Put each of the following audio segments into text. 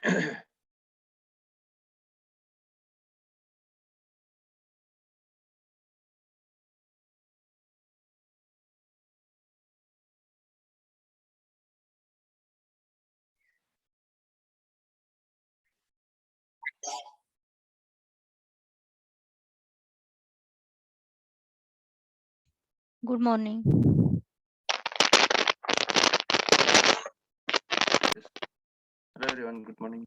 Good morning. Hello everyone, good morning.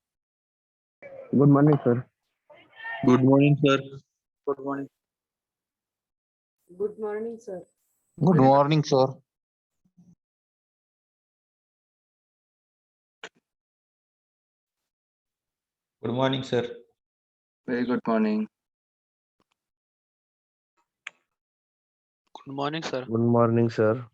Good morning, sir. Good morning, sir. Good morning. Good morning, sir. Good Very good. morning, sir. Good morning, sir. Very good morning. Good morning, sir. Good morning, sir.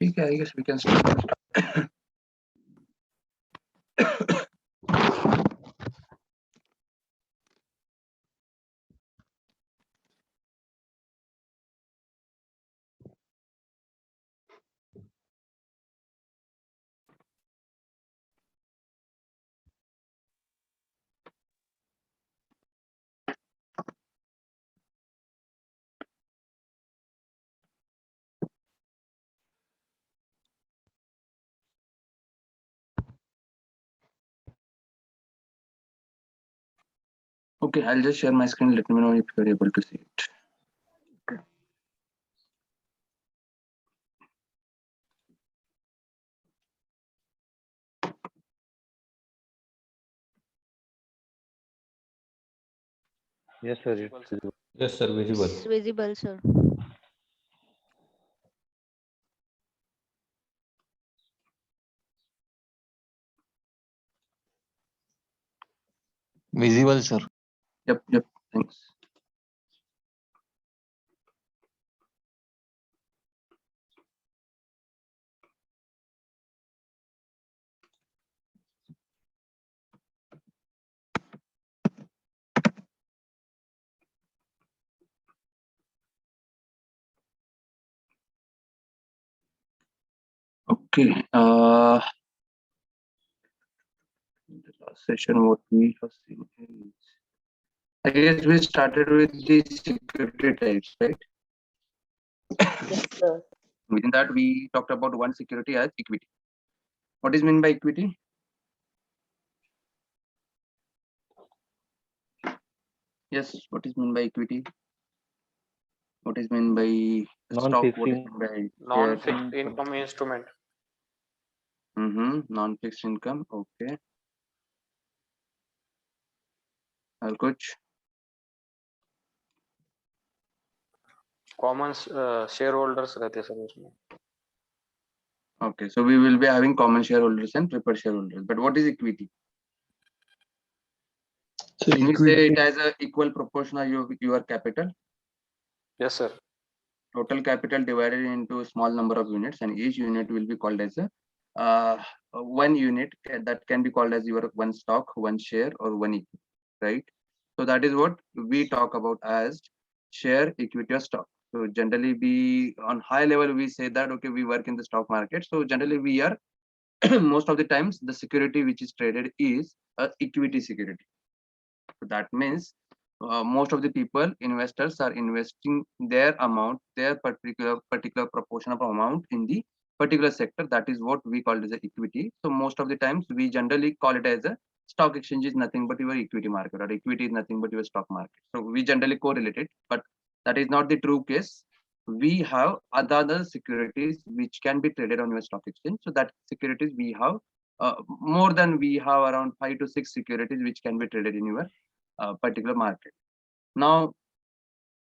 Okay, I guess we can start. Okay, I'll just share my screen. Let me know if you're able to see it. Yes, sir. It's visible. Yes, sir. Visible. It's visible, sir. Visible, sir. Yep, thanks. Okay, the last session what we have seen is, I guess we started with the security types, right? Yes, sir. Within that, we talked about one security as equity. What is meant by equity? Yes, what is meant by equity? What is meant by stock? What is meant by Non-fixed income instrument. Non-fixed income. Okay. Coach. Common shareholders रहते sir उसमें. Okay, so we will be having common shareholders and preferred shareholders. But what is equity? So Can we say it has a equal proportion of your capital? Yes, sir. Total capital divided into a small number of units, and each unit will be called as a one unit that can be called as your one stock, one share, or one equity, right? So that is what we talk about as share, equity, or stock. So generally, we on high level we say that okay, we work in the stock market. So generally, we are most of the times the security which is traded is a equity security. So that means most of the people, investors are investing their amount, their particular proportion of amount in the particular sector. That is what we call as a equity. So most of the times we generally call it as a stock exchange is nothing but your equity market, or equity is nothing but your stock market. So we generally correlate it, but that is not the true case. We have other securities which can be traded on your stock exchange. So that securities we have more than, we have around 5 to 6 securities which can be traded in your particular market. Now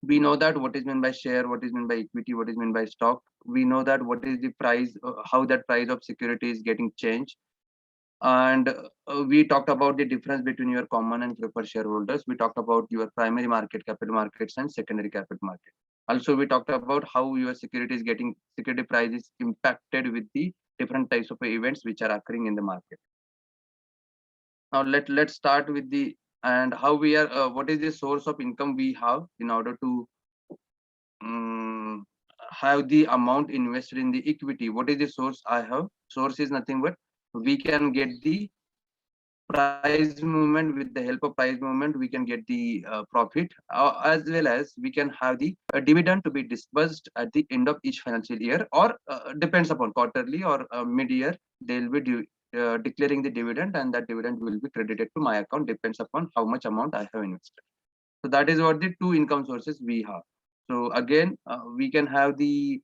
we know that what is meant by share, what is meant by equity, what is meant by stock. We know that what is the price, how that price of security is getting changed. And we talked about the difference between your common and preferred shareholders. We talked about your primary market, capital markets, and secondary capital market. Also, we talked about how your security price is impacted with the different types of events which are occurring in the market. Now let's start with the, and how we are, what is the source of income we have in order to have the amount invested in the equity. What is the source I have? Source is nothing but we can get the price movement. With the help of price movement, we can get the profit, as well as we can have the dividend to be disbursed at the end of each financial year, or depends upon quarterly or mid-year. They'll be declaring the dividend, and that dividend will be credited to my account, depends upon how much amount I have invested. So that is what the two income sources we have. So again, we can have the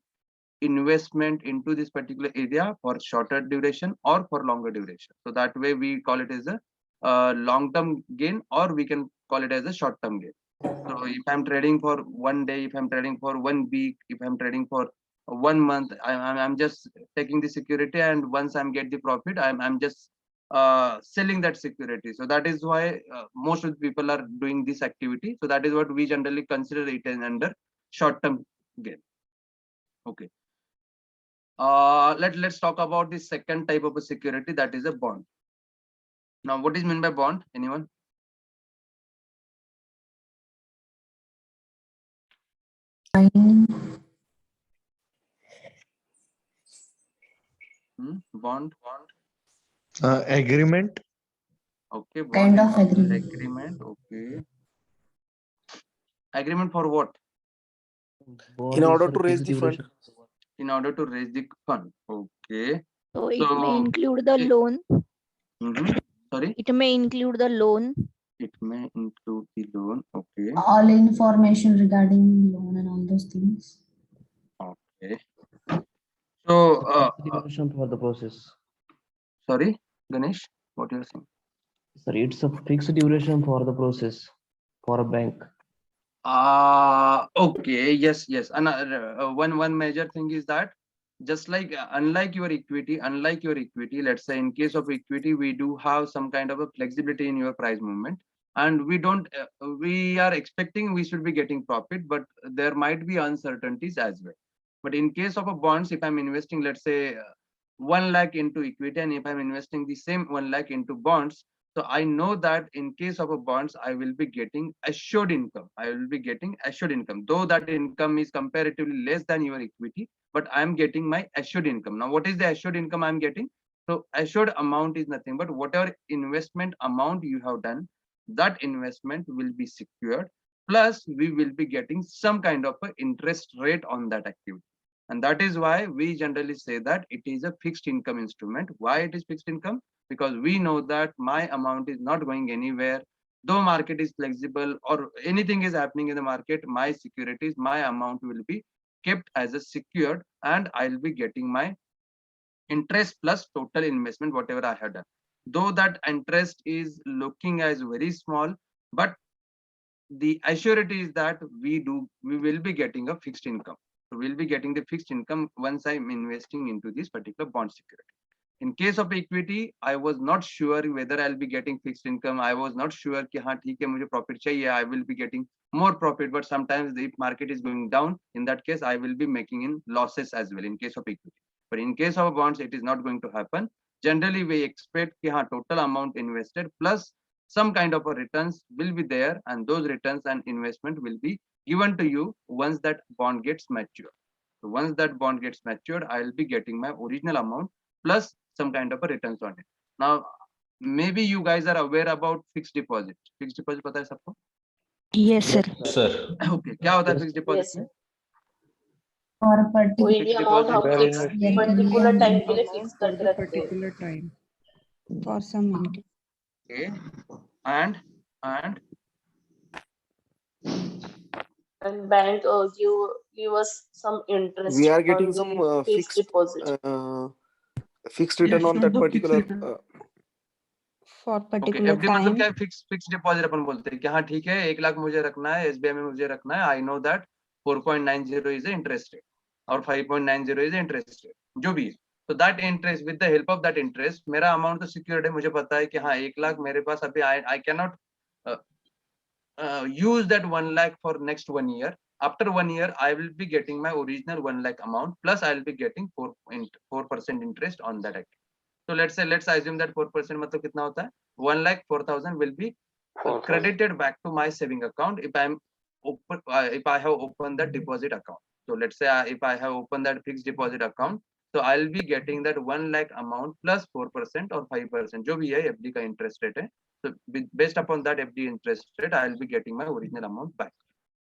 investment into this particular area for shorter duration or for longer duration. So that way we call it as a long-term gain, or we can call it as a short-term gain. So if I'm trading for 1 day, if I'm trading for 1 week, if I'm trading for 1 month, I'm just taking the security, and once I'm get the profit, I'm just selling that security. So that is why most of the people are doing this activity. So that is what we generally consider it as under short-term gain. Okay. Let's talk about the second type of a security, that is a bond. Now, what is meant by bond? Anyone? Bond. Agreement. Okay. Bond Kind of is agreement. agreement. Okay. Agreement for what? In order to raise the fund. In order to raise the fund. Okay. So it So, may include the loan. Sorry. It may include the loan. It may include the loan. Okay. All information regarding loan and all those things. Okay. So, Duration for the process. sorry, Ganesh, what you're saying? Sorry, it's a fixed duration for the process for a bank. Okay, yes. And one major thing is that, just like unlike your equity, let's say in case of equity, we do have some kind of a flexibility in your price movement, and we don't we are expecting we should be getting profit, but there might be uncertainties as well. But in case of a bonds, if I'm investing, let's say 1 lakh into equity, and if I'm investing the same 1 lakh into bonds, so I know that in case of a bonds, I will be getting assured income. Though that income is comparatively less than your equity, but I'm getting my assured income. Now, what is the assured income I'm getting? So assured amount is nothing but whatever investment amount you have done, that investment will be secured. Plus, we will be getting some kind of a interest rate on that activity. And that is why we generally say that it is a fixed income instrument. Why it is fixed income? Because we know that my amount is not going anywhere. Though market is flexible or anything is happening in the market, my securities, my amount will be kept as a secured, and I'll be getting my interest plus total investment, whatever I have done. Though that interest is looking as very small, but the assurity is that we will be getting a fixed income. So we'll be getting the fixed income once I'm investing into this particular bond security. In case of equity, I was not sure whether I'll be getting fixed income. I was not sure कि हाँ ठीक है मुझे profit चाहिए. I will be getting more profit, but sometimes the market is going down. In that case, I will be making in losses as well in case of equity. But in case of bonds, it is not going to happen. Generally, we expect कि हाँ total amount invested plus some kind of a returns will be there, and those returns and investment will be given to you once that bond gets mature. So once that bond gets matured, I'll be getting my original amount plus some kind of a returns on it. Now, maybe you guys are aware about fixed deposit. Fixed deposit पता है सबको? Yes, sir. Sir. Okay, क्या होता है Yes. Fix deposit Yes, में? sir. और कोई particular भी Fixed अमाउंट हम deposit fix Wherein it- particular time के लिए amount फिक्स for करके the रखते हैं. particular time for some amount. Okay, and And bank give us some interest we are on getting the some fixed deposit. fixed return on that particular For okay, particular FD मतलब time. क्या है? Fix deposit अपन बोलते हैं कि हाँ ठीक है, 1 लाख मुझे रखना है, एसबीआई में मुझे रखना है, I know that 4.90 is interest rate और 5.90 इज इंटरेस्ट रेट, जो भी है. तो that interest, with the help of that interest, मेरा अमाउंट तो सिक्योर्ड है, मुझे पता है कि हाँ 1 लाख मेरे पास अभी, I can not use that 1 lakh for next 1 year. After 1 year, I will be getting my original 1 lakh amount, plus I will be getting 4% interest on that account. So let's assume that 4% मतलब कितना होता है? 1,04,000 will be 4,000. credited back to my saving account if I have opened that deposit account. So let's say if I have opened that fixed deposit account, so I'll be getting that 1 lakh amount plus 4% or 5%, जो भी है FD का interest rate है. So based upon that FD interest rate, I'll be getting my original amount back.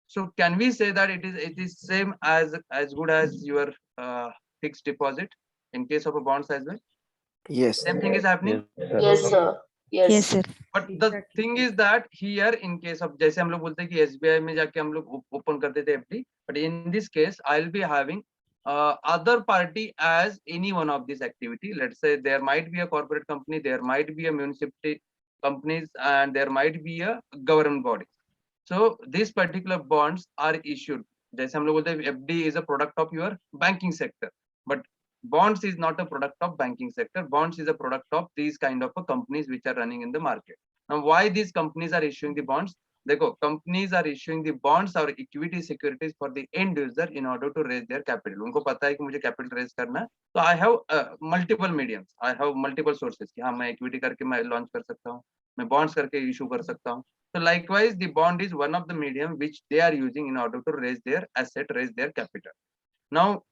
So can we say that it is same as good as your fixed deposit in case of a bonds as well? yes. Same thing is happening. Yes, sir. Yes, Yes. sir. But the thing is that here in case of, जैसे हम लोग बोलते हैं कि SBI में जाके हम लोग ओपन कर देते हैं FD, but in this case I'll be having other party as any one of this activity. Let's say there might be a corporate company, there might be a municipality companies, and there might be a government body. So these particular bonds are issued. जैसे हम लोग बोलते हैं FD is a product of your banking sector, but bonds is not a product of banking sector. Bonds is a product of these kind of companies which are running in the market. Now, why these companies are issuing the bonds? देखो, companies are issuing the bonds or equity securities for the end user in order to raise their capital. उनको पता है कि मुझे capital raise करना है, तो I have multiple mediums, I have multiple sources कि हाँ मैं equity करके मैं launch कर सकता हूँ, मैं bonds करके issue कर सकता हूँ. So likewise, the bond is one of the medium which they are using in order to raise their asset, raise their capital. Now,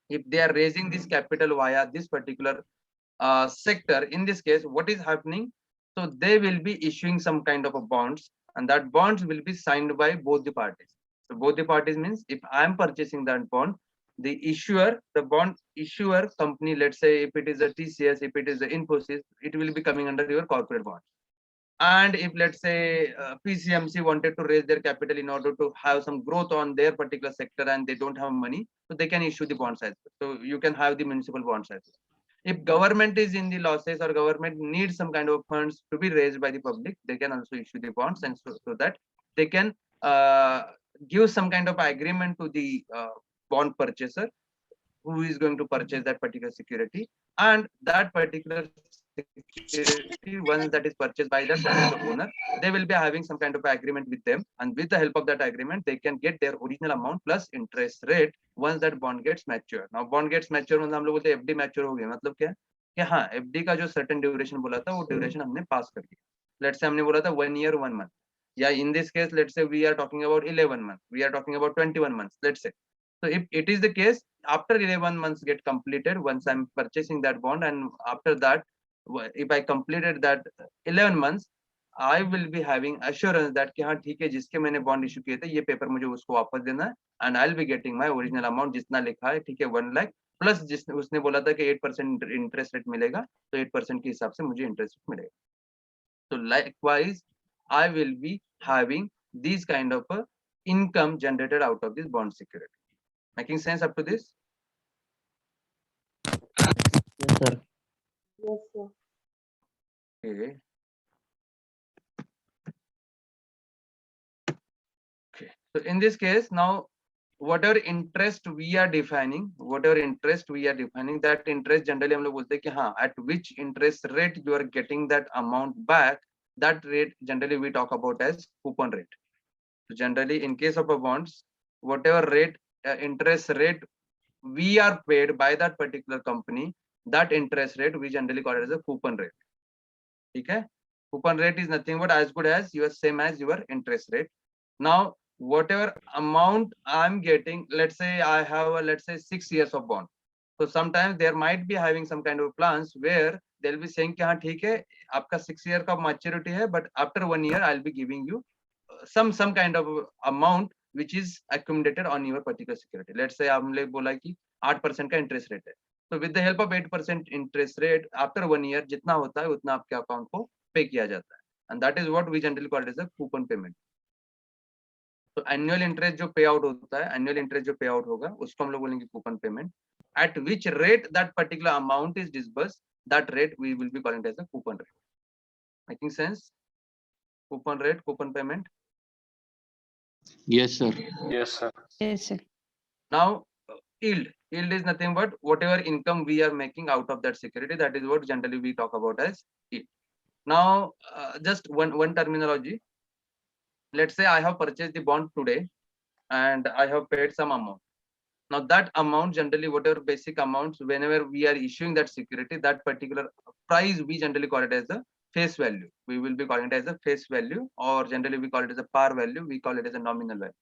if they are raising this capital via this particular sector, in this case, what is happening? So they will be issuing some kind of a bonds, and that bonds will be signed by both the parties. So both the parties means if I am purchasing that bond, the issuer, the bond issuer company, let's say if it is a TCS, if it is a Infosys, it will be coming under your corporate bond. And if let's say PCMC wanted to raise their capital in order to have some growth on their particular sector and they don't have money, so they can issue the bonds as well. So you can have the municipal bonds as well. If government is in the losses or government needs some kind of funds to be raised by the public, they can also issue the bonds, and so that they can give some kind of agreement to the bond purchaser who is going to purchase that particular security, and that particular security, once that is purchased by the particular owner, they will be having some kind of agreement with them, and with the help of that agreement they can get their original amount plus interest rate once that bond gets mature. Now bond gets mature मतलब हम लोग बोलते हैं FD mature हो गया, मतलब क्या कि हाँ FD का जो certain duration बोला था वो duration हमने पास कर दिया. Let's say हमने बोला था 1 year 1 month, या in this case let's say we are talking about 11 months, we are talking about 21 months, let's say. So if it is the case, after 11 months get completed, once I'm purchasing that bond, and after that, if I completed that 11 months, I will be having assurance that कि हाँ ठीक है, जिसके मैंने bond issue किए थे ये paper मुझे उसको वापस देना है, and I'll be getting my original amount जितना लिखा है, ठीक है 1 लाख प्लस जिसने उसने बोला था कि 8% इंटरेस्ट रेट मिलेगा, तो 8% के हिसाब से मुझे इंटरेस्ट मिलेगा. So likewise, I will be having these kind of income generated out of this bond security. Making sense up to this? Yes, sir. Yes, sir. Okay. Okay. So in this case, now whatever interest we are defining, that interest generally हम लोग बोलते हैं कि हाँ at which interest rate you are getting that amount back, that rate generally we talk about as coupon rate. So generally in case of a bonds, whatever rate interest rate we are paid by that particular company, that interest rate we generally call it as a coupon rate. Okay, coupon rate is nothing but as good as your same as your interest rate. Now whatever amount I'm getting, let's say I have a, let's say 6 years of bond, so sometimes there might be having some kind of plans where they'll be saying कि हाँ ठीक है आपका 6 year का maturity है, but after 1 year I'll be giving you some kind of amount which is accumulated on your particular security. Let's say हमने बोला कि 8% का इंटरेस्ट रेट है, तो with the help of 8% interest rate after 1 year जितना होता है उतना आपके अकाउंट को पे किया जाता है, and that is what we generally call as a coupon payment. तो एनुअल इंटरेस्ट जो पे आउट होता है, एनुअल इंटरेस्ट जो पे आउट होगा उसको हम लोग बोलेंगे coupon payment. At which rate that particular amount is disburse, that rate we will be calling as a coupon rate. Making sense? Coupon rate, coupon payment. Yes, sir. Yes, sir. Yes, sir. Now yield is nothing but whatever income we are making out of that security, that is what generally we talk about as yield. Now just one terminology. Let's say I have purchased the bond today and I have paid some amount. Now that amount, generally whatever basic amounts, whenever we are issuing that security, that particular price we generally call it as the face value. We will be calling it as a face value, or generally we call it as a par value, we call it as a nominal value.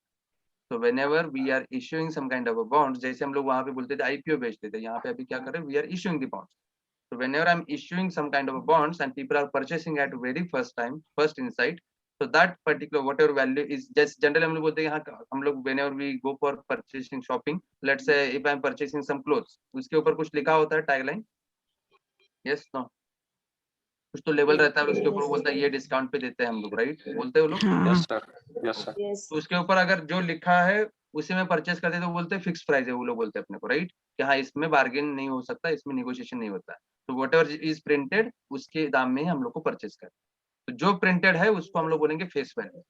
So whenever we are issuing some kind of a bonds, जैसे हम लोग वहाँ पे बोलते थे IPO बेचते थे, यहाँ पे अभी क्या कर रहे हैं, we are issuing the bonds. So whenever I'm issuing some kind of a bonds and people are purchasing at very first time, first insight, so that particular whatever value is just generally हम लोग बोलते हैं यहाँ हम लोग whenever we go for purchasing shopping, let's say if I'm purchasing some clothes, उसके ऊपर कुछ लिखा होता है tagline, yes no, कुछ तो लेवल रहता है उसके ऊपर बोलता है ये डिस्काउंट पे देते हैं हम लोग, राइट? बोलते हैं वो लोग. हाँ. Yes, sir. Yes, sir. Yes. तो उसके ऊपर अगर जो लिखा है उसी में परचेस करते हैं तो बोलते हैं फिक्स प्राइस है, वो लोग बोलते हैं अपने को, राइट? कि हाँ इसमें बार्गेन नहीं हो सकता, इसमें नेगोशिएशन नहीं होता है. तो वट एवर इज प्रिंटेड उसके दाम में ही हम लोग को परचेस करें. तो जो प्रिंटेड है उसको हम लोग बोलेंगे फेस वैल्यू,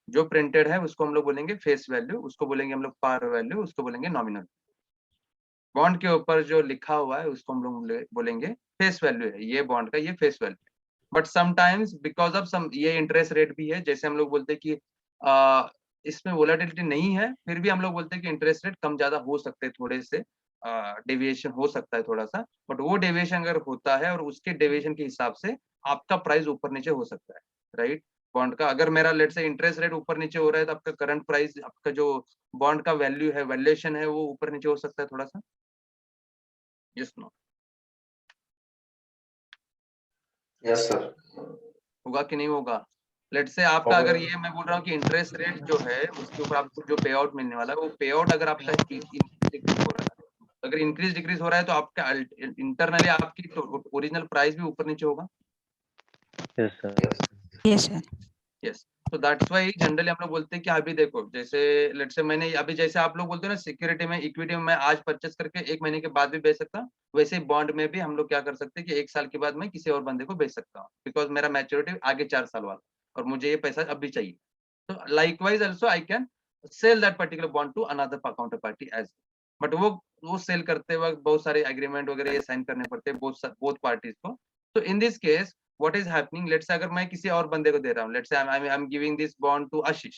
जो प्रिंटेड है उसको हम लोग बोलेंगे फेस वैल्यू, उसको बोलेंगे हम लोग पार वैल्यू, उसको बोलेंगे नॉमिनल. बॉन्ड के ऊपर जो लिखा हुआ है उसको हम लोग बोलेंगे फेस वैल्यू है, ये बॉन्ड का ये face value. But sometimes because of some ये इंटरेस्ट रेट भी है, जैसे हम लोग बोलते हैं कि इसमें वोलेटिलिटी नहीं है, फिर भी हम लोग बोलते हैं कि इंटरेस्ट रेट कम ज्यादा हो सकते हैं, थोड़े से डेविएशन हो सकता है थोड़ा सा, बट वो डेविएशन अगर होता है और उसके डेविएशन के हिसाब से आपका प्राइस ऊपर नीचे हो सकता है, राइट? बॉन्ड का अगर मेरा लेट से इंटरेस्ट रेट ऊपर नीचे हो रहा है तो आपका करंट प्राइस, आपका जो बॉन्ड का वैल्यू है, वैल्यूएशन है, वो ऊपर नीचे हो सकता है थोड़ा सा. Yes no? Yes, sir. होगा कि नहीं होगा? लेट से आपका अगर ये मैं बोल रहा हूँ कि इंटरेस्ट रेट जो है उसके ऊपर आपको जो पे आउट मिलने वाला है, वो पे आउट अगर आपका डिक्रीज हो रहा है, अगर इंक्रीज डिक्रीज हो रहा है तो आपका इंटरनली आपकी ओरिजिनल प्राइस भी ऊपर नीचे होगा. Yes, sir. Yes, sir. Yes. तो दैट्स व्हाई जनरली हम लोग बोलते हैं कि अभी देखो, जैसे लेट से मैंने अभी जैसे आप लोग बोलते हो ना सिक्योरिटी में, इक्विटी में मैं आज परचेस करके 1 महीने के बाद भी बेच सकता हूँ, वैसे ही बॉन्ड में भी हम लोग क्या कर सकते हैं कि 1 साल के बाद मैं किसी और बंदे को बेच सकता हूँ, बिकॉज मेरा मैच्योरिटी आगे 4 साल वाला और मुझे ये पैसा अभी चाहिए. तो likewise also I can sell that particular bond to another counter party as, but वो सेल करते वक्त बहुत सारे एग्रीमेंट वगैरह ये साइन करने पड़ते हैं बोथ पार्टीज को. तो in this case what is happening, let's say अगर मैं किसी और बंदे को दे रहा हूँ, let's say I'm giving this bond to Ashish,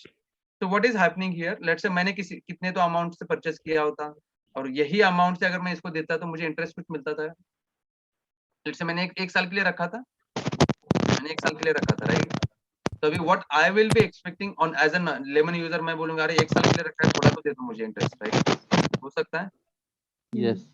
so what is happening here, let's say मैंने कितने तो अमाउंट से परचेस किया होता और यही अमाउंट से अगर मैं इसको देता तो मुझे इंटरेस्ट कुछ मिलता था. let's say मैंने एक साल के लिए रखा था, राइट? तो अभी what I will be expecting on as a lemon user, मैं बोलूंगा अरे 1 साल के लिए रखा है, थोड़ा तो दे दो मुझे इंटरेस्ट, राइट? हो सकता है? Yes.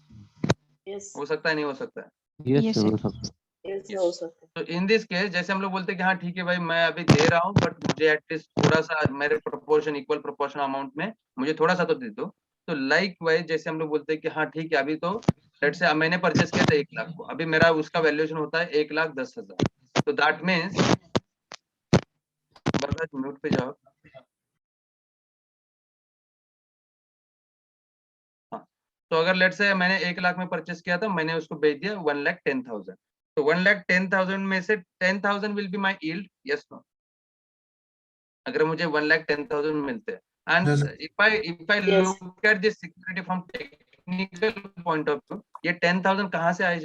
Yes. हो सकता है, नहीं हो सकता है? Yes, Yes, sir. sir. हो सकता है. Yes. Yes. हो सकता है. तो इन दिस केस जैसे हम लोग बोलते हैं कि हाँ ठीक है भाई मैं अभी दे रहा हूँ, बट मुझे एटलीस्ट थोड़ा सा मेरे प्रोपोर्शन इक्वल प्रोपोर्शन अमाउंट में मुझे थोड़ा सा तो दे दो. तो लाइक वाइज जैसे हम लोग बोलते हैं कि हाँ ठीक है अभी तो लेट से मैंने परचेस किया था 1 लाख को, अभी मेरा उसका वैल्यूएशन होता है 1,10,000. तो दैट मीन्स म्यूट पे जाओ. हाँ, तो अगर लेट से मैंने 1 लाख में परचेस किया था, मैंने उसको बेच दिया 1,10,000. तो 1,10,000 में से 10,000 will be my yield, yes no? अगर मुझे 1,10,000 मिलते हैं, and if I Yes. look at this security from technical point of view, ये 10,000 कहाँ से आए?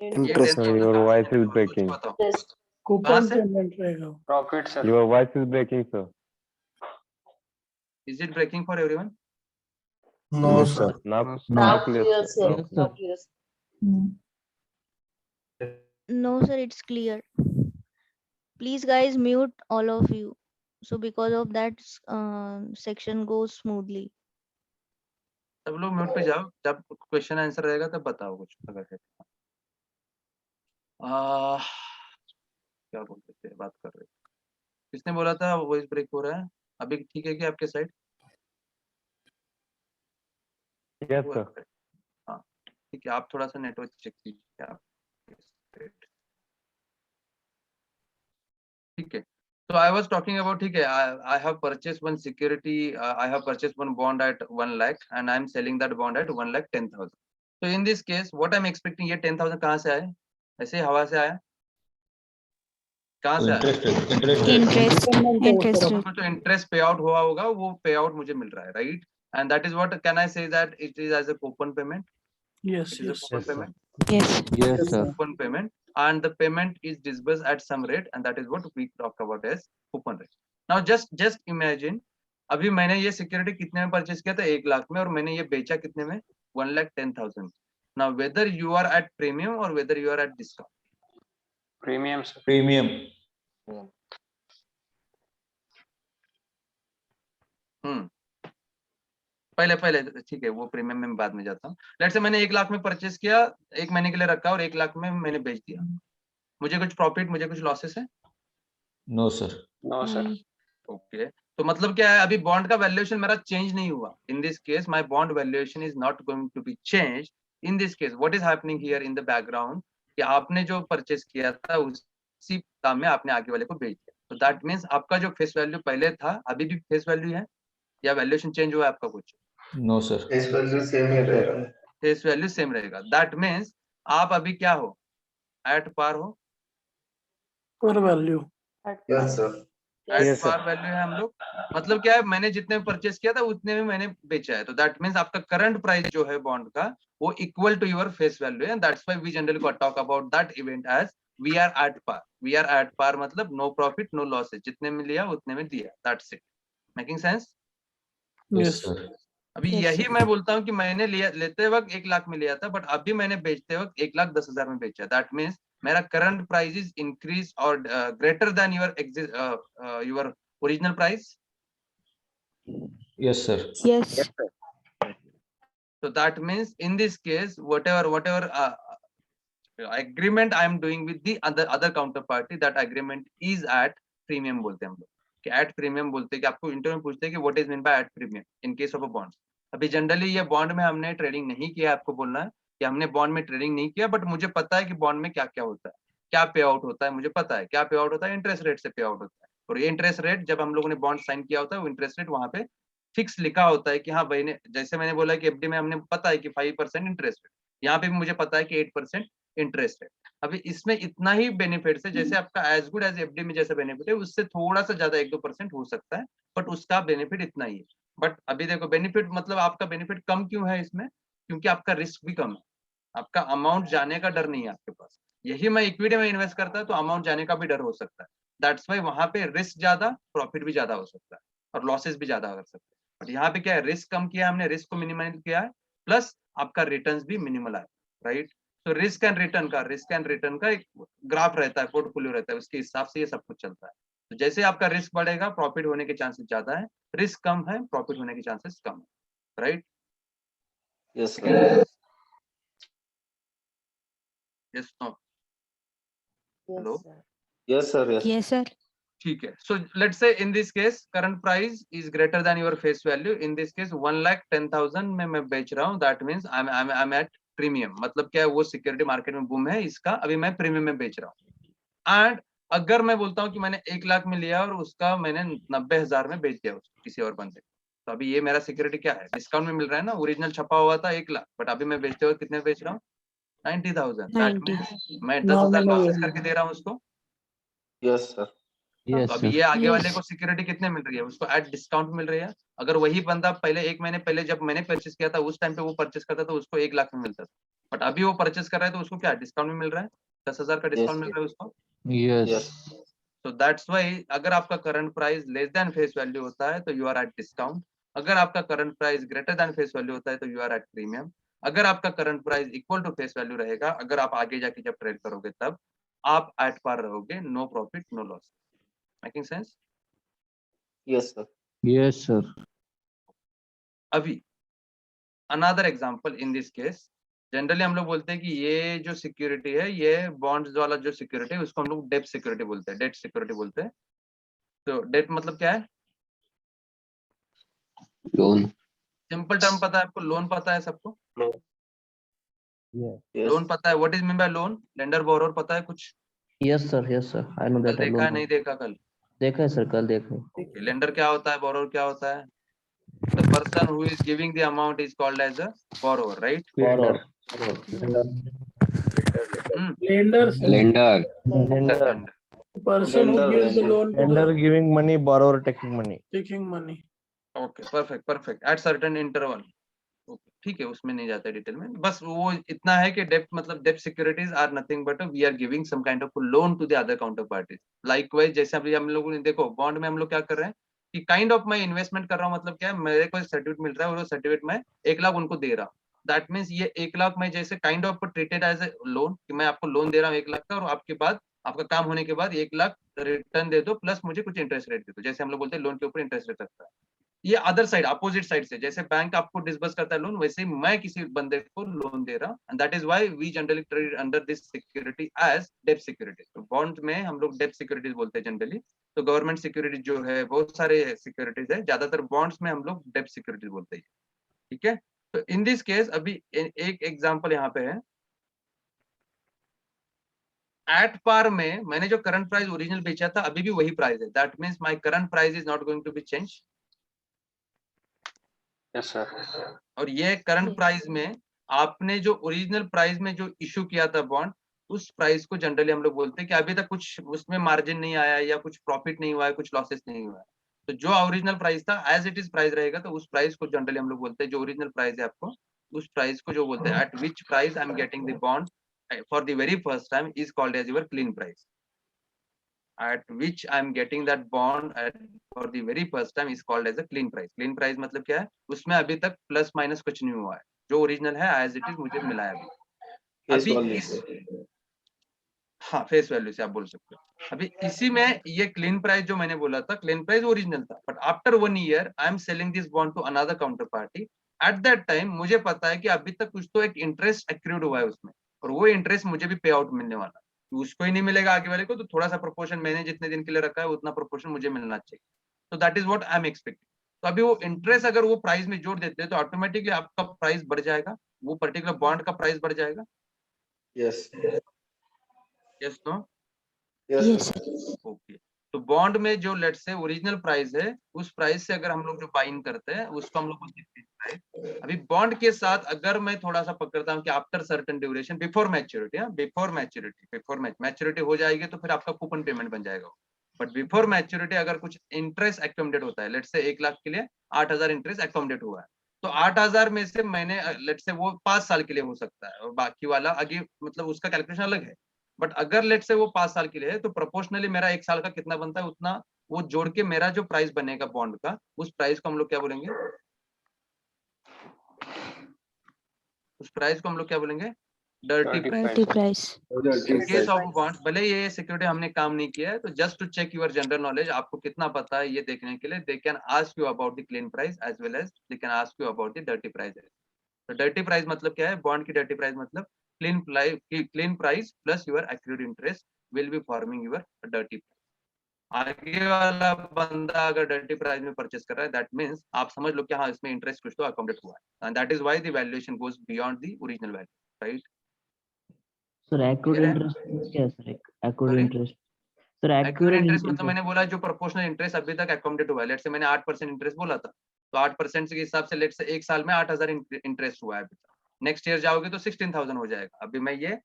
Interest. Your voice is breaking. Yes. कहाँ से? Profit, sir. Your voice is breaking, sir. Is it breaking for everyone? No, Yes, sir. Now, Now now clear, clear, sir. sir. Yes, sir. Now clear. No. No, sir, it's clear. Please, guys, mute all of you. So because of that, section goes smoothly. सब लोग mute पे जाओ, जब question answer रहेगा तब बताओ कुछ अगर है. क्या बोलते थे, बात कर रहे थे, किसने बोला था वॉइस ब्रेक हो रहा है? अभी ठीक है क्या आपके साइड? Yes, sir. हाँ ठीक है, आप थोड़ा सा नेटवर्क चेक कीजिए आप। ठीक है, so I was talking about, ठीक है, I have purchased one security, I have purchased one bond at 1 lakh and I am selling that bond at 1,10,000. So in this case what I am expecting, ये 10,000 कहाँ से आए? ऐसे ही हवा से आया? कहाँ से आया? Interest. आपको जो इंटरेस्ट पे आउट हुआ होगा वो पे आउट मुझे मिल रहा है, right? And that is what can I say that it is as a coupon payment. Yes, It is a yes. coupon Yes, sir. payment. Yes. Yes, sir. Coupon payment, and the payment is disbursed at some rate, and that is what we talk about as coupon rate. Now just imagine, अभी मैंने ये security कितने में purchase किया था? 1 लाख में, और मैंने ये बेचा कितने में? 1,10,000. Now whether you are at premium or whether you are at discount. Premium, sir. Premium. पहले ठीक है, वो प्रीमियम में बाद में जाता हूँ. लेट्स से मैंने 1 लाख में परचेज किया, 1 महीने के लिए रखा और 1 लाख में मैंने बेच दिया. मुझे कुछ प्रॉफिट, मुझे कुछ लॉसेस है? No, sir. No, sir. Okay, तो मतलब क्या है, अभी बॉन्ड का वैल्यूएशन मेरा चेंज नहीं हुआ. In this case my bond valuation is not going to be change. In this case what is happening here in the background, कि आपने जो परचेज किया था उसी दाम में आपने आगे वाले को बेच दिया. तो दैट मींस आपका जो फेस वैल्यू पहले था अभी भी फेस वैल्यू है, या वैल्यूएशन चेंज हुआ है आपका? कुछ No, sir. Face value same ही रहेगा. फेस वैल्यू सेम रहेगा. दैट मींस आप अभी क्या हो? एट पार हो. Core value. Yes sir. At Yes, sir. Par value है हम लोग. मतलब क्या है, मैंने जितने में परचेज किया था उतने में मैंने बेचा है. तो दैट मींस आपका करंट प्राइस जो है बॉन्ड का वो equal to your face value है. That's why we generally talk about that event as we are at par. We are at par मतलब नो प्रॉफिट नो लॉसेस, जितने में लिया उतने में दिया. That's it. Making sense? Yes, sir. अभी यही मैं बोलता हूँ कि मैंने लिया, लेते वक्त 1 लाख में लिया था, बट अभी मैंने बेचते वक्त 1,10,000 में बेचा. दैट मींस मेरा करंट प्राइस इज इंक्रीज और greater than your original price. Yes, sir. Yes. So that means in this case, whatever agreement I am doing with the other counterparty, that agreement is at premium. बोलते हैं हम लोग कि at premium बोलते हैं, कि आपको इंटरव्यू में पूछते हैं कि what is meant by at premium in case of a bond. अभी जनरली ये बॉन्ड में हमने ट्रेडिंग नहीं किया, आपको बोलना है कि हमने बॉन्ड में ट्रेडिंग नहीं किया, बट मुझे पता है कि बॉन्ड में क्या क्या होता है, क्या पे आउट होता है. मुझे पता है क्या पे आउट होता है, इंटरेस्ट रेट से पे आउट होता है. और ये इंटरेस्ट रेट जब हम लोगों ने बॉन्ड साइन किया होता है, वो इंटरेस्ट रेट वहां पे फिक्स लिखा होता है कि हाँ भाई ने, जैसे मैंने बोला कि एफडी में हमने पता है कि 5% इंटरेस्ट रेट, यहाँ पे भी मुझे पता है कि 8% इंटरेस्ट रेट. अभी इसमें इतना ही बेनिफिट है, जैसे आपका एज गुड एज एफडी में जैसा बेनिफिट है, उससे थोड़ा सा ज्यादा 1-2% हो सकता है, बट उसका बेनिफिट इतना ही है. बट अभी देखो बेनिफिट मतलब आपका बेनिफिट कम क्यों है इसमें? क्योंकि आपका रिस्क भी कम है, आपका अमाउंट जाने का डर नहीं है आपके पास. यही मैं इक्विटी में इन्वेस्ट करता है तो अमाउंट जाने का भी डर हो सकता है. दैट्स वाई वहां पे रिस्क ज्यादा, प्रॉफिट भी ज्यादा हो सकता है और लॉसेस भी ज्यादा कर सकते हैं. बट यहाँ पे क्या है, रिस्क कम किया हमने, रिस्क को मिनिमाइज किया है, प्लस आपका रिटर्न्स भी मिनिमल है, राइट? तो रिस्क एंड रिटर्न का एक ग्राफ रहता है, पोर्टफोलियो रहता है, उसके हिसाब से ये सब कुछ चलता है. तो जैसे आपका रिस्क बढ़ेगा प्रॉफिट होने के चांसेस ज्यादा है, रिस्क कम है प्रॉफिट होने के चांसेस कम है, right? Yes sir. Yes no? Hello? Yes sir. Yes. Yes, sir. ठीक है. So let's say in this case current price is greater than your face value. In this case 1,10,000 में मैं बेच रहा हूँ. That means I am at premium. मतलब क्या है, वो सिक्योरिटी मार्केट में बूम है इसका, अभी मैं प्रीमियम में बेच रहा हूँ. एंड अगर मैं बोलता हूँ कि मैंने 1 लाख में लिया और उसका मैंने 90,000 में बेच दिया उसको किसी और बंदे, तो अभी ये मेरा सिक्योरिटी क्या है, डिस्काउंट में मिल रहा है ना. ओरिजिनल छपा हुआ था 1 लाख, बट अभी मैं बेचते हुए कितने बेच रहा हूँ? 90,000. दैट 90. मींस मैं 10,000 लॉसेस करके दे रहा हूँ उसको. Yes sir. Yes, तो अभी sir. ये आगे वाले Yes. को सिक्योरिटी कितने मिल रही है, उसको एट डिस्काउंट मिल रही है. अगर वही बंदा पहले 1 महीने पहले जब मैंने परचेस किया था उस टाइम पे वो परचेस करता था, उसको 1 लाख में मिलता था, बट अभी वो परचेस कर रहा है तो उसको क्या डिस्काउंट में मिल रहा है, 10,000 का डिस्काउंट मिल रहा है उसको. Yes. तो दैट्स वाई अगर आपका current price less than face value होता है तो यू आर एट डिस्काउंट. अगर आपका current price greater than face value होता है तो यू आर एट प्रीमियम. अगर आपका current price equal to face value रहेगा, अगर आप आगे जाके जब ट्रेड करोगे तब आप एट पार रहोगे, no profit no loss. Making sense? Yes sir. Yes, sir. अभी another example in this case, generally हम लोग बोलते हैं कि ये जो सिक्योरिटी है, ये बॉन्ड्स वाला जो सिक्योरिटी है उसको हम लोग डेट सिक्योरिटी बोलते हैं, डेट सिक्योरिटी बोलते हैं। तो डेट मतलब क्या है? लोन। सिंपल टर्म पता है आपको? लोन पता है सबको? Yes. लोन पता है? What is mean by loan? Lender borrower पता है कुछ? Yes, sir. Yes, sir. I know कल that देखा है, alone. नहीं देखा कल? देखा है सर, कल देखा है। ओके, लेंडर क्या होता है, बोरोवर क्या होता है? The person who is giving the amount is called as a borrower, right? Borrower. Lender, Lender. Lender. person who Lender, gives the lender. loan to Lender the giving money, borrower taking money. taking money. Okay, perfect perfect, at certain interval. Okay, ठीक है, उसमें नहीं जाता detail में, बस वो इतना है कि डेप्ट मतलब डेप्ट securities are nothing but we are giving some kind of loan to the other counter parties. Likewise जैसे अभी हम लोगों ने देखो बॉन्ड में हम लोग क्या कर रहे हैं कि काइंड ऑफ मैं इन्वेस्टमेंट कर रहा हूँ, मतलब क्या है, मेरे को सर्टिफिकेट मिल रहा है और वो सर्टिफिकेट मैं 1 लाख उनको दे रहा हूँ। दैट मीन्स ये 1 लाख मैं जैसे kind of treated as a loan, कि मैं आपको लोन दे रहा हूँ 1 लाख का, और आपके बाद आपका काम होने के बाद 1 लाख रिटर्न दे दो प्लस मुझे कुछ इंटरेस्ट रेट दे दो। जैसे हम लोग बोलते हैं लोन के ऊपर इंटरेस्ट रेट लगता है। ये अदर साइड, अपोजिट साइड से, जैसे बैंक आपको डिसबर्स करता है लोन, वैसे ही मैं किसी बंदे को लोन दे रहा हूं, and that is why we generally trade under this security as debt security. तो बॉन्ड में हम लोग डेट सिक्योरिटीज बोलते हैं जनरली। तो गवर्नमेंट सिक्योरिटीज जो है, बहुत सारे सिक्योरिटीज है, ज्यादातर बॉन्ड्स में हम लोग डेट सिक्योरिटीज बोलते हैं, ठीक है? तो इन दिस केस अभी एक एग्जांपल यहाँ पे है। एट पार में मैंने जो करंट प्राइस ओरिजिनल बेचा था अभी भी वही प्राइस है, that means my current price is not going to be change. Yes, sir. और ये करंट प्राइस में आपने जो ओरिजिनल प्राइस में जो इशू किया था बॉन्ड, उस प्राइस को जनरली हम लोग बोलते हैं कि अभी तक कुछ उसमें मार्जिन नहीं आया या कुछ प्रॉफिट नहीं हुआ है, कुछ लॉसेस नहीं हुआ है। तो जो ओरिजिनल प्राइस था एज इट इज प्राइस रहेगा, तो उस प्राइस को जनरली हम लोग बोलते हैं, जो ओरिजिनल प्राइस है आपको, उस प्राइस को जो बोलते हैं at which price I am getting the bond for the very first time is called as your clean price. at which I am getting that bond at for the very first time is called as a clean price. Clean price मतलब क्या है? उसमें अभी तक plus minus कुछ नहीं हुआ है, जो ओरिजिनल है एज इट इज मुझे मिला है अभी। हाँ, फेस वैल्यू से आप बोल सकते हो। अभी इसी में ये क्लीन प्राइस जो मैंने बोला था, क्लीन प्राइस ओरिजिनल था, but after 1 year I am selling this bond to another counter party. At that time मुझे पता है कि अभी तक कुछ तो एक इंटरेस्ट एक्रूड हुआ है उसमें, और वो इंटरेस्ट मुझे भी पे आउट मिलने वाला है। उसको ही नहीं मिलेगा आगे वाले को, तो थोड़ा सा प्रोपोर्शन मैंने जितने दिन के लिए रखा है उतना प्रोपोर्शन मुझे मिलना चाहिए। तो that is what I am expecting. तो अभी वो इंटरेस्ट अगर वो प्राइस में जोड़ देते हैं तो ऑटोमेटिकली आपका प्राइस बढ़ जाएगा, वो पर्टिकुलर बॉन्ड का प्राइस बढ़ जाएगा। Yes. Yes no? Yes. Okay. तो बॉन्ड में जो लेट से ओरिजिनल प्राइस है, उस प्राइस से अगर हम लोग जो बाइंग करते हैं उसको हम लोग बोलते हैं प्राइस। अभी बॉन्ड के साथ अगर मैं थोड़ा सा पकड़ता हूँ कि after certain duration before maturity, before maturity हो जाएगी तो फिर आपका कूपन पेमेंट बन जाएगा। बट बिफोर मैच्योरिटी अगर कुछ इंटरेस्ट एकोमोडेट होता है, लेट से 1 लाख के लिए 8,000 इंटरेस्ट एकोमोडेट हुआ है, तो 8,000 में से मैंने लेट से वो 5 साल के लिए हो सकता है, और बाकी वाला आगे मतलब उसका कैलकुलेशन अलग है। बट अगर लेट से वो 5 साल के लिए है, तो प्रोपोर्शनली मेरा 1 साल का कितना बनता है उतना वो जोड़ के मेरा जो प्राइस बनेगा बॉन्ड का, उस प्राइस को हम लोग क्या बोलेंगे? उस प्राइस को हम लोग क्या बोलेंगे? Dirty price. In case of bonds, भले ये सिक्योरिटी हमने काम नहीं किया है, तो just to check your general knowledge, आपको कितना पता है ये देखने के लिए, they can ask you about the clean price as well as they can ask you about the dirty price. तो डर्टी प्राइस मतलब क्या है? बॉन्ड की डर्टी प्राइस मतलब clean price plus your accrued interest will be forming your dirty price. आगे वाला बंदा अगर डर्टी प्राइस में परचेस कर रहा है, दैट मींस आप समझ लो कि हाँ इसमें इंटरेस्ट कुछ तो अकोमोडेट हुआ है, and that is why the valuation goes beyond the original value, right? Sir accurate interest क्या है sir? Accurate interest sir, accurate interest मतलब मैंने बोला जो प्रोपोर्शनल इंटरेस्ट अभी तक अकोमोडेट हुआ है। लेट से मैंने 8% इंटरेस्ट बोला था, तो 8% के हिसाब से लेट से 1 साल में 8,000 इंटरेस्ट हुआ है अभी तक। नेक्स्ट ईयर जाओगे तो 16,000 हो जाएगा। अभी मैं ये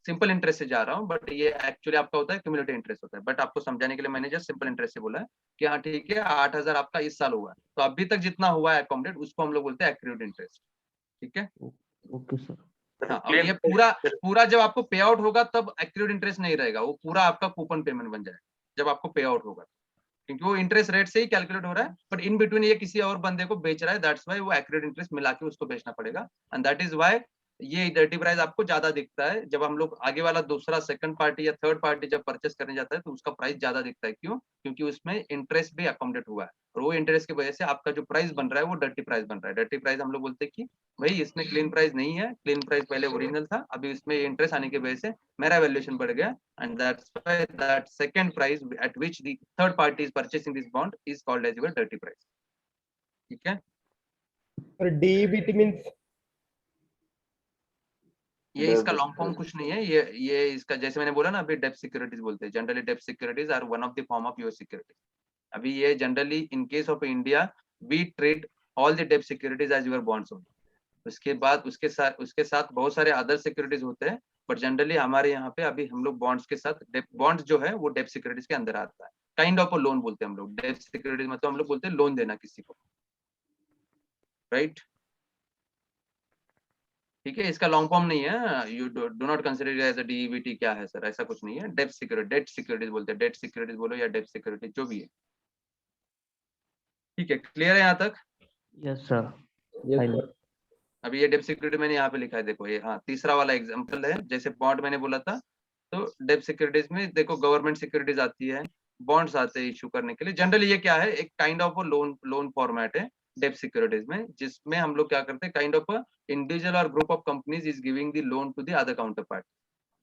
सिंपल इंटरेस्ट से जा रहा हूँ, बट ये एक्चुअली आपका होता है क्यूमुलेटिव इंटरेस्ट होता है, बट आपको समझाने के लिए मैंने जस्ट सिंपल इंटरेस्ट से बोला है कि हाँ ठीक है 8,000 आपका इस साल हुआ है, तो अभी तक जितना हुआ है अकोमोडेट उसको हम लोग बोलते हैं एक्रूड इंटरेस्ट, ठीक है? Okay sir. हाँ, और ये पूरा जब आपको पे आउट होगा तब एक्यूरेट इंटरेस्ट नहीं रहेगा, वो पूरा आपका कूपन पेमेंट बन जाएगा जब आपको पे आउट होगा, क्योंकि वो इंटरेस्ट रेट से ही कैलकुलेट हो रहा है, बट इन बिटवीन ये किसी और बंदे को बेच रहा है, दैट्स व्हाई वो एक्यूरेट इंटरेस्ट मिला के उसको बेचना पड़ेगा, एंड दैट इज व्हाई ये डर्टी प्राइस आपको ज्यादा दिखता है। जब हम लोग आगे वाला दूसरा सेकंड पार्टी या थर्ड पार्टी जब परचेस करने जाता है तो उसका प्राइस ज्यादा दिखता है। क्यों? क्योंकि उसमें इंटरेस्ट भी अकोमोडेट हुआ है और वो इंटरेस्ट की वजह से आपका जो प्राइस बन रहा है वो डर्टी प्राइस बन रहा है। डर्टी प्राइस हम लोग बोलते हैं कि भाई इसमें क्लीन प्राइस नहीं है, क्लीन प्राइस पहले ओरिजिनल था, अभी इसमें इंटरेस्ट आने की वजह से मेरा वैल्यूएशन बढ़ गया, and that's why that second price at which the third party is purchasing this bond is called as your dirty price. ठीक है, DEBT means ये इसका लॉन्ग फॉर्म कुछ नहीं है, ये इसका जैसे मैंने बोला ना अभी डेब्ट सिक्योरिटीज बोलते हैं। जनरली डेब्ट securities are one of the form of your securities. अभी ये generally in case of India we treat all the डेब्ट securities as your bonds only. उसके बाद उसके साथ बहुत सारे अदर सिक्योरिटीज होते हैं, बट जनरली हमारे यहाँ पे अभी हम लोग बॉन्ड्स के साथ बॉन्ड्स जो है वो डेब्ट सिक्योरिटीज के अंदर आता है। काइंड ऑफ लोन बोलते हैं हम लोग। डेब्ट सिक्योरिटीज मतलब हम लोग बोलते हैं लोन देना किसी को, राइट? ठीक है, इसका लॉन्ग फॉर्म नहीं है। You do not consider as a D E B T. क्या है सर? ऐसा कुछ नहीं है। डेब्ट सिक्योरिटीज बोलते हैं। डेब्ट सिक्योरिटीज बोलो या डेब्ट सिक्योरिटी जो भी है। ठीक है, क्लियर है यहाँ तक? Yes, sir. yes, I sir. know. अभी ये डेब्ट सिक्योरिटी मैंने यहाँ पे लिखा है, देखो ये, हाँ तीसरा वाला एग्जांपल है। जैसे बॉन्ड मैंने बोला था, तो डेब्ट सिक्योरिटीज में देखो गवर्नमेंट सिक्योरिटीज आती है, बॉन्ड्स आते हैं इशू करने के लिए। जनरली ये क्या है, एक काइंड ऑफ लोन फॉर्मेट है डेब्ट सिक्योरिटीज में, जिसमें हम लोग क्या करते हैं, काइंड ऑफ इंडिविजुअल और group of companies is giving the loan to the other counter party.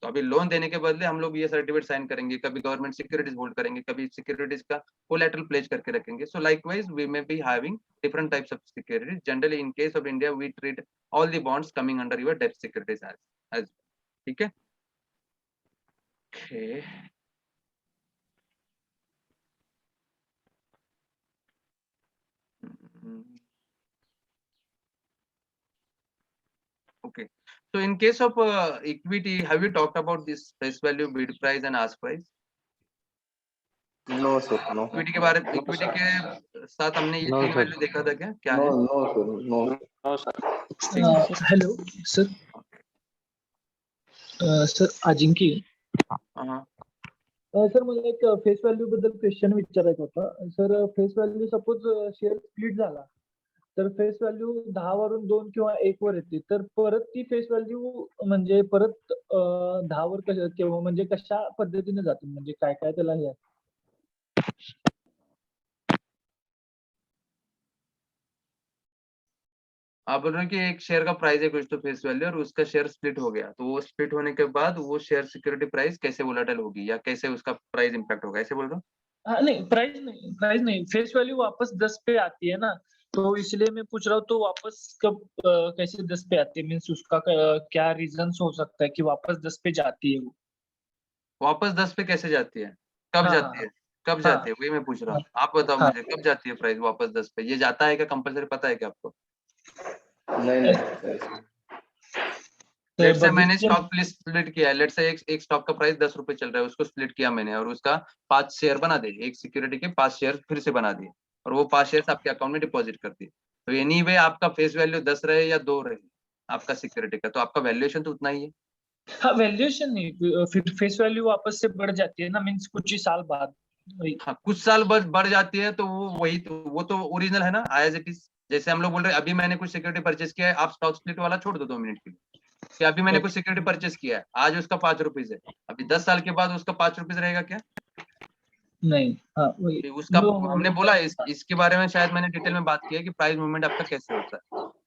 तो अभी लोन देने के बदले हम लोग ये सर्टिफिकेट साइन करेंगे, कभी गवर्नमेंट सिक्योरिटीज होल्ड करेंगे, कभी सिक्योरिटीज का कोलैटरल प्लेज करके रखेंगे। So likewise we may be having different types of securities. Generally in case of India we treat all the bonds coming under your debt securities as ठीक है। Okay. Okay, so in case of equity, have you talked about this face value, bid price and ask price? No, sir. No. Equity के बारे में, equity के साथ हमने ये No, तीन sir. वैल्यू देखा था क्या? क्या No, है? no, sir. No. Hello sir, sir Ajinkya, हाँ, सर मला एक फेस व्हॅल्यू बद्दल क्वेश्चन विचारायचा होता sir. Face value suppose share split झाला तर फेस व्हॅल्यू 10 वरून 2 किंवा 1 वर येते, तर परत ती फेस व्हॅल्यू म्हणजे परत 10 वर किंवा म्हणजे कशा पद्धतीने जाते, म्हणजे काय काय त्याला हे आहे? आप बोल रहे हैं कि एक शेयर का प्राइस है कुछ तो फेस वैल्यू, और उसका शेयर स्प्लिट हो गया, तो वो स्प्लिट होने के बाद वो शेयर सिक्योरिटी प्राइस कैसे वोलेटाइल होगी या कैसे उसका प्राइस इंपैक्ट होगा, ऐसे बोल रहे हो? हाँ, नहीं प्राइस नहीं, फेस वैल्यू वापस 10 पे आती है ना, तो इसलिए मैं पूछ रहा हूँ तो वापस कब कैसे 10 पे आती है, मीन्स उसका क्या रीजन हो सकता है कि वापस 10 पे जाती है वो? वापस 10 पे कैसे जाती है, कब हाँ, जाती है, कब जाती है, वही मैं पूछ रहा हूँ। आप बताओ हाँ। मुझे, कब जाती है प्राइस वापस 10 पे? ये जाता है क्या कंपलसरी, पता है क्या आपको? नहीं नहीं। लेट्स से मैंने स्टॉक स्प्लिट किया है, लेट्स से एक स्टॉक का प्राइस 10 रुपए चल रहा है, उसको स्प्लिट किया मैंने और उसका 5 शेयर बना दिए, एक सिक्योरिटी के 5 शेयर फिर से बना दिए और वो 5 शेयर आपके अकाउंट में डिपॉजिट कर दिए। तो एनीवे आपका फेस वैल्यू 10 रहे या 2 रहे आपका सिक्योरिटी का, तो आपका वैल्यूएशन तो उतना ही है। हाँ, वैल्यूएशन नहीं, फिर फेस वैल्यू वापस से बढ़ जाती है ना, मीन्स कुछ ही साल बाद। हाँ, कुछ साल बाद बढ़ जाती है तो वो तो ओरिजिनल है ना, एज इट इज। जैसे हम लोग बोल रहे हैं अभी मैंने कुछ सिक्योरिटी परचेस किया है, आप स्टॉक स्प्लिट वाला छोड़ दो 2 मिनट के लिए, कि अभी मैंने कुछ सिक्योरिटी परचेस किया है, आज उसका 5 रुपीज है, अभी 10 साल के बाद उसका 5 रुपीज रहेगा क्या? नहीं, हाँ वही उसका हमने बोला इसके बारे में शायद मैंने डिटेल में बात की है कि प्राइस मूवमेंट आपका कैसे होता है।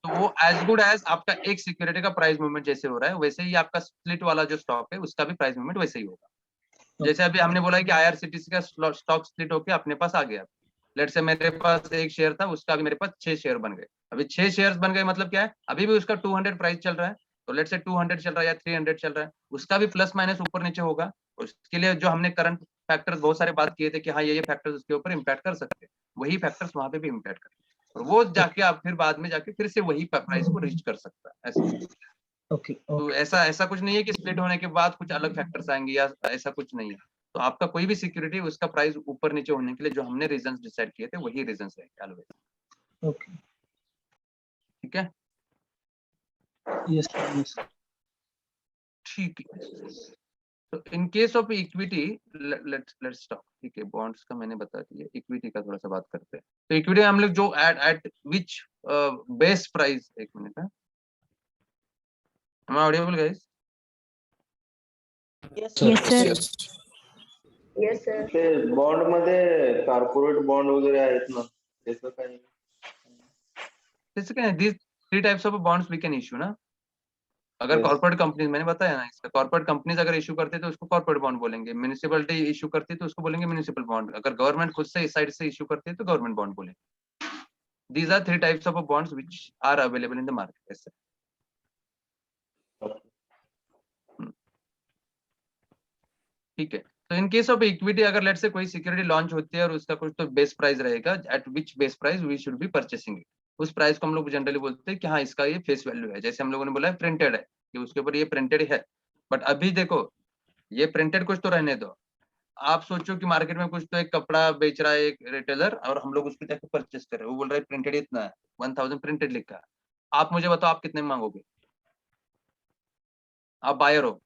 तो वो एज गुड एज आपका एक सिक्योरिटी का प्राइस मूवमेंट जैसे हो रहा है, वैसे ही आपका स्प्लिट वाला जो स्टॉक है उसका भी प्राइस मूवमेंट वैसे ही होगा। जैसे अभी हमने बोला कि IRCTC का स्टॉक स्प्लिट होकर अपने पास आ गया, लेट्स से मेरे पास एक शेयर था, उसका भी मेरे पास 6 शेयर बन गए। अभी 6 शेयर बन गए मतलब क्या है, अभी भी उसका 200 प्राइस चल रहा है, तो लेट्स से 200 चल रहा है या 300 चल रहा है, उसका भी प्लस माइनस ऊपर नीचे होगा। उसके लिए जो हमने करंट फैक्टर्स बहुत सारे बात किए थे कि हाँ ये फैक्टर्स उसके ऊपर इम्पैक्ट कर सकते हैं, वही फैक्टर्स वहां पे भी इम्पैक्ट करते हैं, और वो जाके आप फिर बाद में जाके फिर से वही प्राइस को रीच कर सकता है ऐसे। ओके, तो ऐसा कुछ नहीं है कि स्प्लिट होने के बाद कुछ अलग फैक्टर्स आएंगे या ऐसा कुछ नहीं है। तो आपका कोई भी सिक्योरिटी उसका प्राइस ऊपर नीचे होने के लिए जो हमने रीजंस डिसाइड किए थे वही रीजंस रहेंगे ऑलवेज। ओके, ठीक है, यस, ठीक है। तो इन case of equity let's talk, ठीक है, बॉन्ड्स का मैंने बता दिया, इक्विटी का थोड़ा सा बात करते हैं। तो इक्विटी हम लोग जो एट विच बेस प्राइस, एक मिनट है, Am I audible, guys? Yes, sir. Yes, sir. ते बॉन्ड मध्ये कॉर्पोरेट बॉन्ड वगैरे आहेत ना, त्याचं काय? जैसे क्या these three types of bonds we can issue ना. अगर Yes. कॉर्पोरेट कंपनी, मैंने बताया ना इसका, कॉर्पोरेट कंपनीज अगर इशू करते हैं तो उसको कॉर्पोरेट बॉन्ड बोलेंगे, म्युनिसिपलिटी इशू करती है तो उसको बोलेंगे म्युनिसिपल बॉन्ड, अगर गवर्नमेंट खुद से इस साइड से इशू करती है तो गवर्नमेंट बॉन्ड बोलेंगे. These are three types of bonds which are available in the market. Yes, sir. ठीक है. तो इन केस ऑफ इक्विटी अगर लेट से कोई सिक्योरिटी लॉन्च होती है और उसका कुछ तो बेस प्राइस रहेगा, at which base price we should be purchasing it, उस प्राइस को हम लोग जनरली बोलते हैं कि हाँ इसका ये फेस वैल्यू है. जैसे हम लोगों ने बोला है प्रिंटेड है, कि उसके ऊपर ये प्रिंटेड है, बट अभी देखो ये प्रिंटेड कुछ तो रहने दो. आप सोचो कि मार्केट में कुछ तो एक कपड़ा बेच रहा है एक रिटेलर और हम लोग उसको जाकर परचेस कर रहे हैं, वो बोल रहा है प्रिंटेड इतना है, 1000 प्रिंटेड लिखा है. आप मुझे बताओ आप कितने में मांगोगे? आप बायर हो,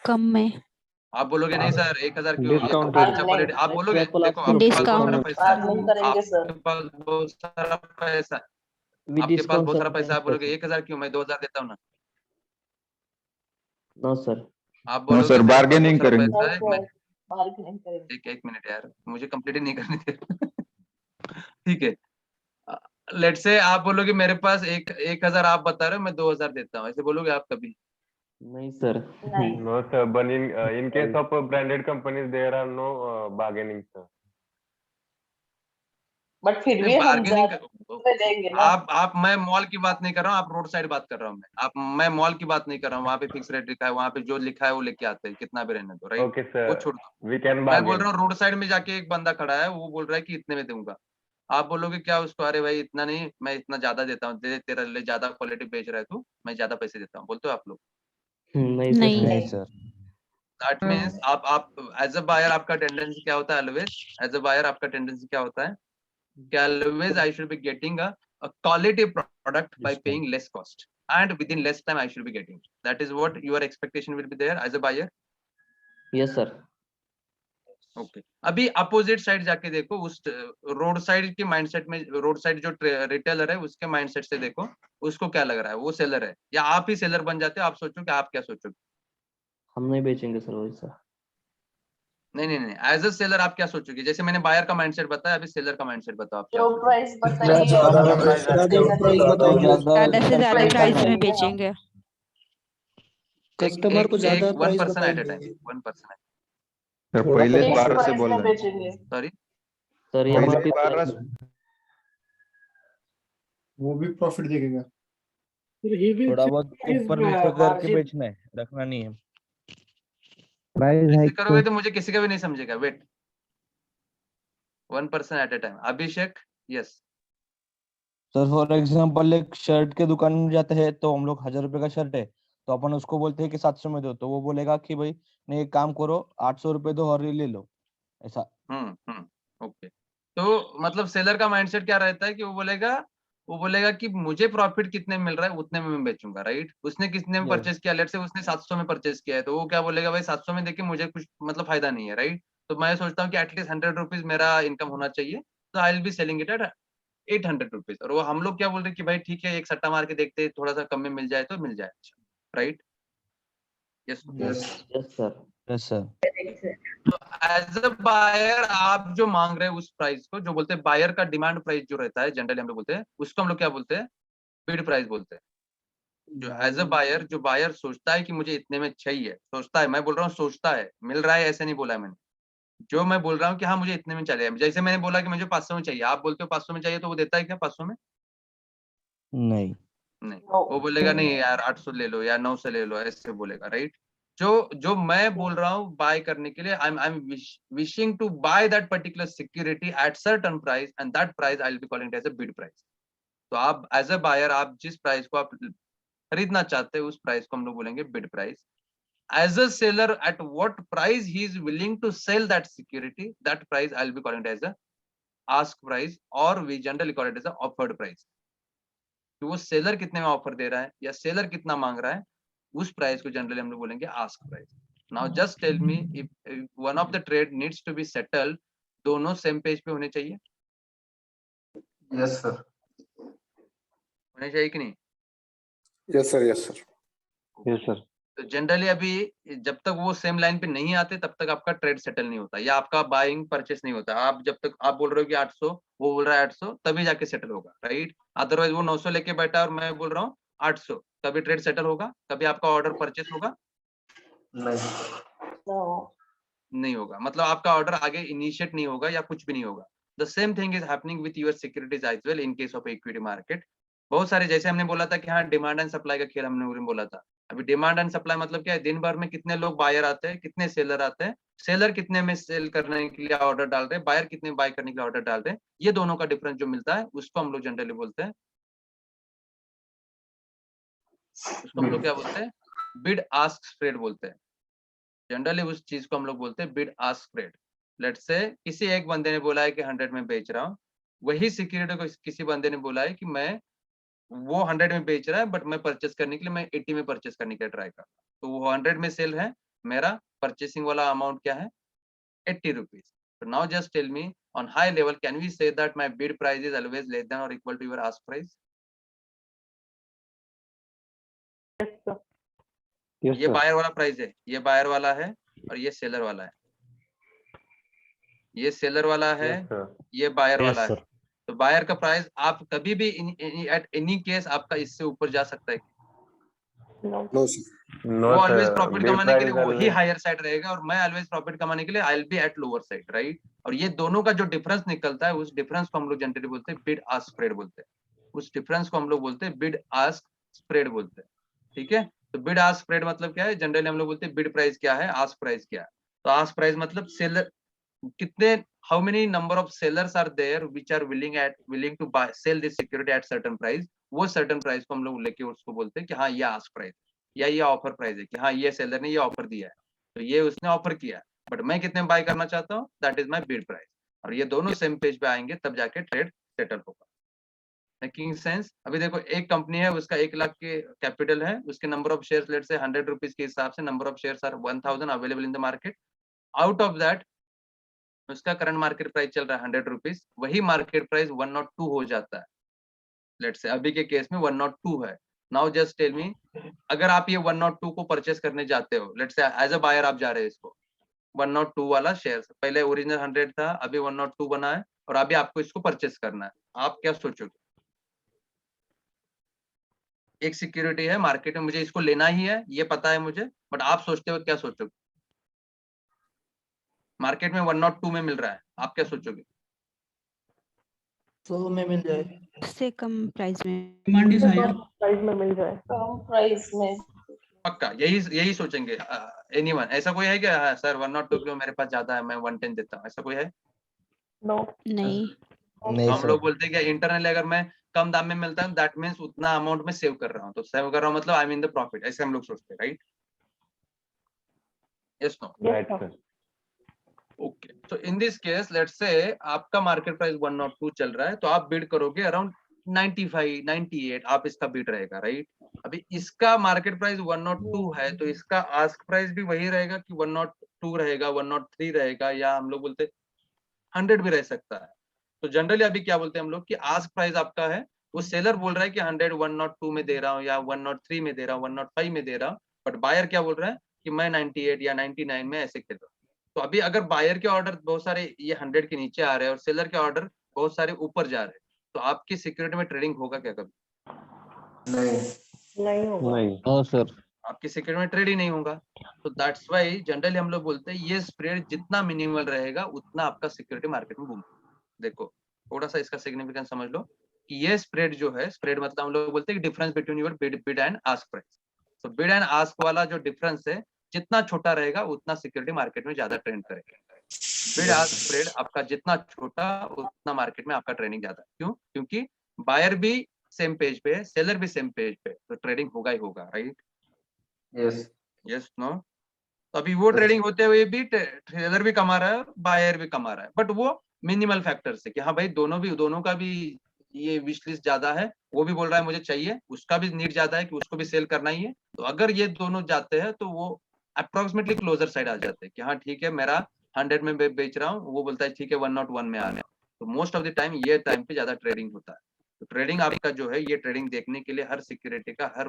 कम में. आप बोलोगे नहीं सर 1000 क्यों, ये तो Discounted. अच्छा क्वालिटी. आप बोलोगे देखो आपके पास बहुत Discount. सारा पैसा है, Bargaining करेंगे सर. आपके पास बहुत सारा पैसा है, We आपके पास discount बहुत सारा sometimes, पैसा, आप बोलोगे sir. 1000 क्यों, मैं 2000 देता हूँ ना. No, sir. आप बोलोगे sir, मेरे पास bargaining बहुत सारा करेंगे. पैसा है, मैं बार्गेनिंग करेंगे. एक मिनट यार, मुझे कंप्लीट ही नहीं करने दे. ठीक है, लेट से आप बोलोगे मेरे पास 1000 आप बता रहे हो, मैं 2000 देता हूँ, ऐसे बोलोगे आप कभी? नहीं, sir. नहीं. No, sir. But in case of branded companies, there are no bargaining, sir. But फिर भी हम बार्गेनिंग ज्यादा देंगे ना. आप मैं मॉल की बात नहीं कर रहा हूँ, आप रोड साइड बात कर रहा हूँ मैं मॉल की बात नहीं कर रहा हूँ. वहाँ पे फिक्स रेट लिखा है, वहाँ पे जो लिखा है वो लेके आते हैं, कितना भी रहने दो, राइट? Okay, sir. वो छोड़ दो. We can मैं बोल bargain. रहा हूँ रोड साइड में जाके एक बंदा खड़ा है, वो बोल रहा है कि इतने में दूंगा. आप बोलोगे क्या उसको, अरे भाई इतना नहीं, मैं इतना ज्यादा देता हूँ, तेरे लिए ज्यादा क्वालिटी बेच रहा है तू, मैं ज्यादा पैसे देता हूँ, बोलते हो आप लोग? नहीं, sir. नहीं. नहीं सर. दैट मीन्स आप एज अ बायर आपका टेंडेंसी क्या होता है, ऑलवेज एज अ बायर आपका टेंडेंसी क्या होता है कि always I should be getting a quality product bye paying less cost and within less time I should be getting. That is what your expectation will be there as a buyer. Yes, sir. Okay. अभी opposite side जाके देखो, उस road side के mindset में, road side जो retailer है उसके mindset से देखो, उसको क्या लग रहा है, वो सेलर है या आप ही सेलर बन जाते हो? आप सोचो कि आप क्या सोचोगे? हम नहीं बेचेंगे सर वैसा. नहीं, एज अ सेलर आप क्या सोचोगे? जैसे मैंने बायर का माइंडसेट बताया, अभी सेलर का माइंडसेट बताओ, आप क्या जो सोचोगे? प्राइस बताइए ज्यादा से ज्यादा प्राइस में बेचेंगे. कस्टमर को ज्यादा 1% एट अ टाइम, 1%. सर पहले फिक्स 12 से प्राइस बोल में रहे हैं. बेचेंगे. सॉरी, सर पहले MRP 12 वो भी प्रॉफिट देगा. थोड़ा बहुत ऊपर नीचे करके बेचना है, रखना नहीं है. प्राइस ऐसे करोगे तो मुझे किसी का भी नहीं समझेगा. Wait, 1% at a time. Abhishek, yes. Sir for example एक शर्ट के दुकान में जाते हैं तो हम लोग 1000 रुपए का शर्ट है तो अपन उसको बोलते हैं कि 700 में दो, तो वो बोलेगा कि भाई नहीं एक काम करो 800 रुपए दो और ये ले लो, ऐसा. ओके. तो मतलब सेलर का माइंडसेट क्या रहता है कि वो बोलेगा कि मुझे प्रॉफिट कितने में मिल रहा है उतने में मैं बेचूंगा, राइट? उसने कितने में Yes. परचेस किया, लेट से उसने 700 में परचेस किया है, तो वो क्या बोलेगा, भाई 700 में देखिए मुझे कुछ मतलब फायदा नहीं है, राइट? तो मैं सोचता हूँ कि एटलीस्ट 100 रुपीज मेरा इनकम होना चाहिए, तो आई will be selling it at 800 rupees. और वो हम लोग क्या बोल रहे हैं कि भाई ठीक है, एक सट्टा मार के देखते हैं, थोड़ा सा कम में मिल जाए तो मिल जाए, right? Yes. Yes, sir. Yes sir. तो एज अ बायर आप जो मांग रहे हैं उस प्राइस को, जो बोलते हैं बायर का डिमांड प्राइस जो रहता है, जनरली हम लोग बोलते हैं उसको, हम लोग क्या बोलते हैं, बिड प्राइस बोलते हैं. जो एज अ बायर, जो बायर सोचता है कि मुझे इतने में चाहिए, सोचता है, मैं बोल रहा हूँ सोचता है, मिल रहा है ऐसे नहीं बोला है मैंने. जो मैं बोल रहा हूँ कि हाँ मुझे इतने में चाहिए, जैसे मैंने बोला कि मुझे 500 में चाहिए, आप बोलते हो 500 में चाहिए, तो वो देता है क्या 500 में? नहीं. नहीं, वो बोलेगा नहीं यार 800 ले लो या 900 ले लो, ऐसे बोलेगा, राइट? जो मैं बोल रहा हूँ बाय करने के लिए, I am wishing to buy that particular security at certain price, and that price I will be calling as a bid price. तो आप एज अ बायर, आप जिस प्राइस को आप खरीदना चाहते हैं उस प्राइस को हम लोग बोलेंगे bid price. As a seller, at what price he is willing to sell that security, that price I'll be calling it as a ask price, or we generally call it as a offered price. कि वो seller कितने में offer दे रहा है या seller कितना मांग रहा है, उस प्राइस को जनरली हम लोग बोलेंगे ask price. Now just tell me, if one of the trade needs to be settled, दोनों सेम पेज पे होने चाहिए? Yes sir. होने चाहिए कि नहीं? Yes sir. होगा। Yes sir. तो जनरली अभी जब तक वो सेम लाइन पे नहीं आते तब तक आपका ट्रेड सेटल नहीं होता या आपका बाइंग परचेस नहीं होता। आप जब तक आप बोल रहे हो कि 800, वो बोल रहा है 800, तभी जाके सेटल होगा, राइट। अदरवाइज वो 900 लेके बैठा और मैं बोल रहा हूँ 800, कभी ट्रेड सेटल होगा? कभी आपका ऑर्डर परचेस होगा? नहीं होगा। मतलब आपका ऑर्डर आगे इनिशिएट नहीं होगा या कुछ भी नहीं होगा। The same thing is happening with your securities as well in case of equity market. बहुत सारे, जैसे हमने बोला था कि हाँ डिमांड एंड सप्लाई का खेल हमने बोला था। अभी डिमांड एंड सप्लाई मतलब क्या है? दिन भर में कितने लोग बायर आते हैं, कितने सेलर आते हैं, सेलर कितने में सेल करने के लिए ऑर्डर डाल रहे हैं, बायर कितने बाय करने के लिए ऑर्डर डाल रहे हैं, ये दोनों का डिफरेंस जो मिलता है उसको हम लोग जनरली बोलते हैं, उसको हम लोग क्या बोलते हैं? बिड आस्क स्प्रेड बोलते हैं। जनरली उस चीज को हम लोग बोलते हैं bid ask spread. Let's say किसी एक बंदे ने बोला है कि 100 में बेच रहा हूँ, वही सिक्योरिटी को किसी बंदे ने बोला है कि मैं वो 100 में बेच रहा है बट मैं परचेस करने के लिए मैं 80 में परचेस करने के लिए ट्राई कर रहा हूँ। तो वो 100 में सेल है, मेरा परचेसिंग वाला अमाउंट क्या है? 80 rupees. So now just tell me on high level, can we say that my bid price is always less than or equal to your ask price? Yes ये सर। बायर वाला price है, ये buyer वाला है और ये seller वाला है। ये सेलर वाला है, यस सर। ये बायर वाला Yes, है। sir. तो बायर का प्राइस आप कभी भी एट एनी केस आपका इससे ऊपर जा सकता है। No, sir. नो वो ऑलवेज सर, प्रॉफिट बिड कमाने के प्राइस लिए वही ऑलवेज। हायर साइड रहेगा और मैं ऑलवेज प्रॉफिट कमाने के लिए आई will B at lower side, right. और ये दोनों का जो डिफरेंस निकलता है उस डिफरेंस को हम लोग जनरली बोलते हैं बिड आस्क स्प्रेड बोलते हैं। उस डिफरेंस को हम लोग बोलते हैं बिड आस्क स्प्रेड बोलते हैं, ठीक है। तो बिड आस्क स्प्रेड मतलब क्या है? जनरली हम लोग बोलते हैं बिड प्राइस क्या है, आस्क प्राइस क्या है। तो आस्क प्राइस मतलब सेलर कितने, how many number of sellers are there which are willing to buy sell this security at certain price. वो सर्टेन प्राइस को हम लोग लेके उसको बोलते हैं कि हाँ ये आस्क प्राइस या ये ऑफर प्राइस है, कि हाँ ये सेलर ने ये ऑफर दिया है, तो ये उसने ऑफर किया है बट मैं कितने में बाय करना चाहता हूँ, that is my bid price. और ये दोनों सेम पेज पे आएंगे तब जाके ट्रेड सेटल होगा। Making sense? अभी देखो एक कंपनी है, उसका 1 लाख के कैपिटल है, उसके नंबर ऑफ शेयर्स लेट से 100 रुपीज के हिसाब से number of shares are 1000 available in the market. Out of that उसका करंट मार्केट प्राइस चल रहा है 100 रुपीज, वही मार्केट प्राइस 102 हो जाता है। लेट से अभी के केस में 102 है। नाउ जस्ट टेल मी, अगर आप ये 102 को परचेस करने जाते हो, लेट से एज अ बायर आप जा रहे हैं इसको, 102 वाला शेयर, पहले ओरिजिनल 100 था, अभी 102 बना है और अभी आपको इसको परचेस करना है, आप क्या सोचोगे? एक सिक्योरिटी है मार्केट में, मुझे इसको लेना ही है, ये पता है मुझे, बट आप सोचते हो क्या सोचोगे? मार्केट में 102 में मिल रहा है, आप क्या सोचोगे? 100 में मिल जाए। उससे कम प्राइस में। Demand is higher. प्राइस में मिल जाए, कम प्राइस में। पक्का यही सोचेंगे? एनीवन ऐसा कोई है क्या? हाँ, सर 102 क्यों, मेरे पास ज्यादा है, मैं 110 देता हूँ, ऐसा कोई है? नो, नहीं। नहीं हम लोग सर। बोलते हैं कि इंटरनली अगर मैं कम दाम में मिलता है दैट मींस उतना अमाउंट में सेव कर रहा हूँ, तो सेव कर रहा हूँ मतलब आई मीन द प्रॉफिट, ऐसे हम लोग सोचते हैं, right? Yes no? Right sir. Okay, तो in this case let's say आपका मार्केट प्राइस 102 चल रहा है, तो आप बिड करोगे अराउंड 95 98, आप इसका बिड रहेगा, राइट। अभी इसका मार्केट प्राइस 102 है तो इसका आस्क प्राइस भी वही रहेगा कि 102 रहेगा, 103 रहेगा, या हम लोग बोलते 100 भी रह सकता है। तो जनरली अभी क्या बोलते हैं हम लोग कि आस्क प्राइस आपका है, वो सेलर बोल रहा है कि 100 102 में दे रहा हूँ या 103 में दे रहा हूँ, 105 में दे रहा हूँ, बट बायर क्या बोल रहा है कि मैं 98 या 99 में ऐसे खेल रहा हूँ। तो अभी अगर बायर के ऑर्डर बहुत सारे ये 100 के नीचे आ रहे हैं और सेलर के ऑर्डर बहुत सारे ऊपर जा रहे हैं, तो आपकी सिक्योरिटी में ट्रेडिंग होगा क्या कभी? नहीं होगा। नहीं। No sir. आपकी सिक्योरिटी में ट्रेड ही नहीं होगा। तो दैट्स वाई जनरली हम लोग बोलते हैं ये स्प्रेड जितना मिनिमल रहेगा उतना आपका सिक्योरिटी मार्केट में बूम। देखो थोड़ा सा इसका सिग्निफिकेंस समझ लो कि ये स्प्रेड जो है, स्प्रेड मतलब हम लोग बोलते हैं कि difference between your bid and ask price. तो बिड एंड आस्क वाला जो डिफरेंस है जितना छोटा रहेगा उतना सिक्योरिटी मार्केट में ज्यादा ट्रेंड करेगा। बिड आस्क स्प्रेड आपका जितना छोटा उतना मार्केट में आपका ट्रेडिंग ज्यादा। क्यों? क्योंकि बायर भी सेम पेज पे है, सेलर भी सेम पेज पे, तो ट्रेडिंग होगा ही होगा, राइट? यस। Yes no? तो अभी वो ट्रेडिंग होते हुए भी सेलर भी कमा रहा है, बायर भी कमा रहा है, बट वो मिनिमल फैक्टर से कि हाँ भाई दोनों का भी ये विश लिस्ट ज्यादा है, वो भी बोल रहा है मुझे चाहिए, उसका भी नीड ज्यादा है कि उसको भी सेल करना ही है। तो अगर ये दोनों जाते हैं तो वो अप्रोक्सीमेटली क्लोजर साइड आ जाते हैं कि हाँ ठीक है मेरा 100 में बेच रहा हूँ, वो बोलता है ठीक है 101 में आ रहा है। तो मोस्ट ऑफ द टाइम ये टाइम पे ज्यादा ट्रेडिंग होता है। तो ट्रेडिंग आपका जो है, ये ट्रेडिंग देखने के लिए हर सिक्योरिटी का हर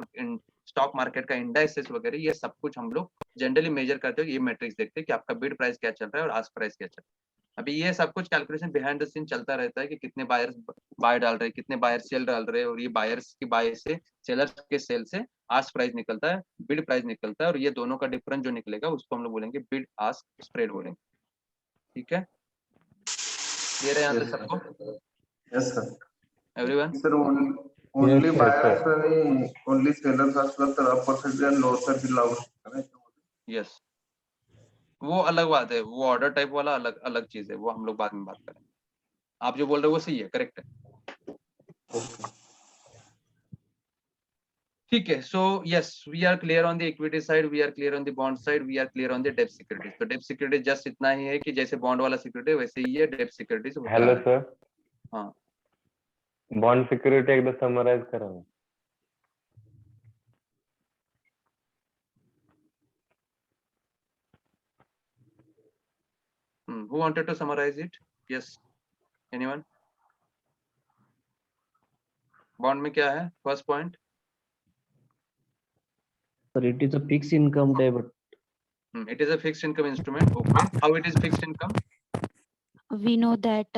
स्टॉक मार्केट का इंडाइसेस वगैरह, ये सब कुछ हम लोग जनरली मेजर करते हुए ये मैट्रिक्स देखते हैं कि आपका बिड प्राइस क्या चल रहा है और आस्क प्राइस क्या चल रहा है। अभी ये सब कुछ कैलकुलेशन बिहाइंड द सीन चलता रहता है कि कितने बायर्स बाय डाल रहे हैं, कितने बायर्स सेल डाल रहे हैं, और ये बायर्स की बाय से सेलर्स के सेल से आस्क प्राइस निकलता है, बिड प्राइस निकलता है, और ये दोनों का डिफरेंस जो निकलेगा उसको हम लोग बोलेंगे बिड आस्क स्प्रेड बोलेंगे। ठीक है, क्लियर है यहाँ तक सबको? Yes sir. Everyone? Sir only buyers आणि ओनली सेलर्स असलं तर अपर साइड आणि लोअर साइड लागू शकतं ना? यस, वो अलग बात है, वो ऑर्डर टाइप वाला अलग अलग चीज है, वो हम लोग बाद में बात करेंगे। आप जो बोल रहे हो वो सही है, करेक्ट है। ठीक है, so yes, we are clear on the equity side, we are clear on the bond side, we are clear on the डेब्ट सिक्योरिटीज। तो डेब्ट सिक्योरिटीज जस्ट इतना ही है कि जैसे बॉन्ड वाला सिक्योरिटी वैसे ही है डेब्ट सिक्योरिटीज। हेलो सर, हाँ, बॉन्ड सिक्युरिटी एकदा समराइज करा ना. who wanted to summarize it? Yes, anyone? Bond में क्या है first point? Sir, it is a fixed income debit. It is a fixed income instrument. Okay, how it is fixed income? We know that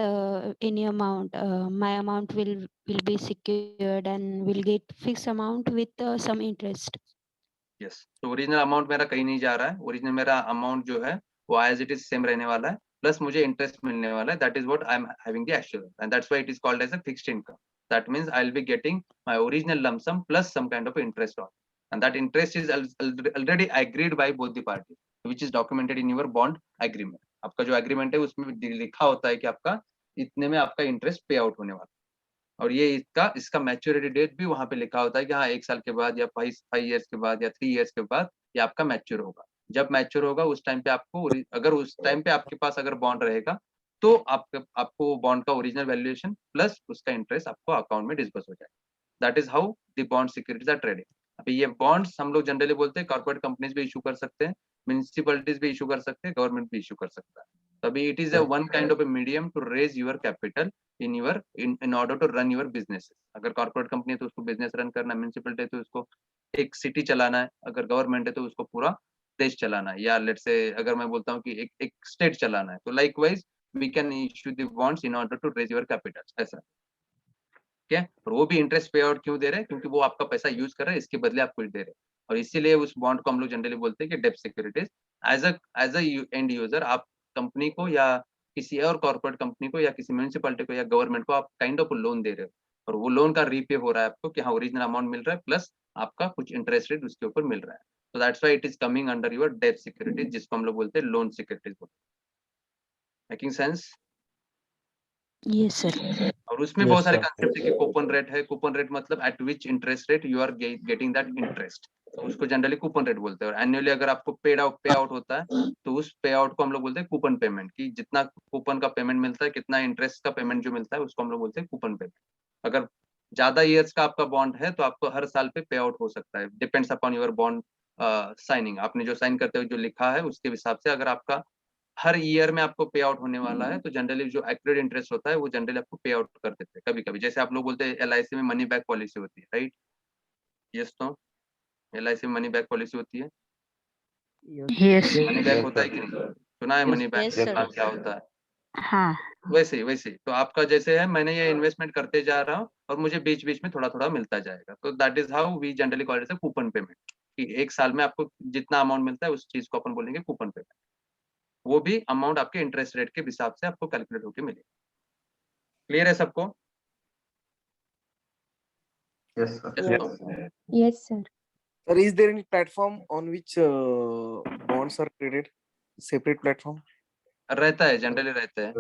any amount, my amount will be secured and will get fixed amount with some interest. Yes, तो original amount मेरा कहीं नहीं जा रहा है, original मेरा amount जो है वो एज इट इज सेम रहने वाला है, प्लस मुझे इंटरेस्ट मिलने वाला है। That is what I am having the assurance, and that's why it is called as a fixed income. That means I will be getting my original lump sum plus some kind of interest on, and that interest is already agreed by both the party, which is documented in your bond agreement. आपका जो agreement है उसमें लिखा होता है कि आपका इतने में आपका इंटरेस्ट पे आउट होने वाला है, और ये इसका मैच्योरिटी डेट भी वहां पे लिखा होता है कि हाँ 1 साल के बाद या 5 इयर्स के बाद या 3 इयर्स के बाद ये आपका मैच्योर होगा। जब मैच्योर होगा उस टाइम पे आपको, अगर उस टाइम पे आपके पास अगर बॉन्ड रहेगा तो आपको बॉन्ड का ओरिजिनल वैल्यूएशन प्लस उसका इंटरेस्ट आपको अकाउंट में डिस्बर्स हो जाएगा। That is how the bond securities are traded. अभी ये बॉन्ड्स हम लोग जनरली बोलते हैं कॉर्पोरेट कंपनीज भी इशू कर सकते हैं, म्युनिसिपलिटीज भी इशू कर सकते हैं, गवर्नमेंट भी इशू कर सकता है। तभी it is a one kind of a medium to raise your capital in order to run your business। अगर कॉर्पोरेट कंपनी है तो उसको बिजनेस रन करना है, म्युनिसिपलिटी है तो उसको एक सिटी चलाना है, अगर गवर्नमेंट है तो उसको पूरा देश चलाना है, या लेट्स से अगर मैं बोलता हूँ कि एक स्टेट चलाना है, तो likewise we can issue the bonds in order to raise your capital, ऐसा। ठीक है, और वो भी इंटरेस्ट पे आउट क्यों दे रहे हैं? क्योंकि वो आपका पैसा यूज कर रहे हैं, इसके बदले आप कुछ दे रहे हैं, और इसीलिए उस बॉन्ड को हम लोग जनरली बोलते हैं कि डेब्ट securities. As a end user आप कंपनी को या किसी और कॉर्पोरेट कंपनी को या किसी म्युनिसिपलिटी को या गवर्नमेंट को आप काइंड ऑफ लोन दे रहे हो, और वो लोन का रीपे हो रहा है आपको कि हाँ ओरिजिनल अमाउंट मिल रहा है प्लस आपका कुछ इंटरेस्ट रेट उसके ऊपर मिल रहा है। तो that's why it is coming under your डेब्ट सिक्योरिटीज, जिसको हम लोग बोलते हैं लोन सिक्योरिटीज बोलते हैं। Making sense? Yes, sir. और उसमें बहुत सारे कंसेप्ट है कि कूपन रेट है। कूपन रेट मतलब at which interest rate you are getting that interest, तो उसको जनरली कूपन रेट बोलते हैं। और एनुअली अगर आपको पे आउट होता है तो उस पे आउट को हम लोग बोलते हैं कूपन पेमेंट, कि जितना कूपन का पेमेंट मिलता है, कितना इंटरेस्ट का पेमेंट जो मिलता है उसको हम लोग बोलते हैं कूपन पेमेंट। अगर ज्यादा ईयर्स का आपका बॉन्ड है तो आपको हर साल पे आउट हो सकता है, depends upon your bond signing. आपने जो साइन करते हुए जो लिखा है उसके हिसाब से अगर आपका हर ईयर में आपको पे आउट होने वाला है तो जनरली जो एक्यूरेट इंटरेस्ट होता है वो जनरली आपको पे आउट कर देते हैं। कभी कभी जैसे आप लोग बोलते हैं LIC में मनी बैक पॉलिसी होती है, राइट? यस, तो LIC में मनी बैक पॉलिसी होती है, Yes. मनी बैक होता है कि नहीं? सुना है मनी बैक? Yes, sir. क्या होता है? हाँ. वैसे ही तो आपका जैसे है, मैंने ये इन्वेस्टमेंट करते जा रहा हूँ और मुझे बीच बीच में थोड़ा थोड़ा मिलता जाएगा, तो that is how we generally call it a coupon payment, कि एक साल में आपको जितना अमाउंट मिलता है उस चीज को अपन बोलेंगे कूपन पेमेंट। वो भी अमाउंट आपके इंटरेस्ट रेट के हिसाब से आपको कैलकुलेट होकर मिलेगा। क्लियर है सबको? Yes, sir. Yes, sir. Sir, is there any platform on which bonds are traded? Separate platform? रहता है, जनरली रहता है।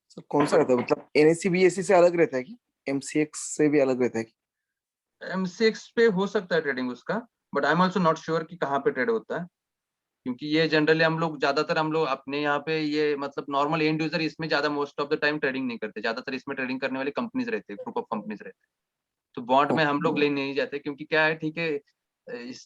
सर कौन सा रहता है? मतलब NSE BSE से अलग रहता है कि MCX से भी अलग रहता है कि? MCX पे हो सकता है ट्रेडिंग उसका, but I am also not sure कि कहाँ पे ट्रेड होता है, क्योंकि ये जनरली हम लोग ज्यादातर हम लोग अपने यहाँ पे ये मतलब नॉर्मल एंड यूजर इसमें ज्यादा most of the time trading नहीं करते। ज्यादातर इसमें ट्रेडिंग करने वाली कंपनीज रहते हैं, ग्रुप ऑफ कंपनीज रहते हैं। तो बॉन्ड में हम लोग ले नहीं जाते, क्योंकि क्या है, ठीक है,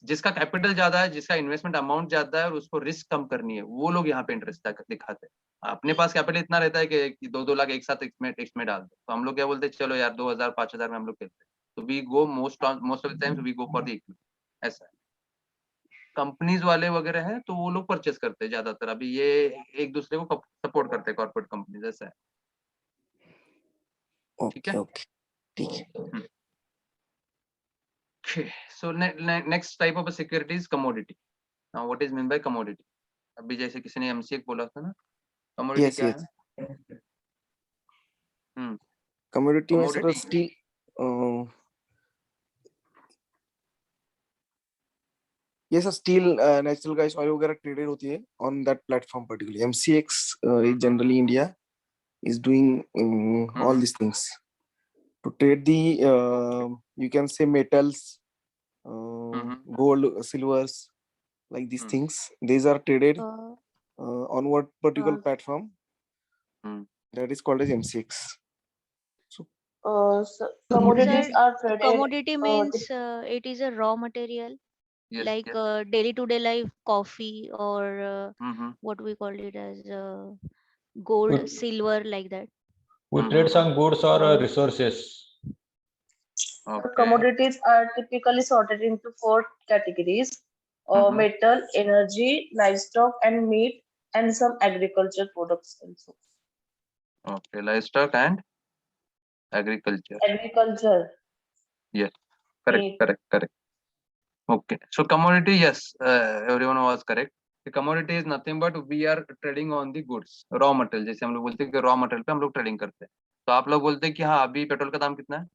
जिसका कैपिटल ज्यादा है, जिसका इन्वेस्टमेंट अमाउंट ज्यादा है और उसको रिस्क कम करनी है, वो लोग यहाँ पे इंटरेस्ट दिखाते हैं। अपने पास कैपिटल इतना रहता है कि 2-2 लाख एक साथ इसमें डाल दो, तो हम लोग क्या बोलते हैं, चलो यार 2000-5000 में हम लोग खेलते हैं। तो we go most of the times we go for the equity. ऐसा है। कंपनीज वाले वगैरह हैं तो वो लोग परचेस करते हैं ज्यादातर, अभी ये एक दूसरे को सपोर्ट करते हैं कॉर्पोरेट कंपनीज, ऐसा है। ठीक है, ओके ठीक है। Okay, so next type of a security is commodity. Now what is meant by commodity? अभी जैसे किसी ने MCX बोला था ना, commodity Yes, क्या yes. है? कमोडिटी में सर Commodity, स्टील, ये sir steel natural gas oil वगैरह ट्रेडेड होती है on that platform particularly. MCX is generally India is doing all these things to trade the you can say metals, gold, silvers, like these things. These are traded on what particular platform that is called as MCX. So commodities Sir, are traded. commodity means it is a raw material, yes, like yes. daily to day life coffee or what we call it as gold, Good. silver, like that. We trade some goods or resources. Okay. Commodities are typically sorted into 4 categories: metal, energy, livestock, and meat, and some agriculture products also. Okay, livestock and agriculture. Agriculture. Yes, correct, Meat. correct. Okay, so commodity, yes, everyone was correct. The commodity is nothing but we are trading on the goods, raw material. जैसे हम लोग बोलते हैं कि raw material पे हम लोग trading करते हैं, तो आप लोग बोलते हैं कि हाँ अभी पेट्रोल का दाम कितना है?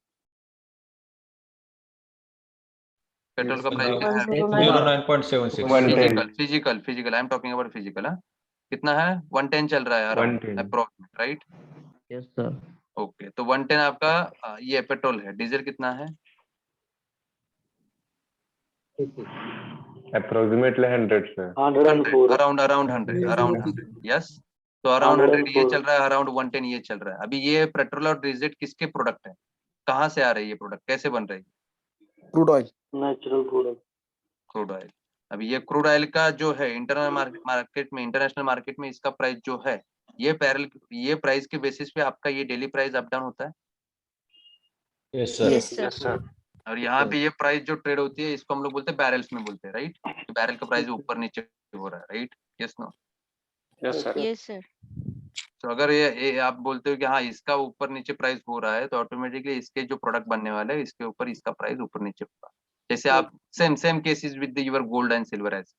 पेट्रोल का प्राइस कितना है? 09.76. Physical I am talking about physical. कितना है? 110 चल रहा है around, 110. Approximate, right? Yes, sir. Okay, तो 110 आपका ये पेट्रोल है। डीजल कितना है? Approximately 100 sir. Around 100, yes. तो अराउंड 100 ये चल रहा है, अराउंड 110 ये चल रहा है। अभी ये पेट्रोल और डीजल किसके प्रोडक्ट है? कहाँ से आ रही है प्रोडक्ट, कैसे बन रही है? Crude oil, natural crude oil. अभी ये क्रूड ऑयल का जो है इंटरनेशनल मार्केट में इसका प्राइस जो है, ये प्राइस के बेसिस पे आपका ये डेली प्राइस अप डाउन होता है। Yes sir. Yes, sir. और यहाँ पे ये प्राइस जो ट्रेड होती है इसको हम लोग बोलते हैं बैरल्स में बोलते हैं, राइट? बैरल का प्राइस ऊपर नीचे हो रहा है, right? Yes no? Yes, sir. तो अगर ये आप बोलते हो कि हाँ इसका ऊपर नीचे प्राइस हो रहा है, तो ऑटोमेटिकली इसके जो प्रोडक्ट बनने वाले हैं इसके ऊपर इसका प्राइस ऊपर नीचे होगा। जैसे आप same cases with your gold and silver as,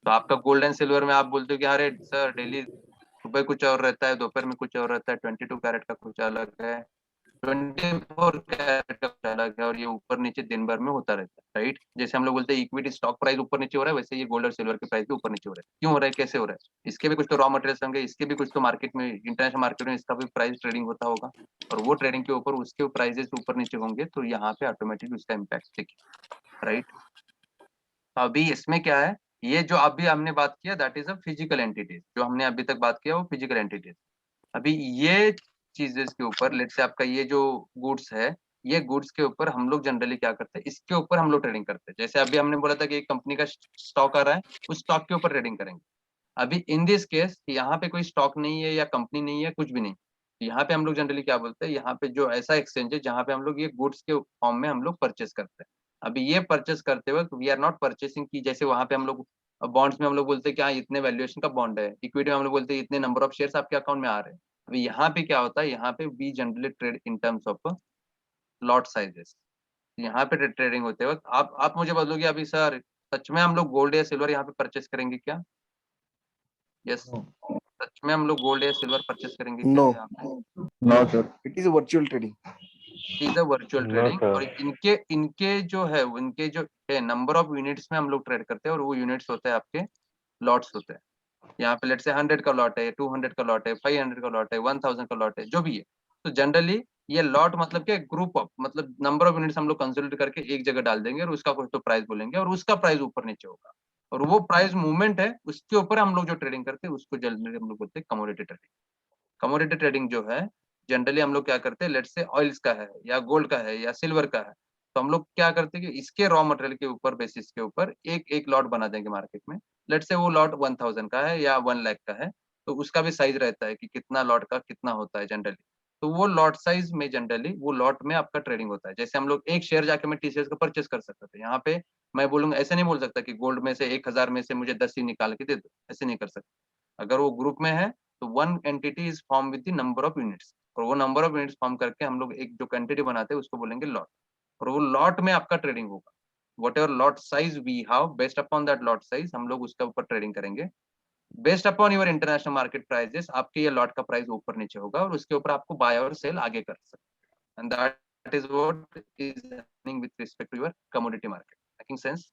तो आपका गोल्ड एंड सिल्वर में आप बोलते हो कि अरे सर डेली सुबह कुछ और रहता है, दोपहर में कुछ और रहता है, 22 कैरेट का कुछ अलग है, 24 कैरेट का कुछ अलग है, और ये ऊपर नीचे दिन भर में होता रहता है, राइट? जैसे हम लोग बोलते हैं इक्विटी स्टॉक प्राइस ऊपर नीचे हो रहा है, वैसे ये गोल्ड और सिल्वर के प्राइस भी ऊपर नीचे हो रहा है। क्यों हो रहा है, कैसे हो रहा है? इसके भी कुछ तो रॉ मटेरियल्स होंगे, इसके भी कुछ तो मार्केट में, इंटरनेशनल मार्केट में इसका भी प्राइस ट्रेडिंग होता होगा, और वो ट्रेडिंग के ऊपर उसके प्राइसेस ऊपर नीचे होंगे, तो यहाँ पे ऑटोमेटिक उसका इम्पैक्ट देखिए, राइट? अभी इसमें क्या है, ये जो अभी हमने बात किया that is a physical entities, जो हमने अभी तक बात किया वो फिजिकल एंटिटीज। अभी ये चीजेस के ऊपर लेट से आपका ये जो गुड्स है, ये गुड्स के ऊपर हम लोग जनरली क्या करते हैं, इसके ऊपर हम लोग ट्रेडिंग करते हैं। जैसे अभी हमने बोला था कि एक कंपनी का स्टॉक आ रहा है, उस स्टॉक के ऊपर ट्रेडिंग करेंगे। अभी इन दिस केस यहाँ पे कोई स्टॉक नहीं है या कंपनी नहीं है, कुछ भी नहीं, यहाँ पे हम लोग जनरली क्या बोलते हैं, यहाँ पे जो ऐसा एक्सचेंज है जहाँ पे हम लोग ये गुड्स के फॉर्म में हम लोग परचेस करते हैं। अभी ये परचेस करते वक्त वी आर नॉट परचेसिंग की, जैसे वहां पे हम लोग बॉन्ड्स में हम लोग बोलते हैं कि हाँ इतने वैल्यूएशन का बॉन्ड है, इक्विटी में हम लोग बोलते हैं इतने नंबर ऑफ शेयर्स आपके अकाउंट में आ रहे हैं। अभी यहाँ पे क्या होता है, यहाँ पे we generally trade in terms of lot sizes. यहाँ पे ट्रेडिंग होते वक्त आप मुझे बोलोगे अभी सर सच में हम लोग गोल्ड या सिल्वर यहाँ पे परचेस करेंगे क्या? यस, सच में हम लोग गोल्ड या सिल्वर परचेस करेंगे क्या? No. यहाँ पे No sir, it is a virtual trading. Is a virtual No, trading, sir. और इनके जो है उनके जो है नंबर ऑफ यूनिट्स में हम लोग ट्रेड करते हैं, और वो यूनिट्स होते हैं आपके लॉट्स होते हैं। यहाँ पे लेट से 100 का लॉट है, 200 का लॉट है, 500 का लॉट है, 1000 का लॉट है, जो भी है। तो जनरली ये लॉट मतलब क्या, ग्रुप ऑफ मतलब नंबर ऑफ यूनिट्स हम लोग कंसोलिडेट करके एक जगह डाल देंगे, और उसका कुछ तो प्राइस बोलेंगे, और उसका प्राइस ऊपर नीचे होगा, और वो प्राइस मूवमेंट है उसके ऊपर हम लोग जो ट्रेडिंग करते हैं उसको जनरली हम लोग बोलते हैं कमोडिटी ट्रेडिंग। कमोडिटी ट्रेडिंग जो है जनरली हम लोग क्या करते हैं, लेट से ऑयल्स का है या गोल्ड का है या सिल्वर का है, तो हम लोग क्या करते हैं कि इसके रॉ मटेरियल के ऊपर बेसिस के ऊपर एक एक लॉट बना देंगे मार्केट में। लेट से वो लॉट 1000 का है या 1 लाख का है, तो उसका भी साइज रहता है कि कितना लॉट का कितना होता है जनरली। तो वो लॉट साइज में जनरली वो लॉट में आपका ट्रेडिंग होता है। जैसे हम लोग एक शेयर जाके मैं TCS का परचेस कर सकते थे, यहाँ पे मैं बोलूंगा, ऐसे नहीं बोल सकता कि गोल्ड में से 1000 में से मुझे 10 ही निकाल के दे दो, ऐसे नहीं कर सकता। अगर वो ग्रुप में है तो one entity is form with the number of units, और वो नंबर ऑफ यूनिट्स फॉर्म करके हम लोग एक जो क्वांटिटी बनाते हैं उसको बोलेंगे लॉट, और वो लॉट में आपका ट्रेडिंग होगा। Whatever lot size we have, based upon that lot size हम लोग उसके ऊपर ट्रेडिंग करेंगे। Based upon your international market prices आपके ये लॉट का प्राइस ऊपर नीचे होगा, और उसके ऊपर आपको बाय और सेल आगे कर सकते हैं। And that is what is happening with respect to your commodity market. Making sense?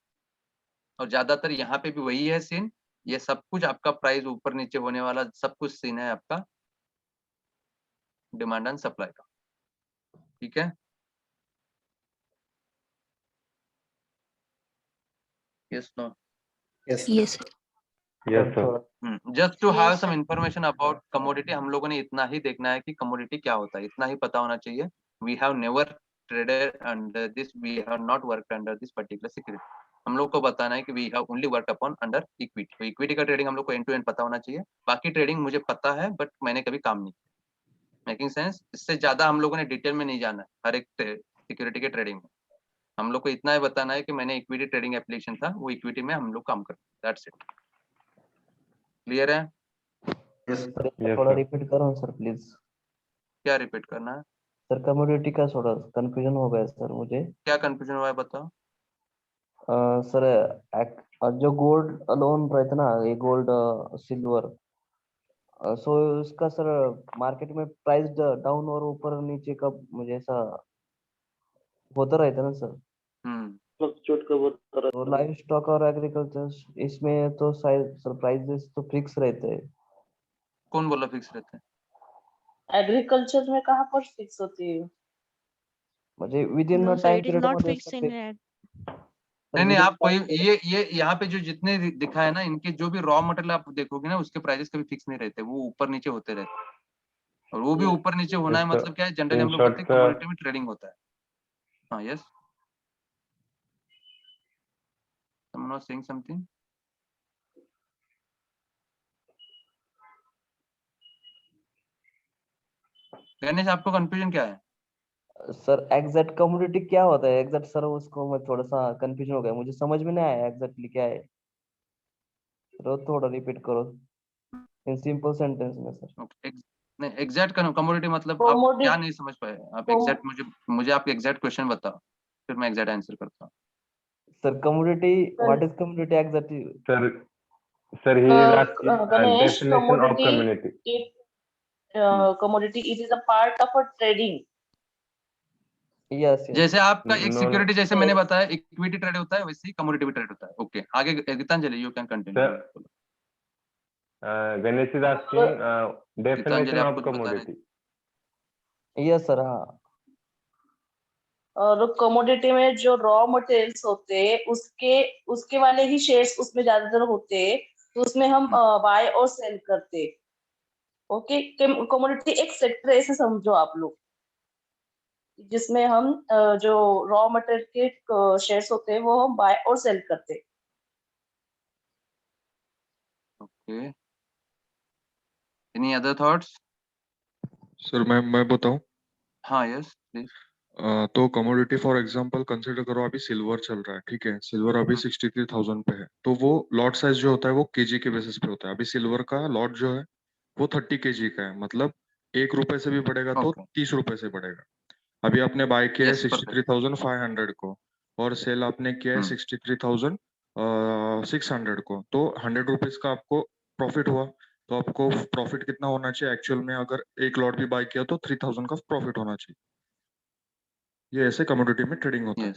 और ज्यादातर यहाँ पे भी वही है सीन, ये सब कुछ आपका प्राइस ऊपर नीचे होने वाला सब कुछ सीन है आपका डिमांड एंड सप्लाई का। ठीक है, yes no? Yes. Yes, sir. Yes sir. Just to have Yes, some sir. Information about commodity, हम लोगों ने इतना ही देखना है कि कमोडिटी क्या होता है, इतना ही पता होना चाहिए। We have never traded under this, we have not worked under this particular security. हम लोग को बताना है कि we have only work upon under equity. तो इक्विटी का ट्रेडिंग हम लोग को एंड टू एंड पता होना चाहिए। बाकी ट्रेडिंग मुझे पता है बट मैंने कभी काम नहीं किया। Making sense? इससे ज्यादा हम लोगों ने डिटेल में नहीं जाना है हर एक सिक्योरिटी के ट्रेडिंग में। हम लोग को इतना ही बताना है कि मैंने इक्विटी ट्रेडिंग एप्लीकेशन था, वो इक्विटी में हम लोग काम करते हैं, दैट्स इट। क्लियर है? सर Yes, थोड़ा sir. रिपीट करो सर प्लीज। क्या रिपीट करना है? सर कमोडिटी का थोड़ा कंफ्यूजन हो गया सर मुझे। क्या कंफ्यूजन हुआ है बताओ। सर जो गोल्ड लोन रहता ना, ये गोल्ड सिल्वर, सो उसका सर मार्केट में प्राइस डाउन और ऊपर नीचे का मुझे ऐसा होता रहता ना सर। तो लाइव स्टॉक और एग्रीकल्चर इसमें तो शायद सर प्राइसेस तो फिक्स रहते हैं। कौन बोला फिक्स रहते हैं? एग्रीकल्चर में कहाँ पर फिक्स होती है? म्हणजे with in No, sir, time it is period not मध्ये fixed in that. नहीं नहीं, आप कोई ये यहाँ पे जो जितने दिखा है ना, इनके जो भी रॉ मटेरियल आप देखोगे ना, उसके प्राइसेस कभी फिक्स नहीं रहते, वो ऊपर नीचे होते रहते हैं। और वो भी ऊपर नीचे होना है Yes, sir. मतलब क्या है, जनरली In हम लोग short, बोलते हैं sir. कमोडिटी में ट्रेडिंग होता है। हाँ, yes, someone was saying something. Ganesh, आपको कंफ्यूजन क्या है? सर एग्जैक्ट कमोडिटी क्या होता है एग्जैक्ट सर, उसको मैं थोड़ा सा कंफ्यूजन हो गया, मुझे समझ में नहीं आया एग्जैक्टली क्या है। तो थोड़ा रिपीट करो इन सिंपल सेंटेंस में सर। Okay, नहीं, एग्जैक्ट कमोडिटी मतलब आप Commodity- क्या नहीं समझ पाए आप? एग्जैक्ट मुझे आप एग्जैक्ट क्वेश्चन बताओ, फिर मैं एग्जैक्ट आंसर करता हूँ। Sir commodity, what is commodity exactly? Sir, he is asking Ganesh, definition of community. commodity it is a part of a trading. Yes yes. जैसे आपका एक No, no. सिक्योरिटी जैसे Yes. मैंने बताया इक्विटी ट्रेड होता है, वैसे ही कमोडिटी भी ट्रेड होता है। ओके, आगे Geetanjali, you can continue. Sir, Ganesh is asking definition आप of कुछ बता रहे commodity. यस सर हाँ। और कमोडिटी में जो रॉ मटेरियल्स होते हैं उसके उसके वाले ही शेयर्स उसमें ज्यादातर होते हैं, तो उसमें हम बाय और सेल करते हैं। ओके, कमोडिटी एक सेक्टर ऐसे समझो आप लोग, जिसमें हम जो रॉ मटेरियल के शेयर्स होते हैं वो हम बाय और सेल करते हैं। Okay, any other thoughts? Sir मैं बताऊं? हाँ, यस प्लीज। तो कमोडिटी फॉर एग्जांपल कंसीडर करो, अभी सिल्वर चल रहा है, ठीक है, सिल्वर अभी 63,000 पे है, तो वो लॉट साइज जो होता है वो केजी के बेसिस पे होता है। अभी सिल्वर का लॉट जो है वो 30 केजी का है, मतलब 1 रुपए से भी बढ़ेगा तो 30 रुपए से बढ़ेगा। अभी आपने बाय किया है 63,500 को और सेल आपने किया है 63,600 को, तो 100 रुपीज का आपको प्रॉफिट हुआ। तो आपको प्रॉफिट कितना होना चाहिए एक्चुअल में? अगर एक लॉट भी बाय किया तो 3,000 का प्रॉफिट होना चाहिए। ये ऐसे कमोडिटी में ट्रेडिंग होता है।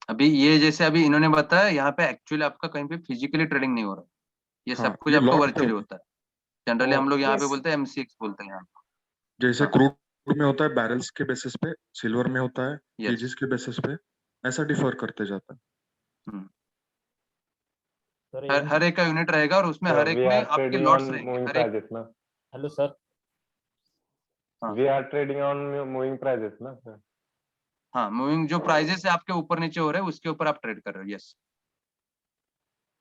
अभी ये जैसे अभी इन्होंने बताया, यहाँ पे एक्चुअली आपका कहीं पे फिजिकली ट्रेडिंग नहीं हो रहा है, ये हाँ, सब कुछ ये आपका lot पे वर्चुअली होता है। जनरली हम लोग यहाँ पे Yes. बोलते हैं MCX बोलते हैं यहाँ पे। जैसे क्रूड में होता है बैरल्स के बेसिस पे, सिल्वर में होता है Yes. केजीस के बेसिस पे, ऐसा डिफर करते जाता है। हर एक का यूनिट रहेगा और उसमें हर एक में आपके लॉट्स रहेंगे हर एक। Hello sir, We are trading on moving prices ना sir? हाँ, मूविंग जो प्राइजेस है आपके ऊपर नीचे हो रहे हैं उसके ऊपर आप ट्रेड कर रहे हो। Yes,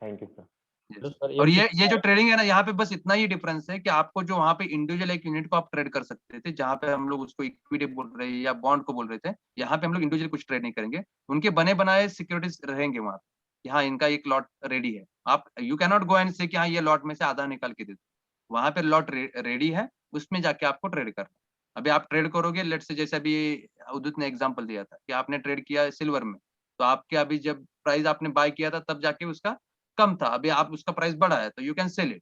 Thank you sir. Yes. Sir और एक ये जो ट्रेडिंग है ना, यहाँ पे बस इतना ही डिफरेंस है कि आपको जो वहाँ पे इंडिविजुअल एक यूनिट को आप ट्रेड कर सकते थे, जहाँ पे हम लोग उसको इक्विटी बोल रहे हैं या बॉन्ड को बोल रहे थे, यहाँ पे हम लोग इंडिविजुअल कुछ ट्रेड नहीं करेंगे। उनके बने बनाए सिक्योरिटीज रहेंगे वहाँ पे, हाँ इनका एक लॉट रेडी है, आप you can not go and से कि हाँ ये लॉट में से आधा निकाल के दे दो, वहाँ पे लॉट रेडी है, उसमें जाके आपको ट्रेड करना। अभी आप ट्रेड करोगे, लेट से जैसे अभी उदित ने एग्जांपल दिया था कि आपने ट्रेड किया सिल्वर में, तो आपके अभी जब प्राइस आपने बाय किया था तब जाके उसका कम था, अभी आप उसका प्राइस बढ़ा है तो यू कैन सेल इट,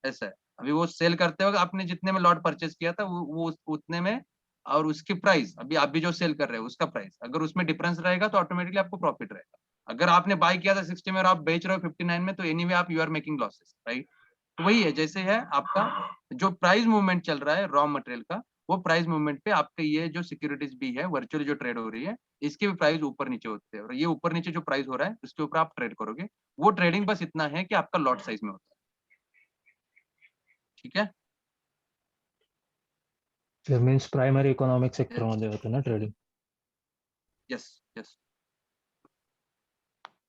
ऐसा है। अभी वो सेल करते वक्त आपने जितने में लॉट परचेज किया था वो उतने में, और उसकी प्राइस अभी आप भी जो सेल कर रहे हो उसका प्राइस अगर उसमें डिफरेंस रहेगा तो ऑटोमेटिकली आपको प्रॉफिट रहेगा। अगर आपने बाय किया था 60 में और आप बेच रहे हो 59 में, तो एनीवे आप you are making losses, right. तो वही है, जैसे है आपका जो प्राइस मूवमेंट चल रहा है रॉ मटेरियल का, वो प्राइस मूवमेंट पे आपके ये जो सिक्योरिटीज भी है वर्चुअली जो ट्रेड हो रही है, इसके भी प्राइस ऊपर नीचे होते हैं, और ये ऊपर नीचे जो प्राइस हो रहा है उसके ऊपर आप ट्रेड करोगे। वो ट्रेडिंग बस इतना है कि आपका लॉट साइज में होता है, ठीक है। मीन्स प्राइमरी इकॉनॉमिक सेक्टर मध्ये होतं ना ट्रेडिंग. यस यस,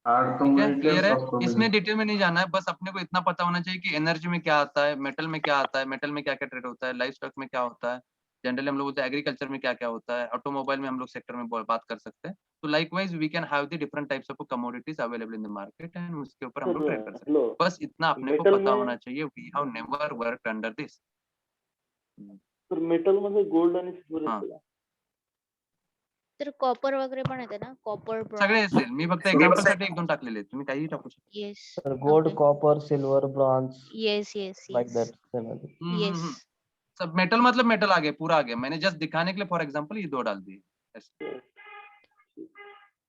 हार्ड ठीक है, कम्युनिटी क्लियर है। सॉफ्ट इसमें डिटेल में नहीं जाना है, बस अपने को इतना पता होना चाहिए कि एनर्जी में क्या आता है, मेटल में क्या आता है, मेटल में क्या क्या ट्रेड होता है, लाइफ स्टॉक में क्या होता है, जनरली हम लोग बोलते हैं एग्रीकल्चर में क्या क्या होता है, ऑटोमोबाइल में हम लोग सेक्टर में बात कर सकते हैं। तो likewise we can have the different types of commodities available in the market, एंड उसके ऊपर हम लोग ट्रेड कर सकते हैं। बस इतना अपने को पता होना चाहिए, we have never worked under this. Metal मध्ये गोल्ड आणि सिल्वर हाँ, येते का? तर कॉपर वगैरे पण येते ना, कॉपर सगळे असेल, मी फक्त एक्झाम्पल साठी एक दोन टाकलेले आहेत, तुम्ही काहीही टाकू शकता। Yes sir gold copper silver bronze yes yes like yes that. Yes सब मेटल मतलब मेटल आ गया, पूरा आ गया, मैंने जस्ट दिखाने के लिए फॉर एग्जांपल ये दो डाल दिए ऐसे।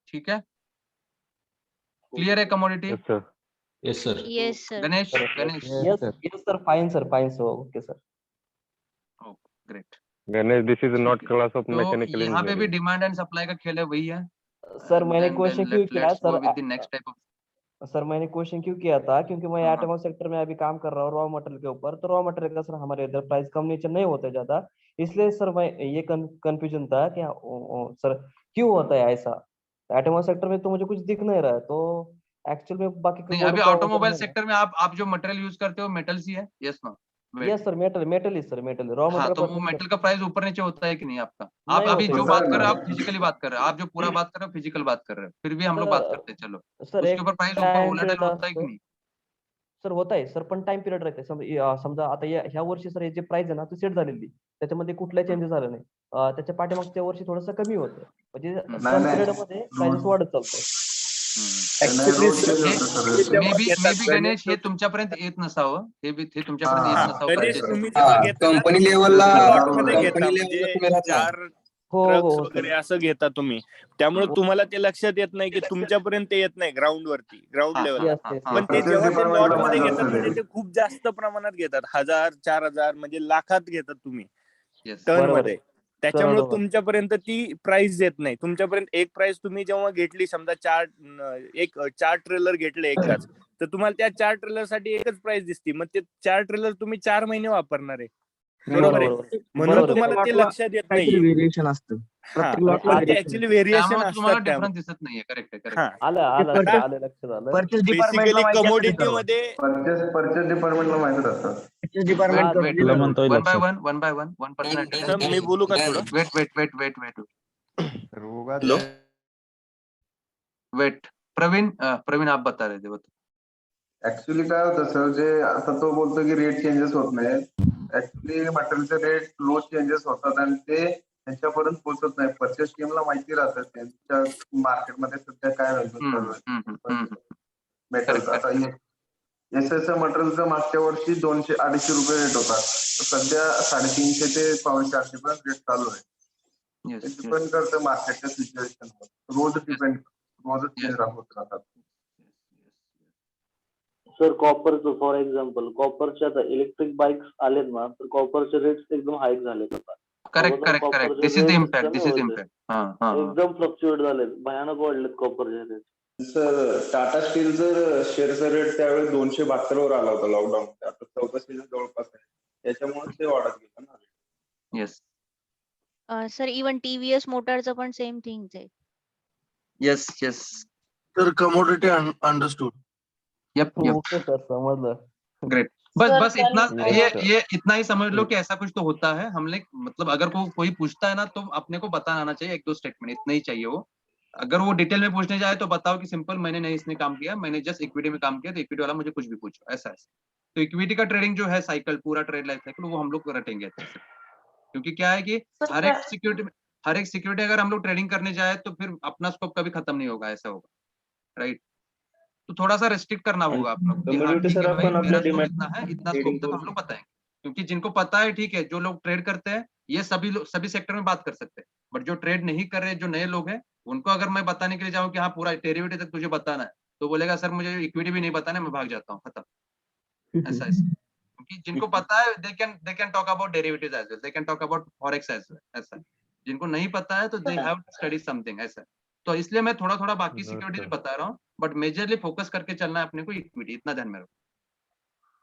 ठीक है, क्लियर है commodity? Yes, sir. Yes sir. Yes sir Ganesh Sir, Ganesh yes sir, fine sir, fine sir, okay sir. Oh great. Ganesh, this is not class of तो mechanical यहाँ पे भी engineering. डिमांड एंड सप्लाई का खेल है, वही है। सर मैंने क्वेश्चन क्यों किया let's go sir, with the next type of. Sir मैंने क्वेश्चन क्यों किया था क्योंकि मैं हाँ, एटॉमिक सेक्टर में अभी काम कर रहा हूँ रॉ मटेरियल के ऊपर, तो रॉ मटेरियल का सर हमारे इधर प्राइस कम नीचे नहीं होते ज्यादा, इसलिए सर मैं ये कंफ्यूजन था कि सर क्यों होता है ऐसा। एटॉमिक सेक्टर में तो मुझे कुछ दिख नहीं रहा है, तो एक्चुअल में बाकी नहीं गोल्ड अभी का ऑटोमोबाइल सेक्टर में आप जो मटेरियल यूज करते हो मेटल्स ही है, yes no? Yes sir, metal ही सर, मेटल रॉ हाँ, तो वो मटेरियल मेटल का प्राइस ऊपर नीचे होता है कि नहीं आपका? आप नहीं अभी होता जो है। बात कर रहे हो आप फिजिकली बात कर रहे हो, आप जो पूरा बात कर रहे हो फिजिकल बात कर रहे हो, फिर भी हम लोग बात करते हैं, चलो सर उसके एक ऊपर प्राइस ऊपर टाइम वोलेटाइल पिरियड होता है कि असतो नहीं? सर, होत आहे सर, पण टाइम पिरियड राहते. समजा आता ह्या वर्षी सर जे प्राइस आहे ना ती सेट झालेली, त्याच्यामध्ये कुठलाही चेंजेस झाला नाही. त्याच्या पाठीमागच्या वर्षी थोडंसं कमी होतं, म्हणजे सम पिरियड मध्ये प्राइसेस वाढत चालतंय. मे बी गणेश हे तुमच्यापर्यंत येत नसावं, हे तुमच्यापर्यंत येत नसावं गणेश कदाचित. तुम्ही जेव्हा घेता ना, कंपनी ते लेवलला लॉट मध्ये घेता, कंपनी म्हणजे लेवलला तुम्ही राहता. 4 हो ट्रक्स हो वगैरे असं घेता तुम्ही, त्यामुळे तुम्हाला ते लक्षात येत नाही की तुमच्यापर्यंत येत नाही ग्राउंड वरती, ग्राउंड हा, लेवलला. येस येस पण ते Purchase जेव्हा ते department लॉट ला मध्ये माहित घेतात असतं म्हणजे ते. ते खूप जास्त प्रमाणात घेतात, 1000 4000 म्हणजे लाखात घेतात तुम्ही येस टन बरोबर मध्ये. आहे. त्याच्यामुळे करोडो मध्ये. तुमच्यापर्यंत ती प्राइस येत नाही. तुमच्यापर्यंत एक प्राइस तुम्ही जेव्हा घेतली, समजा 4 ट्रेलर घेतले एकदाच, तर तुम्हाला त्या 4 ट्रेलर साठी एकच प्राइस दिसते. मग ते 4 ट्रेलर तुम्ही 4 महिने वापरणार आहे, बरोबर आहे. बरोबर म्हणून बरोबर तुम्हाला ते लक्षात येत नाहीये. व्हेरिएशन असतं. हा, पण ते ऍक्च्युअली व्हेरिएशन त्यामुळे तुम्हाला असतात डिफरन्स त्यामध्ये. दिसत नाहीये, करेक्ट आहे, हा, करेक्ट. आलं सर, आलं लक्षात आलं. परचेस बेसिकली कमोडिटी मध्ये परचेस डिपार्टमेंटला माहित असतात. डिपार्टमेंट वेट तुला म्हणतोय वन लक्षात. By one one person at sir मी बोलू का थोडं? वेट प्रवीण आप बता रहे थे, बता. ऍक्च्युली काय होतं सर, जे आता तो बोलतो की रेट चेंजेस होत नाही, ऍक्च्युली मटेरियलचे रेट रोज चेंजेस होतात आणि ते त्यांच्यापर्यंत पोहोचत नाही. परचेस टीमला माहिती राहतं त्यांच्या मार्केटमध्ये सध्या काय व्हॅल्यू चालू आहे मेटलचं. आता एसएसचं मटेरियलचं मागच्या वर्षी 200-250 रुपये रेट होता, तर सध्या 350 ते 450 पर्यंत रेट चालू आहे. ते डिपेंड करतं मार्केटच्या सिच्युएशनवर, रोजच चेंज होत राहतात. सर कॉपरचं फॉर एक्झाम्पल, कॉपरचे आता इलेक्ट्रिक बाईक्स आलेत ना, तर कॉपरचे रेट्स एकदम हाईक झालेत आता. Correct. This is the impact. एकदम फ्लक्च्युएट झालेत, भयानक वाढलेत कॉपरचे रेट. सर टाटा स्टील जर शेअरचा रेट त्यावेळेस 272 वर आला होता लॉकडाऊन, आता 84 जवळपास आहे, त्याच्यामुळे ते वाढत गेलं ना. येस सर इवन टीव्हीएस मोटरचं पण सेम थिंग आहे. येस. तर commodity understood. Yup yup okay sir, समझलं. ग्रेट. बस Sir, बस can इतना you, ये इतना ही समझ लो कि ऐसा कुछ तो होता है. हमने मतलब अगर कोई पूछता है ना तो अपने को बताना आना चाहिए 1-2 स्टेटमेंट, इतना ही चाहिए वो. अगर वो डिटेल में पूछने जाए तो बताओ कि सिंपल मैंने नहीं इसने काम किया, मैंने जस्ट इक्विटी में काम किया, तो इक्विटी वाला मुझे कुछ भी पूछो, ऐसा है. तो इक्विटी का ट्रेडिंग जो है साइकिल, पूरा ट्रेड लाइफ साइकिल वो हम लोग रटेंगे अच्छे से. क्योंकि क्या है कि sir, हर एक सिक्योरिटी अगर हम लोग ट्रेडिंग करने जाए तो फिर अपना स्कोप कभी खत्म नहीं होगा, ऐसा होगा. राइट. तो थोड़ा सा रेस्ट्रिक्ट करना होगा आप लोग कि हाँ कमोडिटी ठीक सर है भाई आपण मेरा आपल्या स्कोप डिमांड इतना है, इतना ट्रेडिंग स्कोप तक हम लोग बताएंगे. क्योंकि जिनको पता है ठीक है, जो लोग ट्रेड करते हैं ये सभी लोग सभी सेक्टर में बात कर सकते हैं. बट जो ट्रेड नहीं कर रहे, जो नए लोग हैं, उनको अगर मैं बताने के लिए जाऊँ कि हाँ पूरा डेरिवेटिव तक तुझे बताना है, तो बोलेगा सर मुझे इक्विटी भी नहीं बताना है, मैं भाग जाता हूँ, खत्म. ऐसा है. क्योंकि जिनको पता है they can talk about derivatives as well, they can talk about forex as well. ऐसा है. जिनको नहीं पता है तो they have to study something. ऐसा है. तो इसलिए मैं थोड़ा थोड़ा बाकी सिक्योरिटीज बता रहा हूँ, बट मेजरली फोकस करके चलना है अपने को इक्विटी, इतना ध्यान में रखो.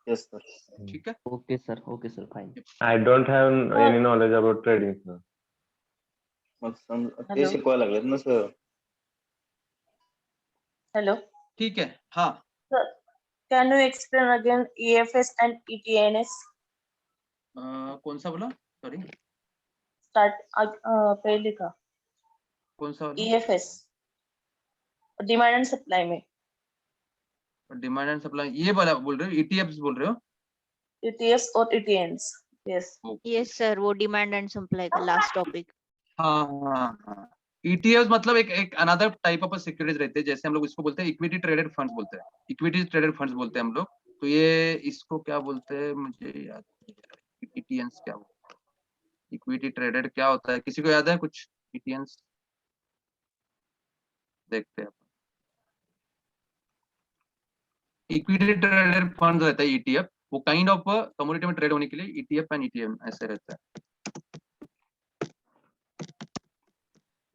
Yes, sir. ठीक है. Okay sir, fine. I don't have any knowledge about trading, sir. मग ते Hello. शिकवायला लागलेत ना सर. hello, ठीक है. हाँ. sir, can you explain again EFS and ETNS? कौन सा बोला, सॉरी. Start पहले का कौन सा वाला? EFS, डिमांड एंड सप्लाई में. डिमांड एंड सप्लाई ये वाला बोल रहे हो, ईटीएफ्स बोल रहे हो? ETFs और ETNs. Yes. यस सर, वो डिमांड एंड सप्लाई का लास्ट टॉपिक. हाँ हाँ हाँ. ईटीएफ मतलब एक अनदर टाइप ऑफ सिक्योरिटीज रहते हैं, जैसे हम लोग इसको बोलते हैं इक्विटी ट्रेडेड फंड्स बोलते हैं. इक्विटी ट्रेडेड फंड्स बोलते हैं हम लोग. तो ये इसको क्या बोलते हैं मुझे याद नहीं आ रहा. ईटीएन्स क्या बोलते हैं, इक्विटी ट्रेडेड क्या होता है, किसी को याद है कुछ? ईटीएन्स देखते हैं. इक्विटी ट्रेडेड फंड रहता है ईटीएफ, वो काइंड ऑफ कमोडिटी में ट्रेड होने के लिए ईटीएफ एंड ईटीएम ऐसे रहता है.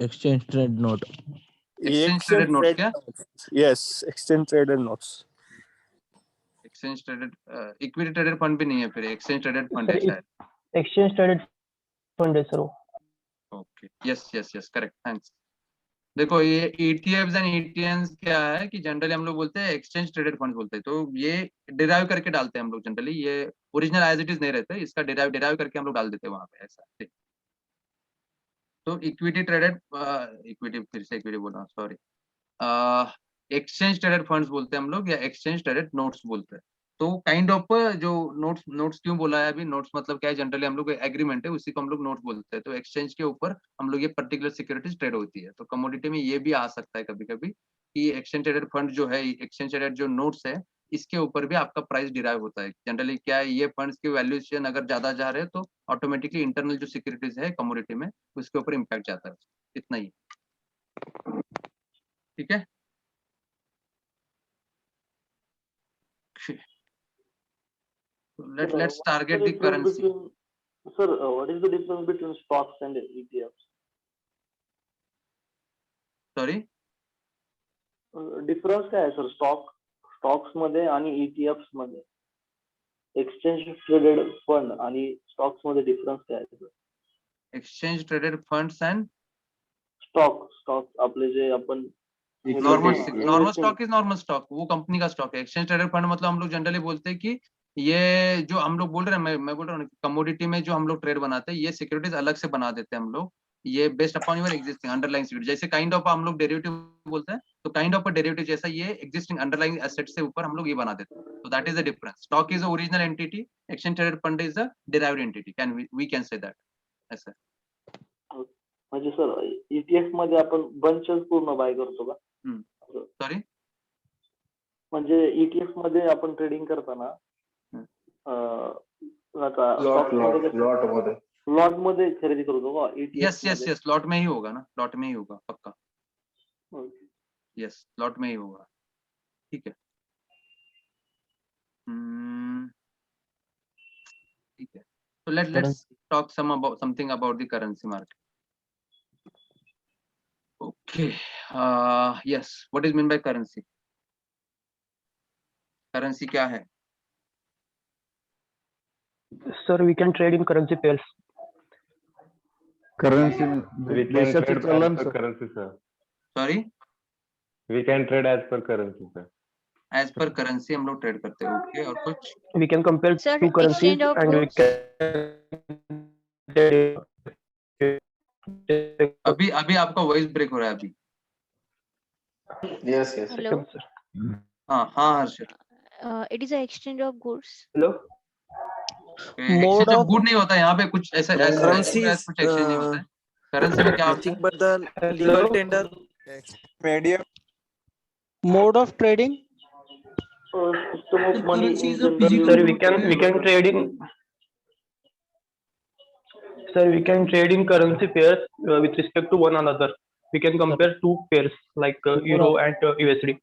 Exchange trade note. Exchange traded notes क्या? Yes, exchange traded notes. Exchange traded equity traded fund भी नहीं है, फिर एक्सचेंज ट्रेडेड फंड है शायद. एक्सचेंज ट्रेडेड फंड है sir. Okay. Yes yes yes, correct, thanks. देखो ये ईटीएफ्स एंड ईटीएन्स क्या है कि जनरली हम लोग बोलते हैं एक्सचेंज ट्रेडेड फंड बोलते हैं. तो ये डिराइव करके डालते हैं हम लोग जनरली, ये ओरिजिनल एज इट इज नहीं रहता है, इसका डिराइव करके हम लोग डाल देते हैं वहां पे, ऐसा. तो इक्विटी ट्रेडेड इक्विटी, फिर से इक्विटी बोल रहा हूँ, सॉरी. एक्सचेंज ट्रेडेड फंड्स बोलते हैं हम लोग, या एक्सचेंज ट्रेडेड नोट्स बोलते हैं. तो काइंड ऑफ जो नोट्स क्यों बोला है अभी, नोट्स मतलब क्या है, जनरली हम लोग एग्रीमेंट है उसी को हम लोग नोट्स बोलते हैं. तो एक्सचेंज के ऊपर हम लोग ये पर्टिकुलर सिक्योरिटीज ट्रेड होती है. तो कमोडिटी में ये भी आ सकता है कभी कभी कि एक्सचेंज ट्रेडेड फंड जो है, एक्सचेंज ट्रेडेड जो नोट्स है, इसके ऊपर भी आपका प्राइस डिराइव होता है. जनरली क्या है, ये फंड्स की वैल्यूएशन अगर ज्यादा जा रहे हैं तो ऑटोमेटिकली इंटरनल जो सिक्योरिटीज है कमोडिटी में उसके ऊपर इम्पैक्ट जाता है. इतना ही. ठीक है. Let's target the currency. Sir, what is the difference between stocks and ETFs? Sorry. Difference काय आहे सर स्टॉक्स मध्ये आणि ETFs मध्ये? एक्सचेंज ट्रेडेड फंड आणि स्टॉक्स मध्ये डिफरन्स काय आहे sir? Exchange traded funds and stocks आपले जे आपण normal stock is normal stock, वो कंपनी का स्टॉक है. एक्सचेंज ट्रेडेड फंड मतलब हम लोग जनरली बोलते हैं कि ये जो हम लोग बोल रहे हैं, मैं बोल रहा हूँ कमोडिटी में जो हम लोग ट्रेड बनाते हैं, ये सिक्योरिटीज अलग से बना देते हैं हम लोग. ये based upon your existing underlying security. जैसे काइंड ऑफ हम लोग डेरिवेटिव बोलते हैं, तो काइंड ऑफ डेरिवेटिव जैसा ये एग्जिस्टिंग अंडरलाइंग एसेट से ऊपर हम लोग ये बना देते हैं. तो that is the difference. Stock is a original entity, exchange traded fund is a derived entity. We can say that. ऐसा. म्हणजे सर ETF मध्ये आपण बंचच पूर्ण बाय करतो का? सॉरी. म्हणजे ETF मध्ये आपण ट्रेडिंग करताना लॉट मध्ये खरेदी करतो का? यस लॉट में ही होगा ना, लॉट में ही होगा पक्का. यस लॉट में ही होगा. ठीक है. ठीक है. So let's talk something about the currency market. Okay. Yes. What is meant by currency? Currency क्या है? Sir, we can trade in currency pairs. Currency. We can trade as per currency, sir. Sorry. We can trade as per currency, sir. As per currency हम लोग trade करते हैं। Okay, और कुछ? We can compare Sir, two currencies exchange of and we goods. can अभी अभी आपका voice break हो रहा है अभी। Yes, yes. Hello. हाँ हाँ हर्षित। It is an exchange of goods. Hello. Exchange Mode of of good नहीं होता यहाँ पे, कुछ ऐसा ऐसा currencies, कुछ एक्सचेंज नहीं होता है। करेंसी में क्या होता nothing है? but the legal tender. medium Mode of trading. system of money in Currency is a general physical Sir, used we can trade in. Sir, we can trade in currency pairs with respect to one another. We can compare two pairs like Euro and USD.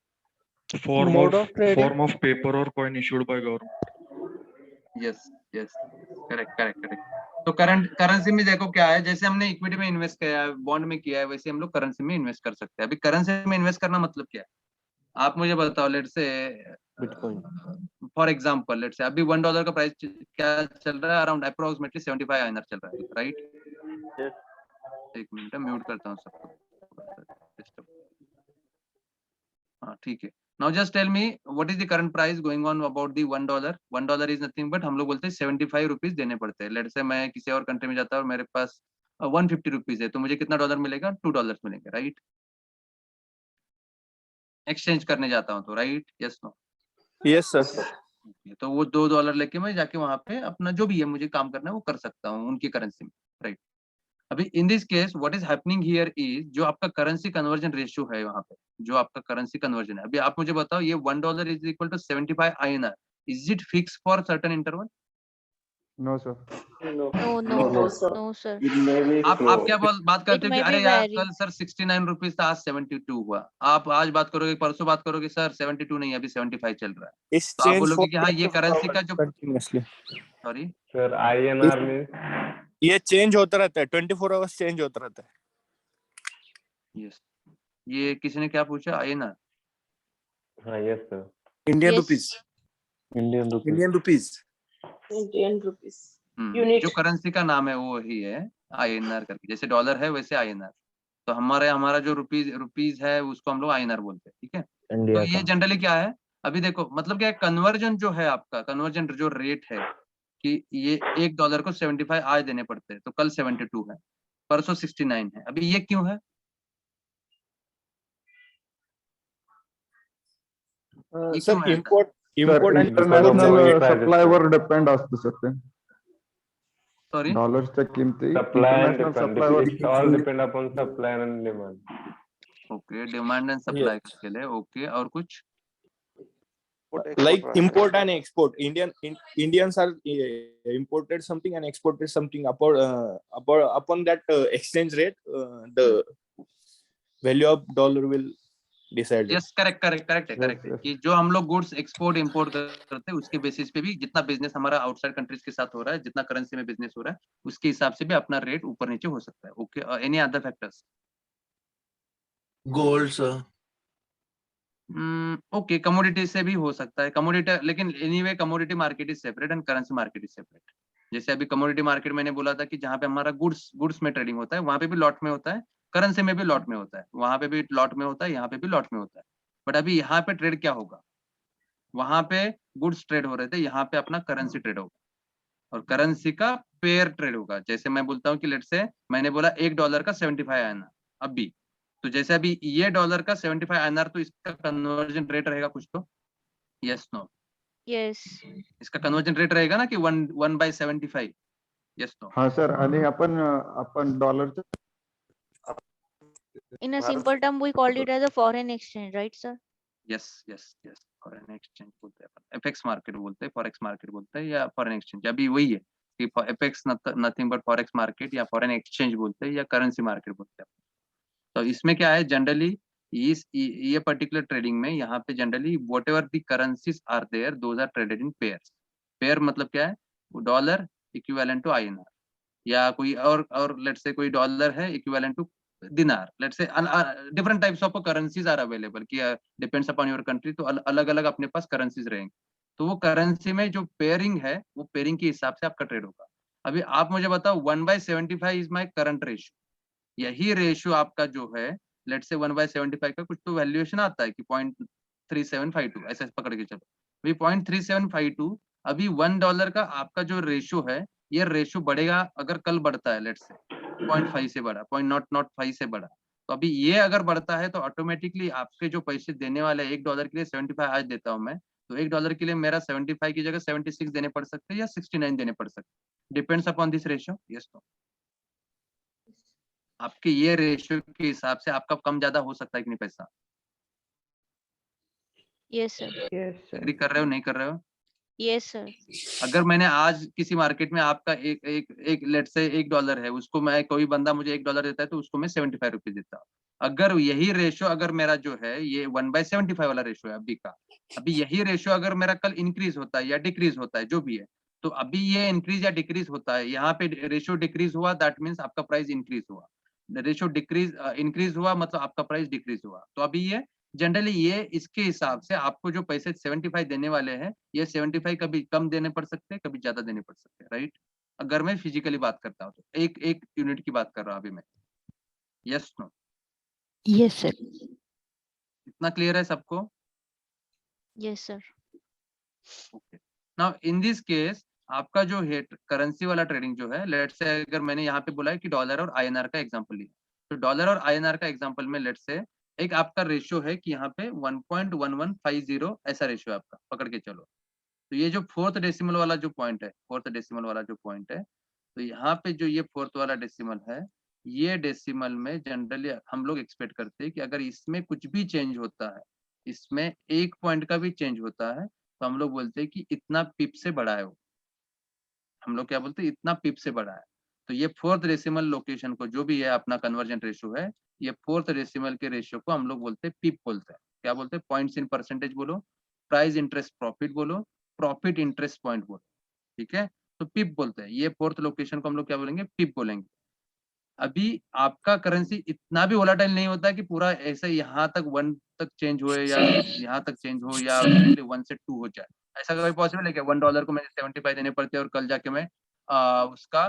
Form Mode of of trading. form of paper or coin issued by government. Yes yes, correct correct correct. तो current currency में देखो क्या है, जैसे हमने equity में invest किया है, बॉन्ड में किया है, वैसे हम लोग करेंसी में इन्वेस्ट कर सकते हैं। अभी करेंसी में इन्वेस्ट करना मतलब क्या है, आप मुझे बताओ। लेट से Bitcoin. फॉर एग्जांपल, लेट से अभी $1 का प्राइस क्या चल रहा है, अराउंड अप्रोक्सीमेटली 75 INR चल रहा है, राइट? एक मिनट म्यूट करता हूँ सबको। हाँ ठीक है। Now just tell me what is the current price going on about the $1? $1 is nothing but हम लोग बोलते हैं 75 रुपीज देने पड़ते हैं। लेट से मैं किसी और कंट्री में जाता हूँ और मेरे पास 150 रुपीज है, तो मुझे कितना डॉलर मिलेगा? $2 मिलेंगे, राइट? एक्सचेंज करने जाता हूँ तो, right? Yes no? Yes sir. तो वो $2 लेके मैं जाके वहां पे अपना जो भी है मुझे काम करना है वो कर सकता हूँ उनकी करेंसी में, राइट? अभी इन this case what is happening here is, जो आपका करेंसी कन्वर्जन रेशियो है वहां पे, जो आपका करेंसी कन्वर्जन है, अभी आप मुझे बताओ ये $1 is equal to 75 INR, is it fix for certain interval? No, sir. No, no, No, sir. no, sir. It may be आप flow. क्या बात करते हो कि may अरे be यार vary. कल सर 69 रुपीज था, आज 72 हुआ। आप आज बात करोगे, परसों बात करोगे सर 72 नहीं अभी 75 चल रहा है, तो आप एक्सचेंज बोलोगे कि हाँ ये करेंसी का जो कंटिन्यूअसली। सॉरी सर INR में ये चेंज होता रहता है, 24 आवर्स चेंज होता रहता है। यस, ये किसी ने क्या पूछा? INR? हाँ yes sir. Indian Yes. rupees. Indian rupees. Indian rupees. Indian rupees. Unit. जो करेंसी का नाम है वो ही है INR करके, जैसे डॉलर है वैसे INR। तो हमारा जो रुपीज है उसको हम लोग INR बोलते हैं, ठीक है? तो ये जनरली क्या है, अभी देखो मतलब क्या है, कन्वर्जन जो है आपका, कन्वर्जन जो रेट है कि ये $1 को 75 आज देने पड़ते हैं, तो कल 72 है, परसों 69 है। अभी ये क्यों है? ये सर क्यों है? इम्पोर्ट Sir, आणि international supply वर depend असतं सर ते. सॉरी, डॉलर्सच्या किमती Supply and international demand. supply were It all depend upon supply and demand. Okay, demand and supply के लिए, ओके, और कुछ? like import and export. Indians are imported something and exported something upon that exchange rate. The value of dollar will decide. Yes correct है कि जो हम लोग goods export import करते हैं उसके बेसिस पे भी जितना बिजनेस हमारा आउटसाइड कंट्रीज के साथ हो रहा है, जितना करेंसी में बिजनेस हो रहा है, उसके हिसाब से भी अपना रेट ऊपर नीचे हो सकता है। Okay, any other factors? Gold, sir. Okay, commodity से भी हो सकता है, कमोडिटी, लेकिन anyway commodity market is separate and currency market is separate. जैसे अभी कमोडिटी मार्केट मैंने बोला था कि जहाँ पे हमारा गुड्स में ट्रेडिंग होता है वहां पे भी लॉट में होता है, करेंसी में भी लॉट में होता है, वहां पे भी लॉट में होता है, यहाँ पे भी लॉट में होता है। बट अभी यहाँ पे ट्रेड क्या होगा, वहां पे गुड्स ट्रेड हो रहे थे, यहाँ पे अपना करेंसी ट्रेड होगा और करेंसी का पेयर ट्रेड होगा। जैसे मैं बोलता हूँ कि लेट से मैंने बोला $1 का 75 INR अभी, तो जैसे अभी ये डॉलर का 75 INR, तो इसका कन्वर्जन रेट रहेगा कुछ तो, यस नो? Yes. इसका कन्वर्जन रेट रहेगा ना कि 1/75, यस नो? हाँ सर, आणि आपण डॉलरचं In a simple term, we called it as a foreign exchange, right, sir? Yes foreign exchange बोलते हैं, एफएक्स मार्केट बोलते हैं, फॉरेक्स मार्केट बोलते हैं या फॉरेन एक्सचेंज। अभी वही है कि FX nothing but forex market या फॉरेन एक्सचेंज बोलते हैं या करेंसी मार्केट बोलते हैं। तो इसमें क्या है, जनरली ये पर्टिकुलर ट्रेडिंग में यहाँ पे generally whatever the currencies are there, those are traded in pairs. Pair मतलब क्या है, डॉलर इक्विवेलेंट टू INR, या कोई और लेट्स से कोई डॉलर है equivalent to dinar, let's say different types of currencies are available कि depends upon your country, तो अलग अलग अपने पास करेंसीज रहेंगे। तो वो करेंसी में जो पेयरिंग है वो पेयरिंग के हिसाब से आपका ट्रेड होगा। अभी आप मुझे बताओ 1/75 इज माई करंट रेशियो, यही रेशियो आपका जो है लेट्स से 1/75 का कुछ तो वैल्यूएशन आता है कि 0.3752 ऐसे पकड़ के चलो। अभी 0.3752 अभी $1 का आपका जो रेशियो है, ये रेशियो बढ़ेगा अगर कल बढ़ता है, लेट्स से 0.5 से बढ़ा, 0.05 से बढ़ा, तो अभी ये अगर बढ़ता है तो ऑटोमेटिकली आपके जो पैसे देने वाले $1 के लिए 75 आज देता हूं मैं, तो $1 के लिए मेरा 75 की जगह 76 देने पड़ सकते हैं या 69 देने पड़ सकते हैं, depends upon this ratio. Yes no, आपके ये रेशियो के हिसाब से आपका कम ज्यादा हो सकता है कि नहीं पैसा? Yes sir. एग्री कर रहे हो, नहीं कर रहे हो? Yes sir. अगर मैंने आज किसी मार्केट में आपका एक लेट से $1 है, उसको मैं, कोई बंदा मुझे $1 देता है तो उसको मैं 75 रुपीज देता हूँ। अगर यही रेशियो अगर मेरा जो है ये 1/75 वाला रेशियो है अभी का, अभी यही रेशियो अगर मेरा कल इंक्रीज होता है या डिक्रीज होता है जो भी है, तो अभी ये इंक्रीज या डिक्रीज होता है, यहाँ पे रेशियो डिक्रीज हुआ दैट मीन्स आपका प्राइस इंक्रीज हुआ, रेशियो डिक्रीज इंक्रीज हुआ मतलब आपका प्राइस डिक्रीज हुआ। तो अभी ये जनरली ये इसके हिसाब से आपको जो पैसे 75 देने वाले हैं, ये 75 कभी कम देने पड़ सकते हैं, कभी ज्यादा देने पड़ सकते हैं, राइट? अगर मैं फिजिकली बात करता हूँ तो एक यूनिट की बात कर रहा हूँ अभी मैं। Yes no? Yes sir. इतना क्लियर है सबको? Yes sir. Okay, now in this case आपका जो है करेंसी वाला ट्रेडिंग जो है, लेट्स से अगर मैंने यहाँ पे बोला है कि डॉलर और आईएनआर का एग्जांपल लिया, तो डॉलर और आईएनआर का एग्जांपल में लेट्स से एक आपका रेशियो है कि यहाँ पे 1.1150 ऐसा रेशियो है आपका, पकड़ के चलो। तो ये जो फोर्थ डेसिमल वाला जो पॉइंट है, फोर्थ डेसिमल वाला जो पॉइंट है, तो यहाँ पे जो ये फोर्थ वाला डेसिमल है, ये डेसिमल में जनरली हम लोग एक्सपेक्ट करते हैं कि अगर इसमें कुछ भी चेंज होता है, इसमें 1 पॉइंट का भी चेंज होता है, तो हम लोग बोलते हैं कि इतना पिप से बड़ा है वो। हम लोग क्या बोलते हैं? इतना पिप से बड़ा है। तो ये फोर्थ डेसिमल लोकेशन को जो भी है अपना कन्वर्जन रेशियो है, ये फोर्थ डेसिमल के रेशियो को हम लोग बोलते हैं पिप बोलते हैं। क्या बोलते हैं? पॉइंट्स इन परसेंटेज बोलो, प्राइस इंटरेस्ट प्रॉफिट बोलो, प्रॉफिट इंटरेस्ट पॉइंट बोलो, ठीक है? तो पिप बोलते हैं, ये फोर्थ लोकेशन को हम लोग क्या बोलेंगे? पिप बोलेंगे। अभी आपका करेंसी इतना भी वोलाटाइल नहीं होता कि पूरा ऐसे यहाँ तक 1 तक चेंज हुए या यहाँ तक चेंज हो या 1 से 2 हो जाए। ऐसा कभी पॉसिबल है क्या? $1 को मैंने 75 देने पड़ते हैं और कल जाके मैं उसका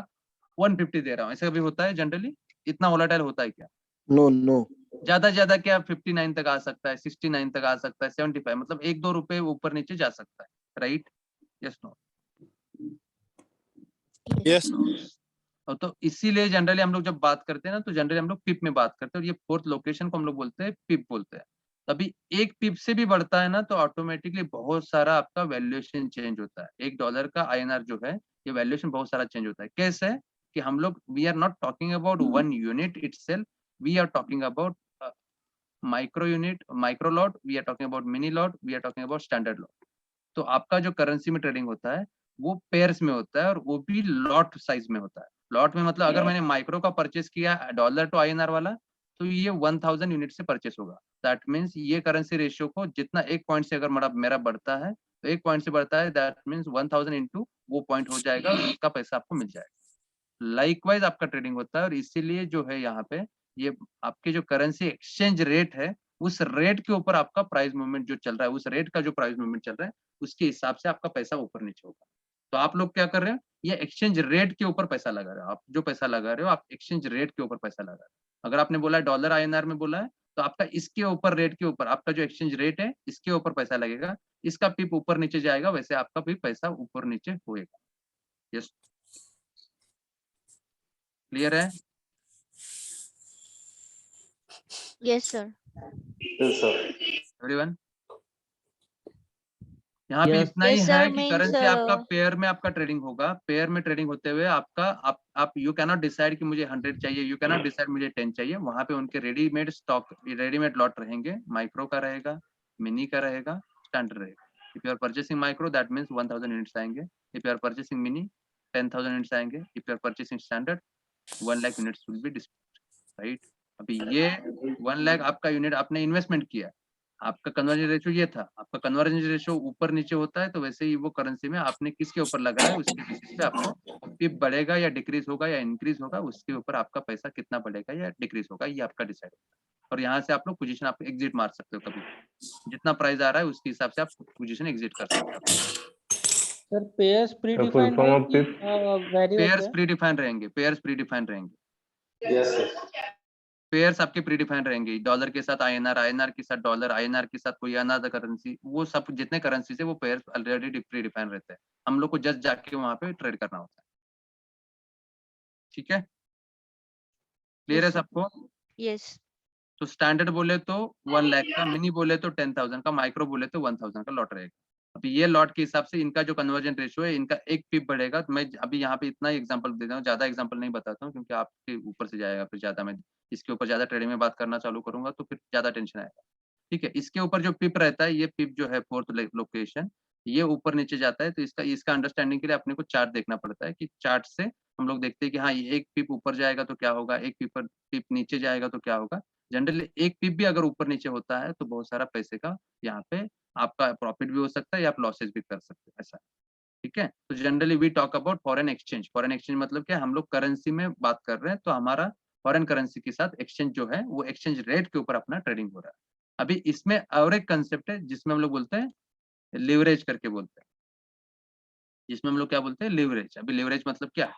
150 दे रहा हूँ, ऐसा कभी होता है जनरली? इतना वोलाटाइल होता है क्या? नो। ज्यादा से ज्यादा क्या 59 तक आ सकता है, 69 तक आ सकता है, 75 मतलब 1-2 रुपए ऊपर नीचे जा सकता है, राइट? Yes no? यस। तो इसीलिए जनरली हम लोग जब बात करते हैं ना, तो जनरली हम लोग पिप में बात करते हैं और ये फोर्थ लोकेशन को हम लोग बोलते हैं पिप बोलते हैं। तभी एक पिप से भी बढ़ता है ना, तो ऑटोमेटिकली बहुत सारा आपका वैल्यूएशन चेंज होता है। $1 का आईएनआर जो है, ये वैल्यूएशन बहुत सारा चेंज होता है। कैसे? कि हम लोग we are not talking about 1 unit itself, we are talking about micro unit, micro lot, we are talking about mini lot, we are talking about standard lot. तो आपका जो करेंसी में ट्रेडिंग होता है वो पेयर्स में होता है और वो भी लॉट साइज में होता है। लॉट में मतलब अगर मैंने माइक्रो का परचेस किया डॉलर टू आईएनआर वाला, तो ये 1000 यूनिट से परचेस होगा। दैट मीन्स ये करेंसी रेशियो को जितना 1 पॉइंट से अगर मेरा बढ़ता है, तो 1 पॉइंट से बढ़ता है, दैट मीन्स 1000 इंटू वो पॉइंट हो जाएगा और उसका पैसा आपको मिल जाएगा। लाइकवाइज आपका ट्रेडिंग होता है और इसीलिए जो है यहाँ पे ये आपके जो करेंसी एक्सचेंज रेट है, उस रेट के ऊपर आपका प्राइस मूवमेंट जो चल रहा है, उस रेट का जो प्राइस मूवमेंट चल रहा है, उसके हिसाब से आपका पैसा ऊपर नीचे होगा। तो आप लोग क्या कर रहे हो? ये एक्सचेंज रेट के ऊपर पैसा लगा रहे हो। आप जो पैसा लगा रहे हो, आप एक्सचेंज रेट के ऊपर पैसा लगा रहे हो। अगर आपने बोला है डॉलर आईएनआर में बोला है, तो आपका इसके ऊपर रेट के ऊपर आपका जो एक्सचेंज रेट है, इसके ऊपर पैसा लगेगा। इसका पिप ऊपर नीचे जाएगा, वैसे आपका भी पैसा ऊपर नीचे होएगा। यस, क्लियर है? Yes sir. Yes sir. Everyone, यहाँ पे Yes. इतना ही Yes, है sir, कि means, करेंसी आपका पेयर में आपका ट्रेडिंग होगा। पेयर में ट्रेडिंग होते हुए आपका आप यू कैनॉट डिसाइड कि मुझे 100 चाहिए, यू कैनॉट डिसाइड मुझे 10 चाहिए। वहां पे उनके रेडीमेड स्टॉक, रेडीमेड लॉट रहेंगे। माइक्रो का रहेगा, मिनी का रहेगा, स्टैंडर्ड रहेगा। If you are purchasing micro that means 1000 units आएंगे। If you are purchasing mini 10,000 units आएंगे। If you are purchasing standard 1 lakh units will be dispute, right? अभी ये 1 लाख आपका यूनिट आपने इन्वेस्टमेंट किया, आपका कन्वर्जन रेशियो ये था। आपका कन्वर्जन रेशियो ऊपर नीचे होता है, तो वैसे ही वो करेंसी में आपने किसके ऊपर लगाया है, उसके बेसिस पे आपको पिप बढ़ेगा या डिक्रीज होगा या इंक्रीज होगा, उसके ऊपर आपका पैसा कितना बढ़ेगा या डिक्रीज होगा, ये आपका डिसाइड होगा। और यहाँ से आप लोग पोजीशन आप एग्जिट मार सकते हो कभी, जितना प्राइस आ रहा है उसके हिसाब से आप पोजीशन एग्जिट कर सकते हो। Sir pairs pre full defined form है of कि this? वैरी होते पेयर्स हैं? प्री डिफाइंड रहेंगे, पेयर्स प्री डिफाइंड रहेंगे। Yes sir. पेयर्स आपके प्री डिफाइंड रहेंगे, डॉलर के साथ आईएनआर, आईएनआर के साथ डॉलर, आईएनआर के साथ कोई अनदर करेंसी, वो सब जितने करेंसी से वो पेयर्स ऑलरेडी प्री डिफाइंड रहते हैं, हम लोग को जस्ट जाके वहां पे ट्रेड करना होता है। ठीक है, क्लियर है सबको? यस। तो स्टैंडर्ड बोले तो 1 लाख का, मिनी बोले तो 10,000 का, माइक्रो बोले तो 1,000 का लॉट रहेगा। अभी ये लॉट के हिसाब से इनका जो कन्वर्जन रेशियो है, इनका 1 पिप बढ़ेगा। तो मैं अभी यहाँ पे इतना एग्जांपल दे रहा हूँ, ज्यादा एग्जांपल नहीं बताता हूँ क्योंकि आपके ऊपर से जाएगा, फिर ज्यादा मैं इसके ऊपर ज्यादा ट्रेडिंग में बात करना चालू करूंगा तो फिर ज्यादा टेंशन आएगा। ठीक है, इसके ऊपर जो पिप रहता है, ये पिप जो है 4th लोकेशन, ये ऊपर नीचे जाता है। तो इसका अंडरस्टैंडिंग के लिए अपने को चार्ट देखना पड़ता है कि चार्ट से हम लोग देखते हैं कि हाँ, ये 1 पिप ऊपर जाएगा तो क्या होगा, 1 पिप नीचे जाएगा तो क्या होगा। जनरली 1 पिप भी अगर ऊपर नीचे होता है तो बहुत सारा पैसे का यहाँ पे आपका प्रॉफिट भी हो सकता है या आप लॉसेस भी कर सकते हैं, ऐसा। ठीक है, तो generally we talk about foreign exchange. Foreign exchange मतलब क्या, हम लोग करेंसी में बात कर रहे हैं, तो हमारा फॉरेन करेंसी के साथ एक्सचेंज जो है वो एक्सचेंज रेट के ऊपर अपना ट्रेडिंग हो रहा है। अभी इसमें और एक कंसेप्ट है जिसमें हम लोग बोलते हैं लिवरेज करके बोलते हैं, जिसमें हम लोग क्या बोलते हैं, लिवरेज। अभी लिवरेज मतलब क्या है?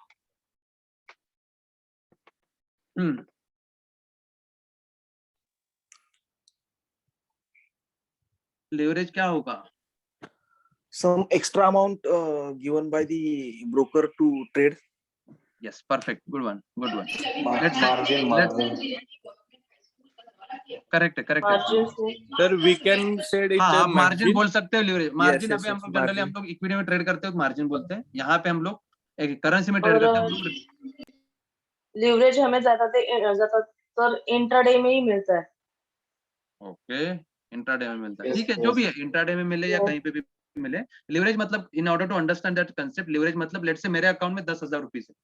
लिवरेज क्या होगा? Some extra amount given by the broker to trade. Yes, perfect, good one, good one. Correct है, करेक्ट है sir, we can said it हाँ, आप मार्जिन बोल सकते हो। लिवरेज मार्जिन, yes, अभी हम yes, लोग जनरली हम margin. लोग इक्विटी में ट्रेड करते हो मार्जिन बोलते हैं, यहाँ पे हम लोग एक करेंसी में ट्रेड करते हैं हम लोग। लिवरेज हमें ज्यादातर इंट्राडे में ही मिलता है। ओके, इंट्राडे में मिलता है, ठीक है, जो भी है इंट्राडे में मिले या कहीं पे भी मिले। लिवरेज मतलब, in order to understand that concept, leverage मतलब लेट्स से मेरे अकाउंट में 10,000 रुपीज है,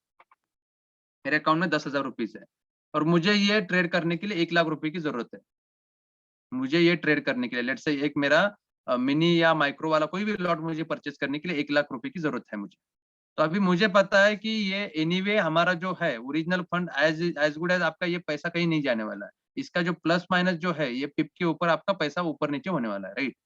मेरे अकाउंट में 10,000 रुपीज है और मुझे ये ट्रेड करने के लिए 1 लाख रुपए की जरूरत है। मुझे ये ट्रेड करने के लिए लेट्स से एक मेरा मिनी या माइक्रो वाला कोई भी लॉट मुझे परचेस करने के लिए 1 लाख रुपए की जरूरत है मुझे। तो अभी मुझे पता है कि ये एनीवे हमारा जो है original fund as good as आपका, ये पैसा कहीं नहीं जाने वाला है। इसका जो प्लस माइनस जो है, ये पिप के ऊपर आपका पैसा ऊपर नीचे होने वाला है, राइट।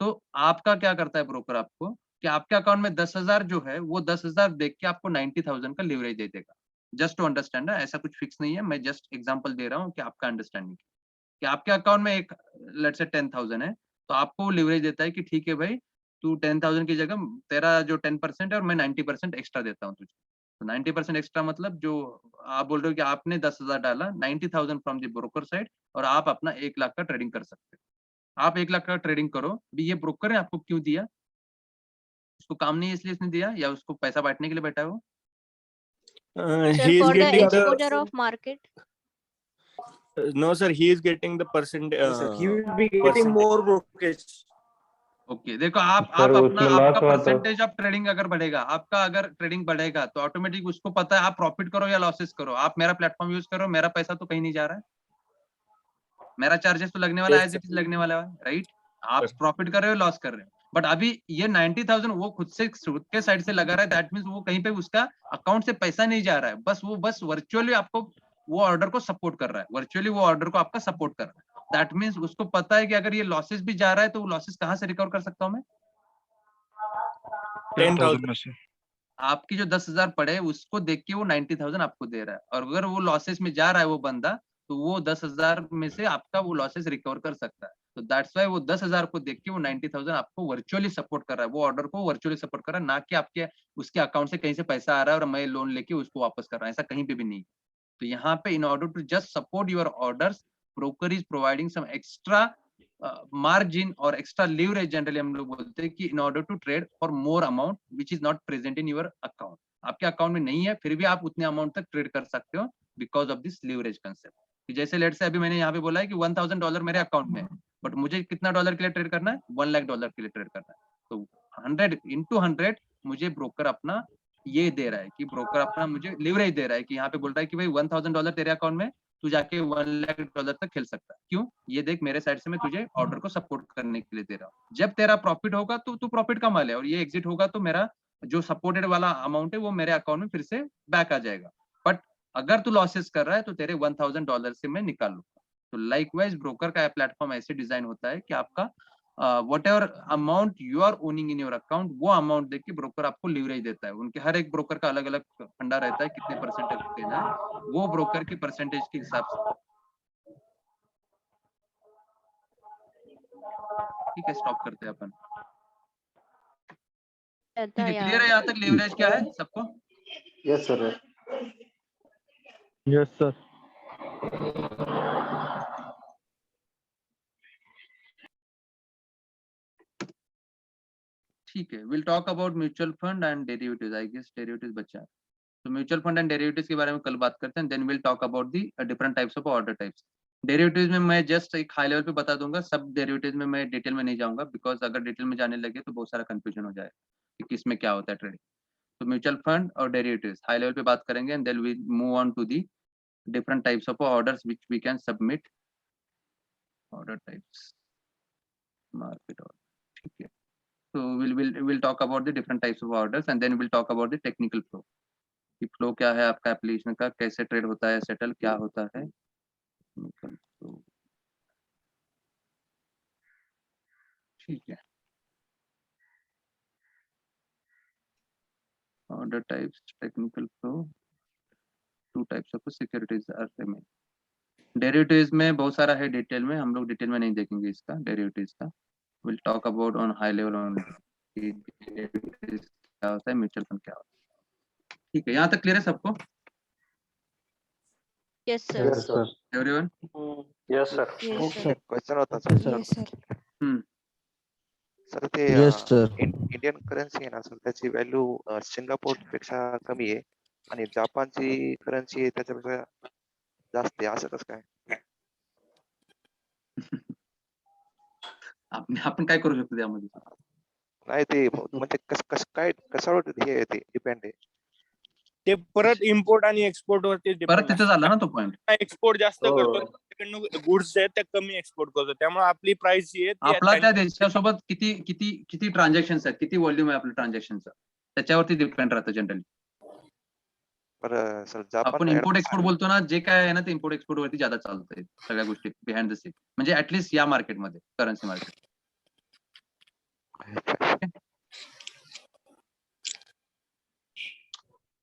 तो आपका क्या करता है ब्रोकर आपको, कि आपके अकाउंट में 10,000 जो है वो 10,000 देख के आपको 90,000 का लिवरेज दे देगा। जस्ट टू अंडरस्टैंड, ऐसा कुछ फिक्स नहीं है, मैं जस्ट एग्जांपल दे रहा हूँ कि आपका अंडरस्टैंडिंग, कि आपके अकाउंट में एक लेट्स से 10,000 है, तो आपको लिवरेज देता है कि ठीक है भाई, तू 10,000 की जगह तेरा जो 10% है और मैं 90% एक्स्ट्रा देता हूँ तुझे। तो 90% एक्स्ट्रा मतलब जो आप बोल रहे हो कि आपने 10,000 डाला, 90,000 फ्रॉम द ब्रोकर साइड, और आप अपना 1 लाख का ट्रेडिंग कर सकते हो। आप 1 लाख का ट्रेडिंग करो। अभी ये ब्रोकर ने आपको क्यों दिया? उसको काम नहीं है इसलिए इसने दिया, या उसको पैसा बांटने के लिए बैठा है वो? Sir, for the exposure of market. No, sir, he is getting the percent. He will be getting more brokerage. Okay, देखो आप अपना आपका परसेंटेज ऑफ ट्रेडिंग अगर बढ़ेगा, आपका अगर ट्रेडिंग बढ़ेगा तो ऑटोमेटिक उसको पता है आप प्रॉफिट करो या लॉसेस करो, आप मेरा प्लेटफॉर्म यूज करो, मेरा पैसा तो कहीं नहीं जा रहा है, मेरा चार्जेस तो लगने वाला है, एज इट इज लगने वाला है, राइट। आप प्रॉफिट कर रहे हो, लॉस कर रहे हो, बट अभी ये 90,000 वो खुद के साइड से लगा रहा है, दैट मींस वो कहीं पे उसका अकाउंट से पैसा नहीं जा रहा है, बस वर्चुअली आपको वो ऑर्डर को सपोर्ट कर रहा है, वर्चुअली वो ऑर्डर को आपका सपोर्ट कर रहा है। दैट मींस उसको पता है कि अगर ये लॉसेस भी जा रहा है तो वो लॉसेस कहाँ से रिकवर कर सकता हूँ मैं? 10,000 में से। आपकी जो 10,000 पड़े उसको देख के वो 90,000 आपको दे रहा है, और अगर वो लॉसेस में जा रहा है वो बंदा, तो वो 10,000 में से आपका वो लॉसेस रिकवर कर सकता है। तो दैट्स व्हाई वो 10,000 को देख के वो 90,000 आपको वर्चुअली सपोर्ट कर रहा है, वो ऑर्डर को वर्चुअली सपोर्ट कर रहा है, ना कि आपके उसके अकाउंट से कहीं से पैसा आ रहा है और मैं लोन लेके उसको वापस कर रहा हूँ, ऐसा कहीं पे भी नहीं। तो यहाँ पे in order to just support your orders, broker is providing some extra margin और एक्स्ट्रा लीवरेज, जनरली हम लोग बोलते हैं कि in order to trade for more amount which is not present in your account. आपके अकाउंट में नहीं है, फिर भी आप उतने अमाउंट तक ट्रेड कर सकते हो because of this leverage concept. जैसे लेट से अभी मैंने यहाँ पे बोला है कि $1,000 मेरे अकाउंट में है, बट मुझे कितना डॉलर के लिए ट्रेड करना है? $1 लाख के लिए ट्रेड करना है। तो 100 into 100 मुझे ब्रोकर अपना ये दे रहा है कि ब्रोकर अपना मुझे लिवरेज दे रहा है, कि यहाँ पे बोल रहा है कि भाई $1,000 तेरे अकाउंट में, तू जाके $1 लाख तक खेल सकता है। क्यों? ये देख, मेरे साइड से मैं तुझे ऑर्डर को सपोर्ट करने के लिए दे रहा हूँ। जब तेरा प्रॉफिट होगा तो तू प्रॉफिट कमा ले, और ये एग्जिट होगा तो मेरा जो सपोर्टेड वाला अमाउंट है वो मेरे अकाउंट में फिर से बैक आ जाएगा। बट अगर तू लॉसेस कर रहा है तो तेरे $1,000 से मैं निकाल लूंगा। तो लाइकवाइज ब्रोकर का प्लेटफॉर्म ऐसे डिजाइन होता है कि आपका whatever amount you are owning in your account, वो अमाउंट देख के ब्रोकर आपको लिवरेज देता है। उनके हर एक ब्रोकर का अलग अलग फंडा रहता है, कितने परसेंटेज देना है, वो ब्रोकर के परसेंटेज के हिसाब से ठीक है, स्टॉप करते हैं अपन। ठीक है, यार क्लियर है यहाँ तक लेवरेज क्या है सबको? Yes sir. Yes, sir. ठीक है, will talk about mutual fund and derivatives. I guess derivatives बचा है, तो म्यूचुअल फंड एंड डेरिवेटिव्स के बारे में कल बात करते हैं। Then will talk about the different types of order types. Derivatives में मैं जस्ट एक हाई लेवल पे बता दूंगा, सब डेरिवेटिव्स में मैं डिटेल में नहीं जाऊंगा, बिकॉज अगर डिटेल में जाने लगे तो बहुत सारा कंफ्यूजन हो जाए कि किसमें क्या होता है ट्रेडिंग। तो म्यूचुअल फंड और डेरिवेटिव्स हाई लेवल पे बात करेंगे, and then will move on to the different types of orders which we can submit. Order types, market order. ठीक है, so we'll talk about the different types of orders, and then we'll talk about the technical flow. कि flow क्या है आपका application का, कैसे trade होता है, सेटल क्या होता है। ठीक है, order types, technical flow, two types of securities are remain. Derivatives में बहुत सारा है डिटेल में, हम लोग डिटेल में नहीं देखेंगे इसका डेरिवेटिव्स का। Will talk about on high level on क्या होता है, म्यूचुअल फंड क्या होता है। ठीक है, यहाँ तक क्लियर है सबको? Yes sir. Yes sir. Everyone? Yes sir. Question होता सर. सर ते Yes, sir. इंडियन करन्सी आहे ना सर, त्याची व्हॅल्यू सिंगापोर पेक्षा कमी आहे आणि जपानची करन्सी आहे त्याच्यापेक्षा जास्त आहे, असं कसं काय? आपण काय करू शकतो त्यामध्ये? नाही ते म्हणजे कशावर हे ते डिपेंड आहे? ते परत इम्पोर्ट आणि एक्सपोर्ट वरती परत तिथे झाला ना तो पॉइंट। एक्सपोर्ट जास्त हो. करतो, त्याच्याकडनं गुड्स आहेत त्या कमी एक्सपोर्ट करतो, त्यामुळे आपली प्राइस जी आहे ती आपला त्या देशासोबत किती किती किती ट्रान्झॅक्शन्स आहेत, किती व्हॉल्यूम आहे आपल्या ट्रान्झॅक्शनचा, त्याच्यावरती डिपेंड राहतं जनरली। बरं सर, जापान आपण इम्पोर्ट एक्सपोर्ट बोलतो ना, जे काय आहे ना ते इम्पोर्ट एक्सपोर्ट वरती ज्यादा चालतंय सगळ्या गोष्टी बिहाइंड द सीन, म्हणजे ऍटलीस्ट या मार्केटमध्ये, currency market.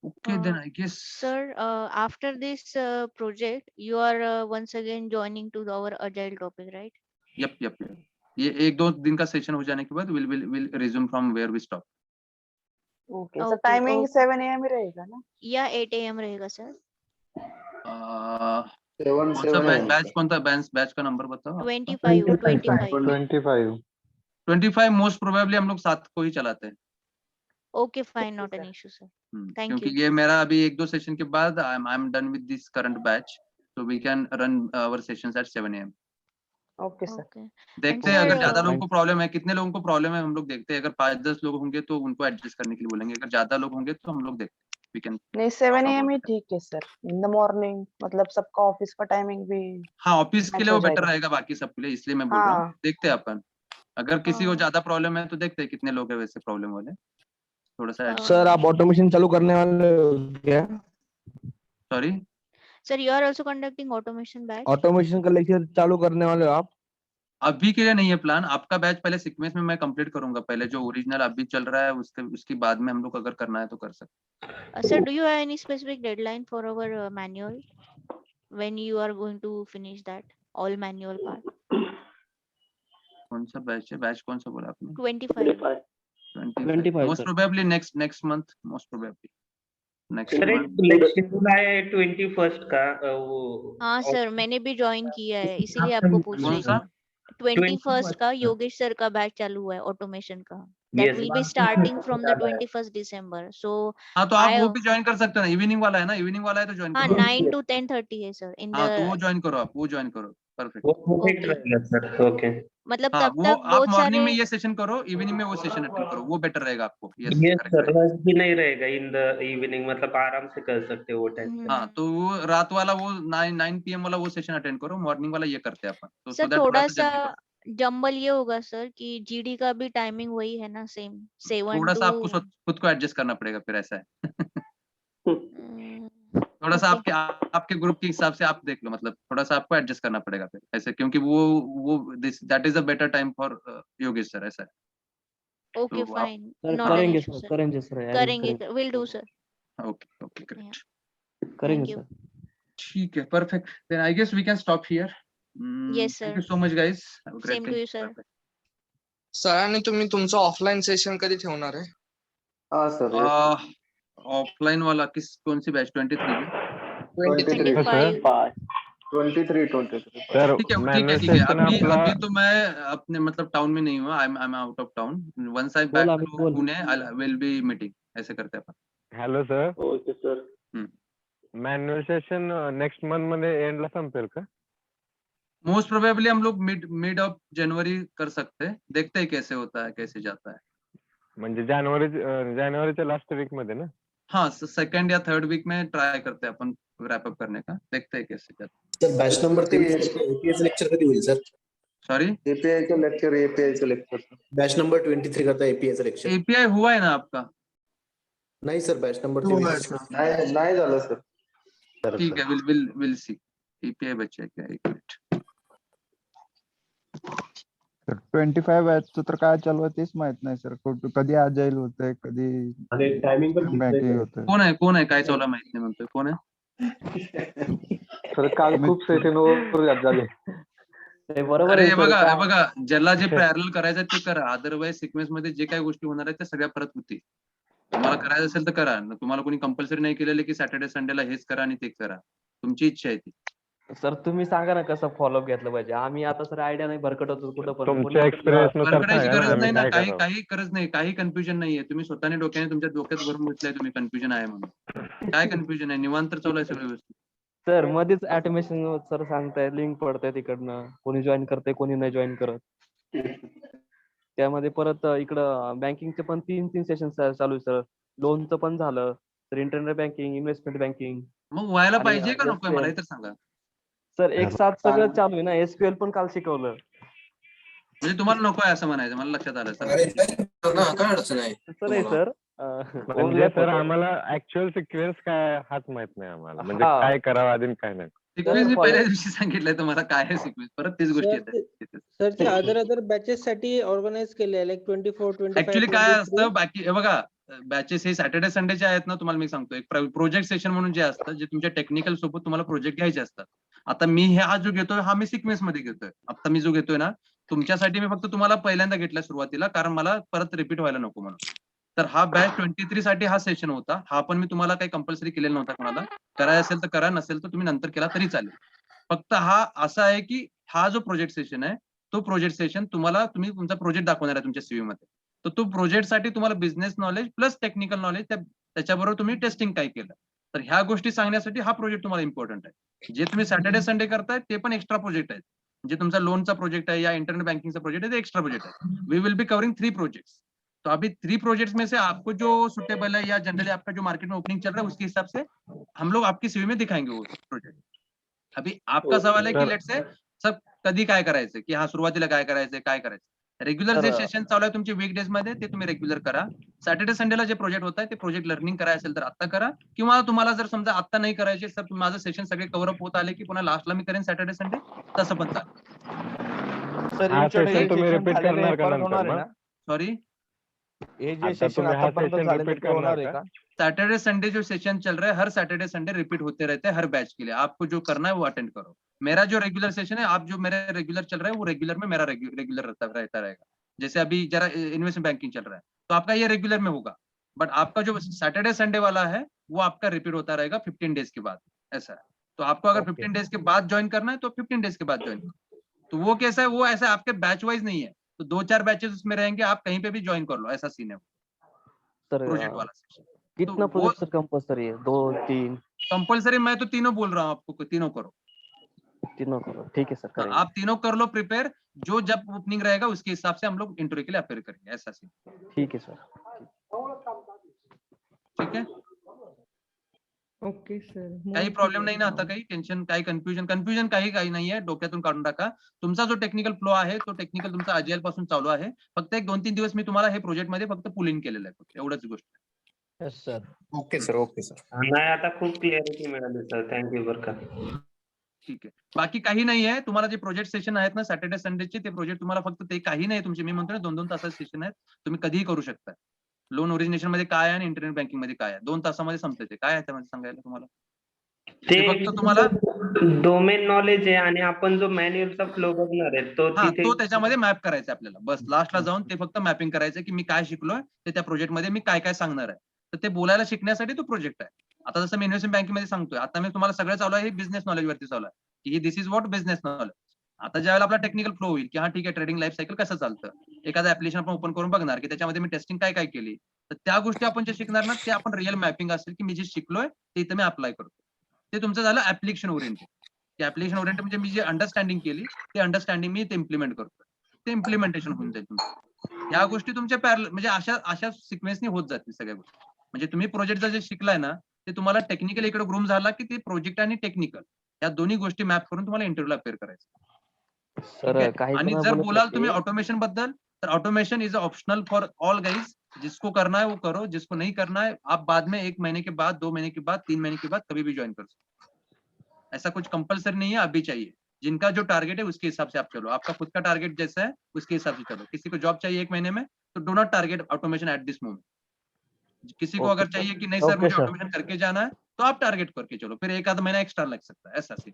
Okay, then I guess. Sir, after this project, you are once again joining to our agile topic, right? Yep. ये एक दो दिन का सेशन हो जाने के बाद we'll resume from where we stop. Okay sir, timing 7 AM ही रहेगा ना? या 8 AM रहेगा सर? बैच का नंबर बताओ। 25 मोस्ट प्रोबेबली हम लोग 7 को ही चलाते हैं। Okay fine, not an issue sir, thank क्योंकि यू। ये मेरा अभी एक दो सेशन के बाद I am done with this current batch, so we can run our sessions at 7 AM। Okay sir. देखते हैं अगर ज्यादा लोगों को प्रॉब्लम है, कितने लोगों को प्रॉब्लम है हम लोग देखते हैं। अगर 5-10 लोग होंगे तो उनको एडजस्ट करने के लिए बोलेंगे, अगर ज्यादा लोग होंगे तो हम लोग देखते हैं वी कैन। नहीं 7 AM ही ठीक है सर, इन द मॉर्निंग, मतलब सबका ऑफिस का टाइमिंग भी। हाँ, ऑफिस के लिए वो बेटर रहेगा बाकी सबके लिए, इसलिए मैं बोल रहा हूँ। देखते हैं अपन, अगर किसी को ज्यादा प्रॉब्लम है तो देखते हैं कितने लोग हैं वैसे प्रॉब्लम वाले, थोड़ा सा। सर आप ऑटोमेशन चालू करने वाले हो क्या? Sorry sir, you are also conducting automation batch? Automation का लेक्चर चालू करने वाले हो आप? अभी के लिए नहीं है प्लान, आपका बैच पहले सीक्वेंस में मैं कंप्लीट करूंगा, पहले जो ओरिजिनल अभी चल रहा है उसके बाद में हम लोग अगर करना है तो कर सकते। Sir, do you have any specific deadline for our manual, when you are going to finish that all manual part? कौन सा बैच है? बैच कौन सा बोला आपने? 25 most probably next month, most probably next sir month. Schedule है 21st का वो। हाँ सर, मैंने भी ज्वाइन किया है, इसीलिए आपको पूछ रही कौन सा? थी। 21st का योगेश सर का बैच चालू हुआ है ऑटोमेशन का, that will be starting from the 21st December। सो हाँ, तो आप वो भी ज्वाइन कर सकते हो ना, इवनिंग वाला है ना, इवनिंग वाला है तो ज्वाइन हाँ, करो। 9 to 10:30 है सर इन हाँ, तो वो द, ज्वाइन करो, आप वो ज्वाइन करो, परफेक्ट। सर ओके, मतलब हाँ, तब वो तक आप बहुत मॉर्निंग सारे। में ये सेशन करो, इवनिंग में वो सेशन अटेंड करो, वो बेटर रहेगा आपको। यस सर रश भी नहीं रहेगा इन द इवनिंग, मतलब आराम से कर सकते हो वो टाइम पे। हाँ, तो वो रात वाला वो 9 PM वाला वो सेशन अटेंड करो, मॉर्निंग वाला ये करते हैं अपन, तो सर that थोड़ा जल्दी सा करो। जंबल ये होगा सर कि जीडी का भी टाइमिंग वही है ना, सेम 7 थोड़ा सा आपको to। खुद को एडजस्ट करना पड़ेगा फिर, ऐसा है। थोड़ा सा आपके ग्रुप के हिसाब से आप देख लो, मतलब थोड़ा सा आपको एडजस्ट करना पड़ेगा फिर ऐसे, क्योंकि वो that is a better time for Yogesh sir, ऐसा है। ओके तो फाइन, सर नॉट एन करेंगे इशू सर, सर, करेंगे सर, करेंगे, will do sir. Okay great, करेंगे you। सर। ठीक है, perfect, then I guess we can stop here। Yes Thank sir, you so much guys, have a great same day. to you sir। Bye-bye. Sir आणि तुम्ही तुमचं offline session कधी ठेवणार आहे? हा सर ऑफलाइन वाला कौन सी बैच 23 में? 23 23 सर ठीक है मॅन्युअल ठीक है सेशन अभी आपला अभी तो मैं अपने मतलब टाउन में नहीं हूँ, I am out of town. Once I back to Pune I will be meeting. ऐसे करते हैं अपन. Hello sir, okay sir. Manual session next month मध्ये एंडला संपेल का? मोस्ट प्रोबेबली हम लोग मिड ऑफ जनवरी कर सकते हैं. देखते हैं कैसे होता है कैसे जाता है. म्हणजे जानेवारीच्या लास्ट वीक मध्ये ना? हाँ सेकंड या थर्ड वीक में ट्राई करते हैं अपन रैप अप करने का. देखते हैं कैसे जाता है. सर बॅच नंबर 23 एपीआयचं लेक्चर कधी होईल सर? सॉरी एपीआयचं लेक्चर बॅच नंबर 23 करता एपीआयचं लेक्चर. एपीआई हुआ है ना आपका? नाही सर बॅच नंबर नाही झालं सर. ठीक है विल सी. एपीआई बच्चे क्या एक मिनट. 25 बॅचचं तर काय चालू आहे तेच माहित नाही सर. कधी अजाईल होतंय कधी टायमिंग पण बँकिंग होतंय. कोण आहे काय चालू माहित नाही म्हणतोय. कोण आहे? सर काल खूप सेशन वर झाले. बरोबर अरे आहे हे sir. बघा ज्याला जे पॅरल करायचं ते करा. अदरवाईज सिक्वेन्स मध्ये जे काही गोष्टी होणार आहेत त्या सगळ्या परत होतील. तुम्हाला करायचं असेल तर करा. तुम्हाला कोणी कंपल्सरी नाही केलेलं की सॅटर्डे संडेला हेच करा आणि ते करा. तुमची इच्छा आहे ती. सर तुम्ही सांगा ना कसं फॉलोअप घेतलं पाहिजे. आम्ही आता सर आयडिया नाही भरकट होतो कुठं पण. तुमच्या एक्सपिरियन्स नुसार भरकटायची सांगा ना, गरज आम्ही नाही ना. काय करावं. काही गरज नाही. काही कन्फ्युजन नाहीये. तुम्ही स्वतःने डोक्याने तुमच्या डोक्यात भरून घेतलंय तुम्ही कन्फ्युजन आहे म्हणून. काय कन्फ्युजन आहे? निवांत तर चालू आहे सगळं व्यवस्थित. सर मध्येच ऑटोमेशन सर सांगताय लिंक पडताय तिकडनं. कोणी जॉईन करते कोणी नाही जॉईन करत. त्यामध्ये परत इकडं बँकिंगचे पण 3 सेशन चालू आहे सर. लोनचं पण झालं तर इंटरनेट बँकिंग इन्व्हेस्टमेंट बँकिंग. मग व्हायला पाहिजे का नकोय मला हे तर सांगा. सर एक साथ सगळं चालू आहे ना. एसक्यूएल पण काल शिकवलं. म्हणजे तुम्हाला नको आहे असं म्हणायचं. मला लक्षात आलं सर. काय अडचण आहे तसं नाही सर. म्हणजे सर आम्हाला ऍक्च्युअल सिक्वेन्स काय हाच माहित नाही आम्हाला. म्हणजे हा. काय करावं आधी काय नाही. सिक्वेन्स मी पहिल्या दिवशी सांगितलंय तुम्हाला काय आहे सिक्वेन्स. परत तीच गोष्टी येतात. सर ते अदर बॅचेस साठी ऑर्गनाइज केले लाईक 24 25 ऍक्च्युली काय असतं बाकी हे बघा बॅचेस हे सॅटर्डे संडेचे आहेत ना. तुम्हाला मी सांगतो एक प्रोजेक्ट सेशन म्हणून जे असतं जे तुमच्या टेक्निकल सोबत तुम्हाला प्रोजेक्ट घ्यायचे असतात. आता मी हा जो घेतोय हा मी सिक्वेन्स मध्ये घेतोय. आता मी जो घेतोय ना तुमच्यासाठी मी फक्त तुम्हाला पहिल्यांदा घेतला सुरुवातीला कारण मला परत रिपीट व्हायला नको म्हणून. तर हा बॅच 23 साठी हा सेशन होता. हा पण मी तुम्हाला काही कंपल्सरी केलेला नव्हता. कोणाला करायचं असेल तर करा नसेल तर तुम्ही नंतर केला तरी चालेल. फक्त हा असा आहे की हा जो प्रोजेक्ट सेशन आहे तो प्रोजेक्ट सेशन तुम्ही तुमचा प्रोजेक्ट दाखवणार आहे तुमच्या सीव्ही मध्ये. तर तो प्रोजेक्ट साठी तुम्हाला business knowledge plus technical knowledge त्याच्याबरोबर तुम्ही टेस्टिंग काय केलं. तर ह्या गोष्टी सांगण्यासाठी हा प्रोजेक्ट तुम्हाला इम्पॉर्टंट आहे. जे तुम्ही सॅटर्डे संडे करताय ते पण एक्स्ट्रा प्रोजेक्ट आहेत. जे तुमचा लोनचा प्रोजेक्ट है या इंटरनेट बैंकिंग प्रोजेक्ट है तो एक्स्ट्रा प्रोजेक्ट है. We will be covering 3 projects. तो अभी 3 प्रोजेक्ट्स में से आपको जो सुटेबल है या जनरली आपका जो मार्केट में ओपनिंग चल रहा है उसके हिसाब से हम लोग आपकी सीवी में दिखाएंगे वो प्रोजेक्ट. अभी आपका सवाल है की लेट्स से सब कधी काय करायचं की हा सुरुवातीला काय करायचं. रेग्युलर जे सेशन चालू आहे तुमचे वीकडेज मध्ये ते तुम्ही रेग्युलर करा. सॅटर्डे संडेला जे प्रोजेक्ट होत आहे ते प्रोजेक्ट लर्निंग करायचं असेल तर आता करा किंवा तुम्हाला जर समजा आता नाही करायचे तर माझं सेशन सगळे कव्हर अप होत आले की पुन्हा लास्टला मी करेन सॅटर्डे संडे तसं पण चालेल. सॉरी ये जो सेशन आतापर्यंत झाले ते होणार आहे का? सैटरडे संडे जो सेशन चल रहा है हर सैटरडे संडे रिपीट होते रहते हैं हर बैच के लिए. आपको जो करना है वो अटेंड करो. मेरा जो रेगुलर सेशन है आप जो मेरे रेगुलर चल रहा है वो रेगुलर में मेरा रेगुलर रहता रहेगा. जैसे अभी जरा इन्वेस्टमेंट बैंकिंग चल रहा है तो आपका ये रेगुलर में होगा. बट आपका जो सैटरडे संडे वाला है वो आपका रिपीट होता रहेगा 15 डेज के बाद. ऐसा है. तो आपको अगर 15 डेज के बाद ज्वाइन करना है तो 15 डेज के बाद ज्वाइन करो. तो वो कैसा है वो ऐसा आपके बैच वाइज नहीं है. तो 2-4 बैचेस उसमें रहेंगे आप कहीं पे भी ज्वाइन कर लो. ऐसा सीन है प्रोजेक्ट वाला सेशन. कितना प्रोजेक्ट सर कंपल्सरी है? 2-3 कंपल्सरी मैं तो तीनों बोल रहा हूँ आपको. तीनों करो. तीनों करो. ठीक है सर. आप तीनों कर लो प्रिपेयर. जो जब ओपनिंग रहेगा उसके हिसाब से हम लोग इंटरव्यू के लिए अपेयर करेंगे. ऐसा सीन. ठीक है सर. ठीक है. Okay sir. काही प्रॉब्लेम नाही ना आता. काही टेन्शन काही कन्फ्युजन काही नाही आहे. डोक्यातून काढून टाका. तुमचा जो टेक्निकल फ्लो आहे तो टेक्निकल तुमचा अजाईल पासून चालू आहे. फक्त एक 2-3 दिवस मी तुम्हाला हे प्रोजेक्ट मध्ये फक्त पुल इन केलेलं आहे. एवढंच गोष्ट आहे. Yes sir. Okay sir. Okay sir. नाही आता खूप क्लिअरिटी मिळाली सर. थँक्यू बरं का. ठीक आहे. बाकी काही नाही आहे. तुम्हाला जे प्रोजेक्ट सेशन आहेत ना सॅटर्डे संडेचे ते प्रोजेक्ट तुम्हाला फक्त ते काही नाही तुमचे. मी म्हणतो ना 2-2 तासाचे सेशन आहेत. तुम्ही कधीही करू शकता. लोन ओरिजिनेशन मध्ये काय आहे आणि इंटरनेट बँकिंग मध्ये काय आहे 2 तासामध्ये संपते ते. काय आहे त्यामध्ये सांगायला तुम्हाला? ते फक्त तुम्हाला डोमेन नॉलेज आहे आणि आपण जो मॅन्युअलचा फ्लो बघणार आहे तो हा तिथे तो त्याच्यामध्ये मॅप करायचा आपल्याला. बस लास्टला जाऊन ते फक्त मॅपिंग करायचं की मी काय शिकलोय ते त्या प्रोजेक्टमध्ये मी काय काय सांगणार आहे. तर ते बोलायला शिकण्यासाठी तो प्रोजेक्ट आहे. आता जसं मी इन्व्हेस्टमेंट बँकेमध्ये सांगतोय, आता मी तुम्हाला सगळं चालू आहे बिझनेस नॉलेज वरती चालू आहे की this is what business knowledge. आता ज्यावेळेला आपला टेक्निकल फ्लो होईल की हा ठीक आहे ट्रेडिंग लाईफ सायकल कसं चालतं, एखादं ऍप्लिकेशन आपण ओपन करून बघणार की त्याच्यामध्ये मी टेस्टिंग काय काय केली, तर त्या गोष्टी आपण जे शिकणार ना ते आपण रिअल मॅपिंग असेल की मी जे शिकलोय ते इथं मी अप्लाय करतो. ते तुमचं झालं ऍप्लिकेशन ओरिएंटेड. की ऍप्लिकेशन ओरिएंटेड म्हणजे मी जे अंडरस्टँडिंग केली ते अंडरस्टँडिंग मी ते इम्प्लिमेंट करतो. ते इम्प्लिमेंटेशन होऊन जाईल तुमचं. या गोष्टी तुमच्या पॅरल म्हणजे अशा सिक्वेन्सनी होत जातील सगळ्या गोष्टी. म्हणजे तुम्ही प्रोजेक्ट जे शिकलाय ना ते तुम्हाला टेक्निकल इकडे ग्रूम झाला की ते प्रोजेक्ट आणि टेक्निकल या दोन्ही गोष्टी मॅप करून तुम्हाला इंटरव्ह्यूला अपेअर करायचं. ठीक सर आहे. काही आणि जण जर बोलत बोलाल तुम्ही होते ऑटोमेशन बद्दल तर automation is optional for all guys. जिसको करना है वो करो, जिसको नहीं करना है आप बाद में 1 महीने के बाद, 2 महीने के बाद, 3 महीने के बाद कभी भी ज्वाइन कर सकते हो. ऐसा कुछ कंपल्सरी नहीं है, अभी चाहिए. जिनका जो टारगेट है उसके हिसाब से आप चलो. आपका खुद का टारगेट जैसा है उसके हिसाब से चलो. किसी को जॉब चाहिए 1 महीने में तो do not target automation at this moment. किसी को अगर चाहिए कि नहीं सर मुझे ऑटोमेशन करके जाना है तो आप टारगेट करके चलो. फिर 1 आधा महीना एक्स्ट्रा लग सकता है, ऐसा सीन.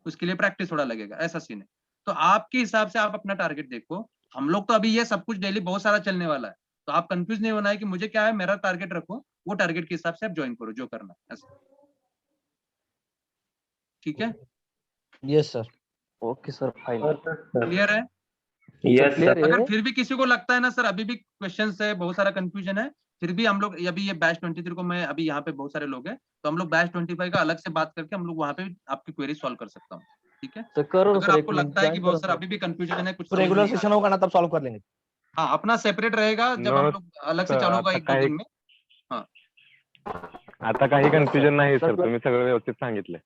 उसके लिए प्रैक्टिस थोड़ा लगेगा, ऐसा सीन है. तो आपके हिसाब से आप अपना टारगेट देखो. हम लोग तो अभी ये सब कुछ डेली बहुत सारा चलने वाला है, तो आप कंफ्यूज नहीं होना है कि मुझे क्या है, मेरा टारगेट रखो, वो टारगेट के हिसाब से आप ज्वाइन करो जो करना है. ऐसा. ठीक है. Yes sir. Okay sir fine. Clear है. Yes clear sir. अगर है. फिर भी किसी को लगता है ना सर अभी भी क्वेश्चंस है, बहुत सारा कंफ्यूजन है, फिर भी हम लोग अभी ये बैच 23 को मैं अभी यहाँ पे बहुत सारे लोग हैं तो हम लोग बैच 25 का अलग से बात करके हम लोग वहाँ पे आपकी क्वेरी सॉल्व कर सकता हूँ. ठीक है. सर करो ना अगर सर, एक आपको लिंक लगता है कि ज्वाइन बहुत करो सारा सर. अभी भी कंफ्यूजन है, कुछ तो समझ रेगुलर नहीं आ सेशन रहा है, होगा ना तब सॉल्व कर लेंगे. हाँ अपना सेपरेट रहेगा जब हम लोग अलग से चालू होगा आता 1-2 काही दिन में. हाँ. आता काही कन्फ्युजन नाही सर, सर, तुम्ही सगळं व्यवस्थित सांगितलंय.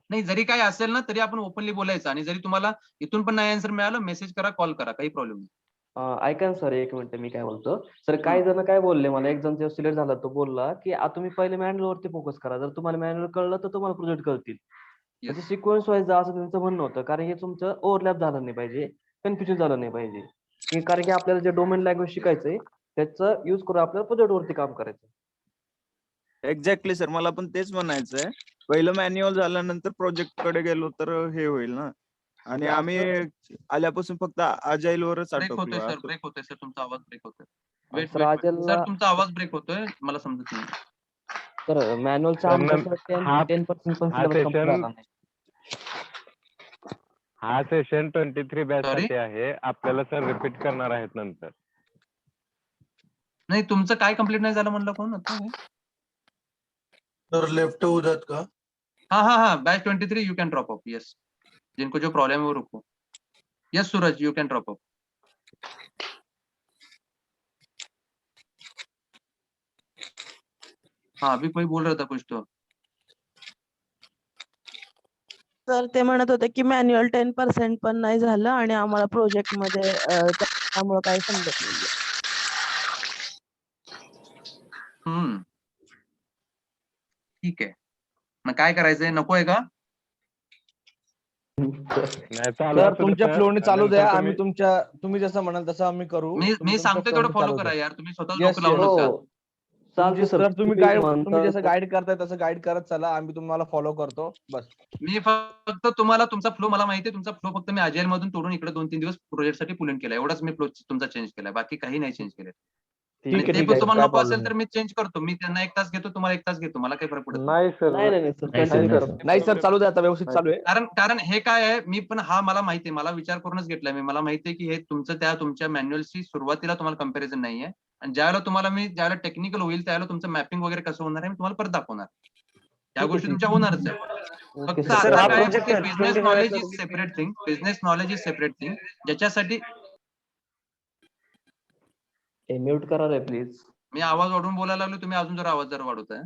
नाही जरी काय असेल ना तरी आपण ओपनली बोलायचं आणि जरी तुम्हाला इथून पण नाही आन्सर मिळालं मेसेज करा, कॉल करा, काही प्रॉब्लेम नाही. ऐका ना सर, एक मिनिट मी काय बोलतो. सर काही जण काय बोलले मला, एक जण जेव्हा सिलेक्ट झाला तो बोलला की तुम्ही पहिले मॅन्युअल वरती फोकस करा, जर तुम्हाला मॅन्युअल कळलं तर तुम्हाला प्रोजेक्ट कळतील. म्हणजे सिक्वेन्स वाईज जा असं त्यांचं म्हणणं होतं, कारण हे तुमचं ओव्हरलॅप झालं नाही पाहिजे, कन्फ्युजन झालं नाही पाहिजे. कारण की आपल्याला जे डोमेन लँग्वेज शिकायचंय त्याचं युज करून आपल्याला प्रोजेक्ट वरती काम करायचं. एक्झॅक्टली सर, मला पण तेच म्हणायचंय. पहिलं मॅन्युअल झाल्यानंतर प्रोजेक्ट कडे गेलो तर हे होईल ना. आणि आम्ही आल्यापासून फक्त अजाईल वरच ब्रेक होतोय अटकलो. सर, ब्रेक होतोय सर, तुमचा आवाज ब्रेक होतोय. वेट सर वेट आजलला सर, तुमचा आवाज ब्रेक होतोय, मला समजत नाही. सर मॅन्युअलचा आमचा सर 10% पण सिलेबस कंप्लीट झाला नाही. हा सेशन 23 बॅच Sorry? साठी आहे. आपल्याला सर रिपीट करणार आहेत नंतर. नाही तुमचं काय कंप्लीट नाही झालं म्हणलं कोण आता हे? सर लेफ्ट होऊ द्यात का? हाँ batch 23 you can drop of. Yes, जिनको जो प्रॉब्लम है वो रुको. Yes Suraj, you can drop of. हाँ अभी कोई बोल रहा था कुछ तो. सर ते म्हणत होते की मॅन्युअल 10% पण नाही झालं आणि आम्हाला प्रोजेक्ट मध्ये त्यामुळे काही समजत नाहीये. ठीक आहे, मग काय करायचंय, नकोय का? नाही चालू सर असू दे तुमच्या सर. फ्लोने चालू द्या, नंतर आम्ही तुम्ही जसं म्हणाल तसं आम्ही करू. मी तुम्ही तुमच्या सांगतोय flow तेवढं ने फॉलो चालू करा द्या. यार, तुम्ही स्वतः येस डोकं लावू येस. नका. चालते सर, सर तुम्ही गाईड तुम्ही म्हणता जसं गाईड करताय तसं गाईड करत चला, आम्ही तुम्हाला फॉलो करतो बस. मी फक्त तुम्हाला तुमचा फ्लो मला माहिती आहे, तुमचा फ्लो फक्त मी अजाईल मधून तोडून इकडे 2-3 दिवस प्रोजेक्ट साठी पुल इन केला, एवढाच मी फ्लो तुमचा चेंज केलाय, बाकी काही नाही चेंज केलं. ठीक आहे ते ठीक पण आहे, तुम्हाला काय नको प्रॉब्लेम असेल तर मी चेंज करतो. मी त्यांना 1 तास घेतो, तुम्हाला 1 तास घेतो, मला काही फरक पडत नाही. नाही सर, नाही सर, कंटिन्यू करा. नाही सर चालू द्या, आता व्यवस्थित चालू आहे. कारण हे काय आहे, मी पण हा मला माहिती आहे, मला विचार करूनच घेतलाय मी. मला माहिती आहे की हे तुमचं तुमच्या मॅन्युअलशी सुरुवातीला तुम्हाला कंपॅरिझन नाहीये, आणि ज्यावेळेला टेक्निकल होईल त्यावेळेला तुमचं मॅपिंग वगैरे कसं होणार आहे मी तुम्हाला परत दाखवणार. या गोष्टी तुमच्या होणारच आहे. फक्त आता काय आहे की business knowledge is separate thing. Business knowledge is separate thing, ज्याच्यासाठी म्यूट करा रे प्लीज. मी आवाज वाढवून बोलायला लागलो, तुम्ही अजून जरा आवाज वाढवताय.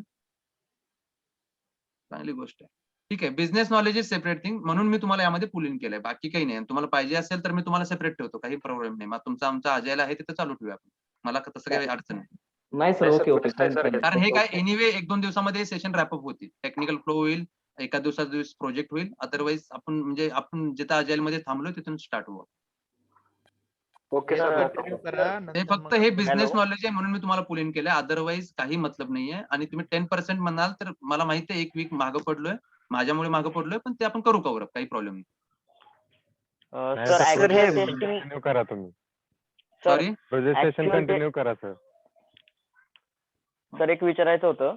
चांगली गोष्ट आहे. ठीक आहे, business knowledge is separate thing, म्हणून मी तुम्हाला यामध्ये पुल इन केलंय, बाकी काही नाही. तुम्हाला पाहिजे असेल तर मी तुम्हाला सेपरेट ठेवतो, काही प्रॉब्लेम नाही. मग तुमचा आमचा अजाईल आहे तिथं चालू ठेवूया आपण, मला तसं काही अडचण नाही. नाही सर, ओके ओके. कारण हे काय एनिवे 1-2 दिवसामध्ये सेशन रॅपअप होतील. टेक्निकल फ्लो होईल, एका दिवस प्रोजेक्ट होईल, अदरवाईज आपण जिथं अजाईल मध्ये थांबलो तिथून स्टार्ट होऊ. ओके हे सर फक्त हे फक्त हे बिझनेस नॉलेज आहे म्हणून मी तुम्हाला पुल इन केलंय, अदरवाईज काही मतलब नाहीये. आणि तुम्ही 10% म्हणाल तर मला माहिती आहे 1 वीक मागं पडलोय, माझ्यामुळे मागं पडलोय, पण ते आपण करू कव्हर अप, काही प्रॉब्लेम नाही. सर सर हे कंटिन्यू करा तुम्ही. Sorry project session actual continue करा सर. सर एक विचारायचं होतं.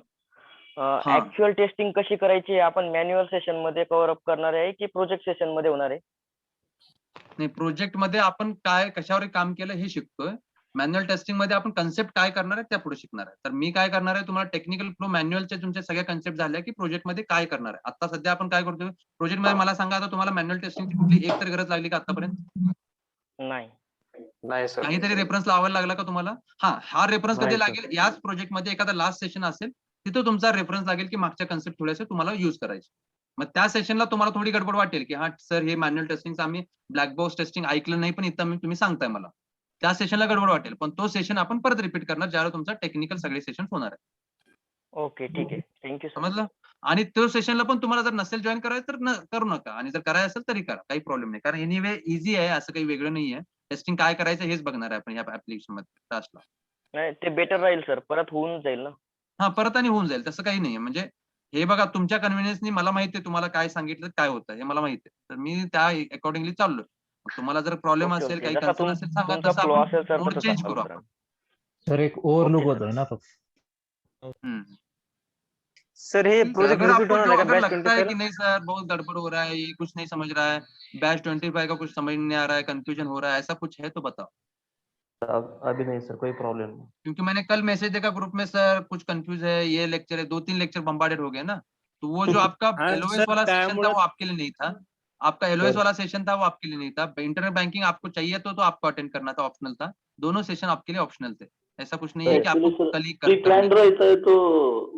हा. ऍक्च्युअल टेस्टिंग कशी करायची आपण मॅन्युअल सेशन मध्ये कव्हर अप करणार आहे की प्रोजेक्ट सेशन मध्ये होणार आहे? नाही, प्रोजेक्ट मध्ये आपण काय कशावर काम केलं हे शिकतोय. मॅन्युअल टेस्टिंग मध्ये आपण कन्सेप्ट काय करणार आहे त्या पुढे शिकणार आहे. तर मी काय करणार आहे, तुम्हाला टेक्निकल फ्लो मॅन्युअलच्या तुमच्या सगळ्या कन्सेप्ट झाल्या की प्रोजेक्ट मध्ये काय करणार आहे. आता सध्या आपण काय करतोय प्रोजेक्ट मध्ये, मला सांगा आता तुम्हाला मॅन्युअल टेस्टिंगची कुठली एक तरी गरज लागली का आतापर्यंत? नाही. नाही सर. काहीतरी रेफरन्स लावायला लागला का तुम्हाला? हा रेफरन्स कधी नाही, सर. लागेल, याच प्रोजेक्ट मध्ये एखादा लास्ट सेशन असेल तिथं तुमचा रेफरन्स लागेल की मागच्या कन्सेप्ट थोडेसे तुम्हाला युज करायचे. मग त्या सेशनला तुम्हाला थोडी गडबड वाटेल की हा सर हे मॅन्युअल टेस्टिंगचं आम्ही ब्लॅक बॉक्स टेस्टिंग ऐकलं नाही, पण इथं तुम्ही सांगताय मला. त्या सेशनला गडबड वाटेल, पण तो सेशन आपण परत रिपीट करणार ज्यावेळेला तुमचा टेक्निकल सगळे सेशन होणार आहे. ओके ठीक आहे. Thank you sir. समजलं? आणि तो सेशनला पण तुम्हाला जर नसेल जॉईन करायचं तर करू नका, आणि जर करायचं असेल तरी करा, काही प्रॉब्लेम नाही. कारण एनिवे इझी आहे, असं काही वेगळं नाहीये. टेस्टिंग काय करायचं हेच बघणार आहे आपण या ऍप्लिकेशन मध्ये टास्कला. नाही ते बेटर राहील सर, परत होऊन जाईल ना. हा, परत आणि होऊन जाईल, तसं काही नाहीये. म्हणजे हे बघा, तुमच्या कन्व्हिनियन्सनी मला माहिती आहे तुम्हाला काय सांगितलं काय होतं हे मला माहिती आहे, तर मी त्या अकॉर्डिंगली चाललोय. मग तुम्हाला जर प्रॉब्लेम ओके असेल, ओके. काही जसा कन्सर्न असेल सांगा, तुमचा तसं फ्लो आपण असेल सर मोड तर चेंज तसा करू करू सर. आपण. सर एक ओव्हरलुक ओके होतोय ना फक्त. सर हे प्रोजेक्ट अगर रिपीट आपको होणार जो आहे का अगर बैच लगता है 25 कि ला? नहीं सर बहुत गड़बड़ हो रहा है, ये कुछ नहीं समझ रहा है, बैच 25 का कुछ समझ नहीं आ रहा है, कंफ्यूजन हो रहा है, ऐसा कुछ है तो बताओ. अभी नहीं सर, कोई प्रॉब्लम नहीं. क्योंकि मैंने कल मैसेज देखा ग्रुप में, सर कुछ कंफ्यूज है, ये लेक्चर है, 2-3 लेक्चर बम्बार्डेड हो गए ना. तो वो जो आपका हाँ एलओएस सर वाला सेशन था त्यामुळं वो आपके लिए नहीं था. आपका एलओएस सर वाला सेशन था वो आपके लिए नहीं था. इंटरनेट बैंकिंग आपको चाहिए तो आपको अटेंड करना था, ऑप्शनल था. दोनों सेशन आपके लिए ऑप्शनल थे. ऐसा कुछ नहीं है कि आपको कल ही प्री करने प्लान रहता है तो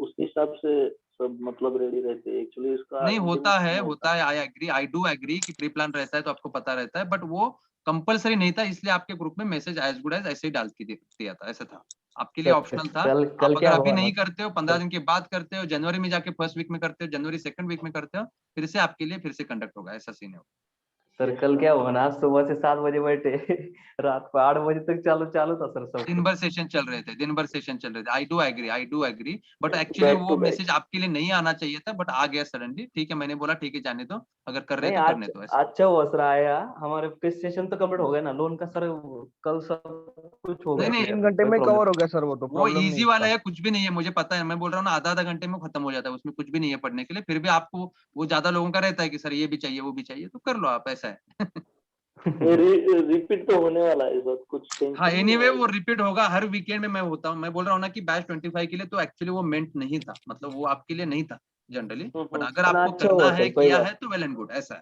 उस हिसाब से सब मतलब रेडी रहते हैं एक्चुअली इसका नहीं होता है, होता है। आई डू एग्री कि प्री प्लान रहता है तो आपको पता रहता है, बट वो कंपलसरी नहीं था, इसलिए आपके ग्रुप में मैसेज एज गुड एज ऐसे ही डाल के दिया था, ऐसा था. आपके लिए सर, ऑप्शनल था. कल आप कल अगर क्या अभी हुआ ना नहीं करते हो, 15 सर, दिन के बाद करते हो, जनवरी में जाके फर्स्ट वीक में करते हो, जनवरी सेकंड वीक में करते हो, फिर से आपके लिए फिर से कंडक्ट होगा, ऐसा सीन है. सर कल क्या हुआ ना, आज सुबह से 7 बजे बैठे रात को 8 बजे तक चालू चालू था सर सब दिन कुछ. भर सेशन चल रहे थे, दिन भर सेशन चल रहे थे. I do agree, but actually back वो टू बैक मैसेज आपके लिए नहीं आना चाहिए था, बट आ गया सडनली. ठीक है, मैंने बोला ठीक है जाने दो, अगर कर रहे नहीं, तो आज करने दो, ऐसा. अच्छा हुआ सर आया. हमारे सेशन तो कंप्लीट हो गया ना लोन का सर, कल सब कुछ हो नहीं गया नहीं, क्लियर, 3 घंटे कोई में प्रॉब्लम कवर हो नहीं. गया सर, वो तो वो प्रॉब्लम नहीं इजी वाला इसका. है, कुछ भी नहीं है, मुझे पता है. मैं बोल रहा हूँ ना, आधा घंटे में खत्म हो जाता है, उसमें कुछ भी नहीं है पढ़ने के लिए. फिर भी आपको वो ज्यादा लोगों का रहता है कि सर ये भी चाहिए वो भी चाहिए, तो कर लो आप, ऐसा है. रिपीट तो होने वाला है इस बार कुछ टेंशन हाँ, नहीं एनीवे है। वो रिपीट होगा हर वीकेंड में. मैं होता हूँ, मैं बोल रहा हूँ ना कि बैच 25 के लिए तो एक्चुअली वो मेंट नहीं था, मतलब वो आपके लिए नहीं था जनरली, बट अगर ना आपको अच्छा करना हुआ है सर, कोई किया बात. है तो वेल एंड गुड, ऐसा है.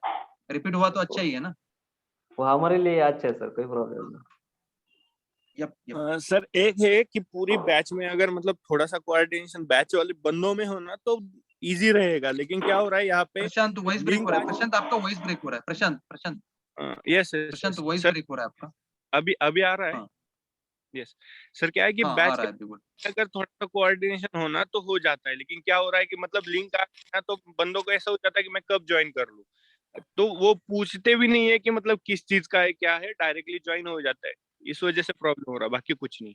रिपीट हुआ तो अच्छा ही है ना. वो हमारे लिए अच्छा है सर, कोई प्रॉब्लम नहीं. यप. सर एक है कि पूरी बैच में अगर मतलब थोड़ा सा कोऑर्डिनेशन बैच वाले बंदों में होना तो इजी रहेगा, लेकिन क्या हो रहा है यहाँ पे प्रशांत वॉइस ब्रेक हो लिंक रहा है. प्रशांत आपका वॉइस ब्रेक हो रहा है. प्रशांत यस प्रशांत वॉइस सर ब्रेक हो रहा है आपका. अभी आ रहा है. हाँ. यस सर, क्या है कि हाँ, आ बैच रहा है बिल्कुल. अगर थोड़ा सा कोऑर्डिनेशन होना तो हो जाता है, लेकिन क्या हो रहा है कि मतलब लिंक आ गया तो बंदों को ऐसा हो जाता है कि मैं कब ज्वाइन कर लूं, तो वो पूछते भी नहीं है कि मतलब किस चीज का है क्या है, डायरेक्टली ज्वाइन हो जाता है. इस वजह से प्रॉब्लम हो रहा है, बाकी कुछ नहीं.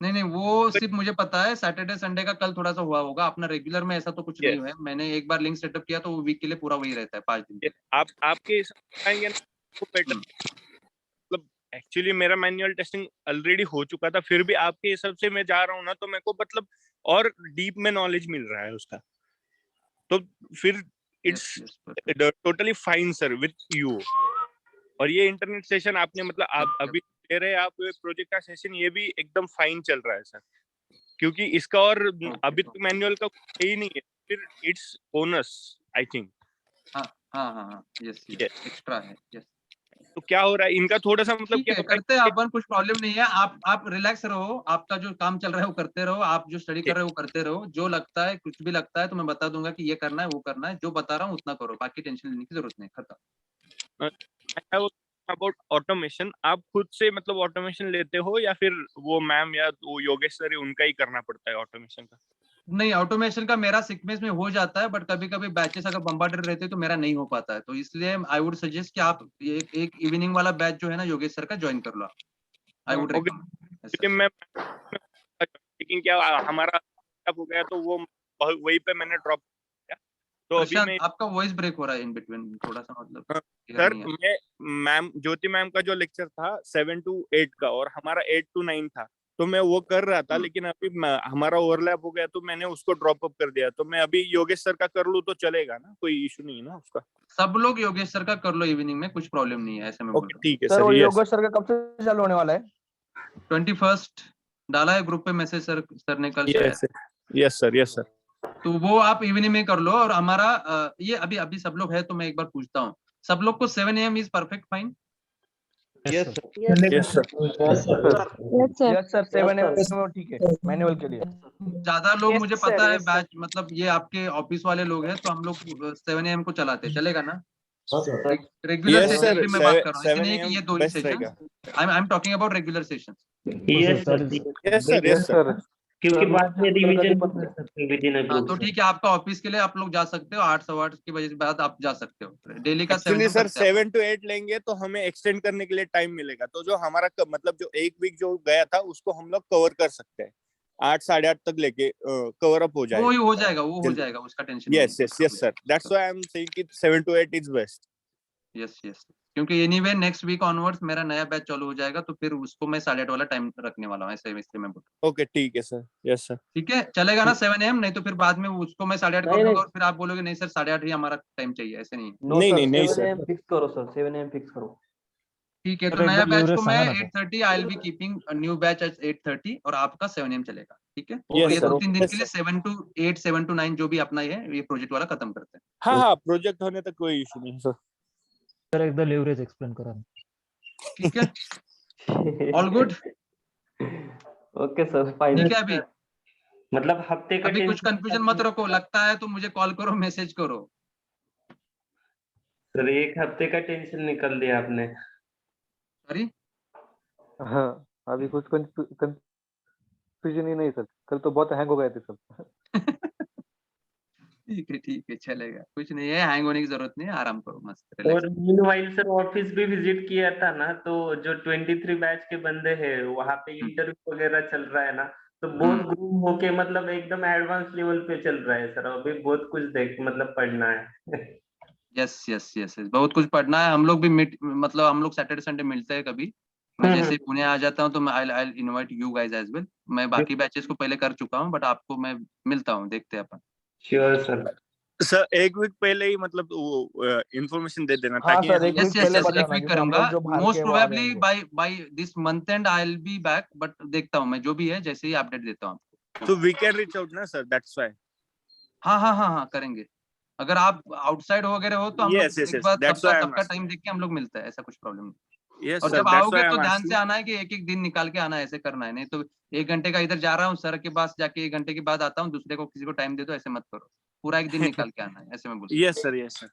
नहीं, वो सिर्फ मुझे पता है सैटरडे संडे का कल थोड़ा सा हुआ होगा. अपना रेगुलर में ऐसा तो कुछ नहीं हुआ है. मैंने एक बार लिंक सेटअप किया तो वो वीक के लिए पूरा वही रहता है, 5 दिन के लिए. आप आपके हिसाब से आएंगे ना तो बेटर. मतलब एक्चुअली मेरा मैनुअल टेस्टिंग ऑलरेडी हो चुका था, फिर भी आपके हिसाब से मैं जा रहा हूँ ना, तो मेरे को मतलब और डीप में नॉलेज मिल रहा है उसका, तो फिर it's totally fine sir with you. और ये इंटरनेट सेशन आपने मतलब आप अभी दे रहे हैं, आप प्रोजेक्ट का सेशन ये भी एकदम फाइन चल रहा है सर, क्योंकि इसका और अभी तक मैनुअल का ही नहीं है, फिर इट्स बोनस आई थिंक. हाँ, यस एक्स्ट्रा है. यस. तो क्या हो रहा है इनका थोड़ा सा मतलब ठीक क्या है, हो रहा है करते हैं अपन, कुछ प्रॉब्लम नहीं है. आप रिलैक्स रहो, आपका जो काम चल रहा है वो करते रहो, आप जो स्टडी कर रहे हो वो करते रहो. जो लगता है कुछ भी लगता है तो मैं बता दूंगा कि ये करना है वो करना है, जो बता रहा हूँ उतना करो, बाकी टेंशन लेने की जरूरत नहीं. खत्म. अबाउट ऑटोमेशन, आप खुद से मतलब ऑटोमेशन लेते हो या फिर वो मैम या वो योगेश सर है उनका ही करना पड़ता है ऑटोमेशन का? नहीं, ऑटोमेशन का मेरा सीक्वेंस में हो जाता है, बट कभी कभी बैचेस अगर बम्बार्डेड रहते हैं तो मेरा नहीं हो पाता है, तो इसलिए आई वुड सजेस्ट कि आप एक इवनिंग वाला बैच जो है ना योगेश सर का ज्वाइन कर लो। आई वुड ओके, लेकिन मैं लेकिन क्या हमारा हो गया तो वो वहीं पे मैंने ड्रॉप किया, तो अभी प्रशांत मैं आपका वॉइस ब्रेक हो रहा है इन बिटवीन, थोड़ा सा मतलब clear सर नहीं है। मैं मैम ज्योति मैम का जो लेक्चर था 7 to 8 का और हमारा 8 to 9 था, तो मैं वो कर रहा था, लेकिन अभी हमारा ओवरलैप हो गया तो मैंने उसको ड्रॉप अप कर दिया। तो मैं अभी योगेश सर का कर लूँ तो चलेगा ना, कोई इशू नहीं है ना उसका? सब लोग योगेश सर का कर लो इवनिंग में, कुछ प्रॉब्लम नहीं है, ऐसे में बोल ओके रहा ठीक है सर सर। वो यस योगेश सर का कब से चालू होने वाला है? 21st डाला है ग्रुप पे मैसेज सर ने कल शायद। Yes sir. तो वो आप इवनिंग में कर लो। और हमारा ये अभी अभी सब लोग है तो मैं एक बार पूछता हूँ, सब लोग को 7 AM is perfect fine? Yes sir. Yes sir. Yes sir 7 AM ठीक है मैनुअल के लिए। ज्यादा लोग मुझे पता है बैच मतलब ये आपके ऑफिस वाले लोग हैं, तो हम लोग 7 AM को चलाते हैं, चलेगा ना? रेगुलर यस सेशन सर, की मैं बात कर रहा हूँ, ऐसे 7 नहीं है कि AM ये 2 ही बेस्ट सेशन। रहेगा। I am talking about regular session. Yes sir. क्योंकि बाद में रिवीजन कर सकते हैं विद इन अ हाँ ग्रुप तो ठीक है, आपका ऑफिस के लिए आप लोग जा सकते हो, 8 सवा 8 की बजे के बाद आप जा सकते हो। डेली का 7 एक्चुअली AM सर करते हैं 7 to 8 लेंगे तो हमें एक्सटेंड करने के लिए टाइम मिलेगा, तो जो हमारा मतलब जो एक वीक जो गया था उसको हम लोग कवर कर सकते हैं, 8 साढ़े 8 तक लेके कवर अप हो वो जाएगा। हो जाएगा, वो हो जाएगा, उसका टेंशन नहीं yes sir, that's why I am saying कि 7 to 8 इज बेस्ट। यस क्योंकि एनीवे नेक्स्ट वीक ऑनवर्ड्स मेरा नया बैच चालू हो जाएगा, तो फिर उसको मैं 8:30 वाला टाइम रखने वाला हूँ, ऐसे इसलिए मैं बोल। ओके ठीक है सर। Yes sir. ठीक है, चलेगा ना 7 AM? नहीं तो फिर बाद में उसको मैं 8:30 कर दूंगा और फिर आप बोलोगे नहीं सर 8:30 ही हमारा टाइम चाहिए, ऐसे नहीं। नो सर नहीं 7 सर। AM फिक्स करो सर, 7 AM फिक्स करो। ठीक है, तो सर एक नया बार बैच लीवरेज को मैं सांगा ना sir. 8:30 I will be keeping new batch at 8:30 और आपका 7 AM चलेगा, ठीक है? Yes, तो ये sir. 2-3 दिन Yes, के लिए 7 to 8 7 to 9 जो भी अपना है ये प्रोजेक्ट वाला खत्म करते हैं। हाँ प्रोजेक्ट होने तक कोई इशू नहीं सर। सर एकदा लिव्हरेज एक्सप्लेन करा ना. ठीक है, all good. Okay sir fine. ठीक है, अभी मतलब हफ्ते का अभी कुछ टेंशन कंफ्यूजन मत रखो, लगता है तो मुझे कॉल करो, मैसेज करो। सर, एक हफ्ते का टेंशन निकल दिया आपने। सॉरी हाँ अभी कुछ कंफ्यूजन ही नहीं सर, कल तो बहुत हैंग हो गए थे सब। ठीक है चलेगा, कुछ नहीं है, हैंग होने की जरूरत नहीं है, आराम करो, मस्त और रिलैक्स। मीनवाइल सर ऑफिस भी विजिट किया था ना, तो जो 23 बैच के बंदे हैं वहां पे इंटरव्यू वगैरह चल रहा है ना, तो बहुत ग्रूम होके मतलब एकदम एडवांस लेवल पे चल रहा है सर। अभी बहुत कुछ देख मतलब पढ़ना है। यस बहुत कुछ पढ़ना है। हम लोग भी मतलब हम लोग सैटरडे संडे मिलते हैं कभी। मैं जैसे ही पुणे आ जाता हूँ तो मैं I invite you guys as well. मैं बाकी बैचेस को पहले कर चुका हूँ, बट आपको मैं मिलता हूँ, देखते हैं अपन। Sure sir. सर एक वीक पहले ही मतलब वो इन्फॉर्मेशन दे देना हाँ ताकि सर एक यस वीक पहले एक बताना वीक क्योंकि हम करूंगा लोग जो बाहर मोस्ट के वो आ प्रोबेबली जाएंगे। By this month end I will be back, but देखता हूँ मैं जो भी है, जैसे ही अपडेट देता हूँ। तो वी कैन रीच आउट ना सर, दैट्स व्हाई। हाँ करेंगे। अगर आप आउटसाइड वगैरह हो तो हम यस लोग यस एक yes bar that's why I am सबका टाइम आस्किंग। देख के हम लोग मिलते हैं, ऐसा कुछ प्रॉब्लम नहीं। यस और सर जब दैट्स आओगे व्हाई आई तो एम ध्यान से आस्किंग। आना है कि एक दिन निकाल के आना है, ऐसे करना है। नहीं तो 1 घंटे का इधर जा रहा हूँ सर के पास जाके 1 घंटे के बाद आता हूँ, दूसरे को किसी को टाइम दे दो, ऐसे मत करो। पूरा एक दिन निकाल के आना है, ऐसे मैं बोल रहा yes sir yes sir.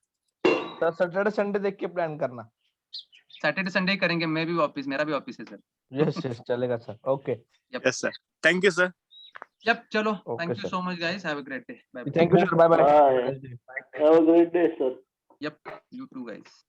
Sir Saturday Sunday देख के प्लान करना। हूँ। सैटरडे संडे ही करेंगे, मैं भी ऑफिस, मेरा भी ऑफिस है सर। यस चलेगा sir. Okay yes sir, thank you sir. Yup चलो, okay thank you sir, so much guys, have a great day, bye bye. Thank you sir, bye bye. Have a great day, sir. Yup you too guys.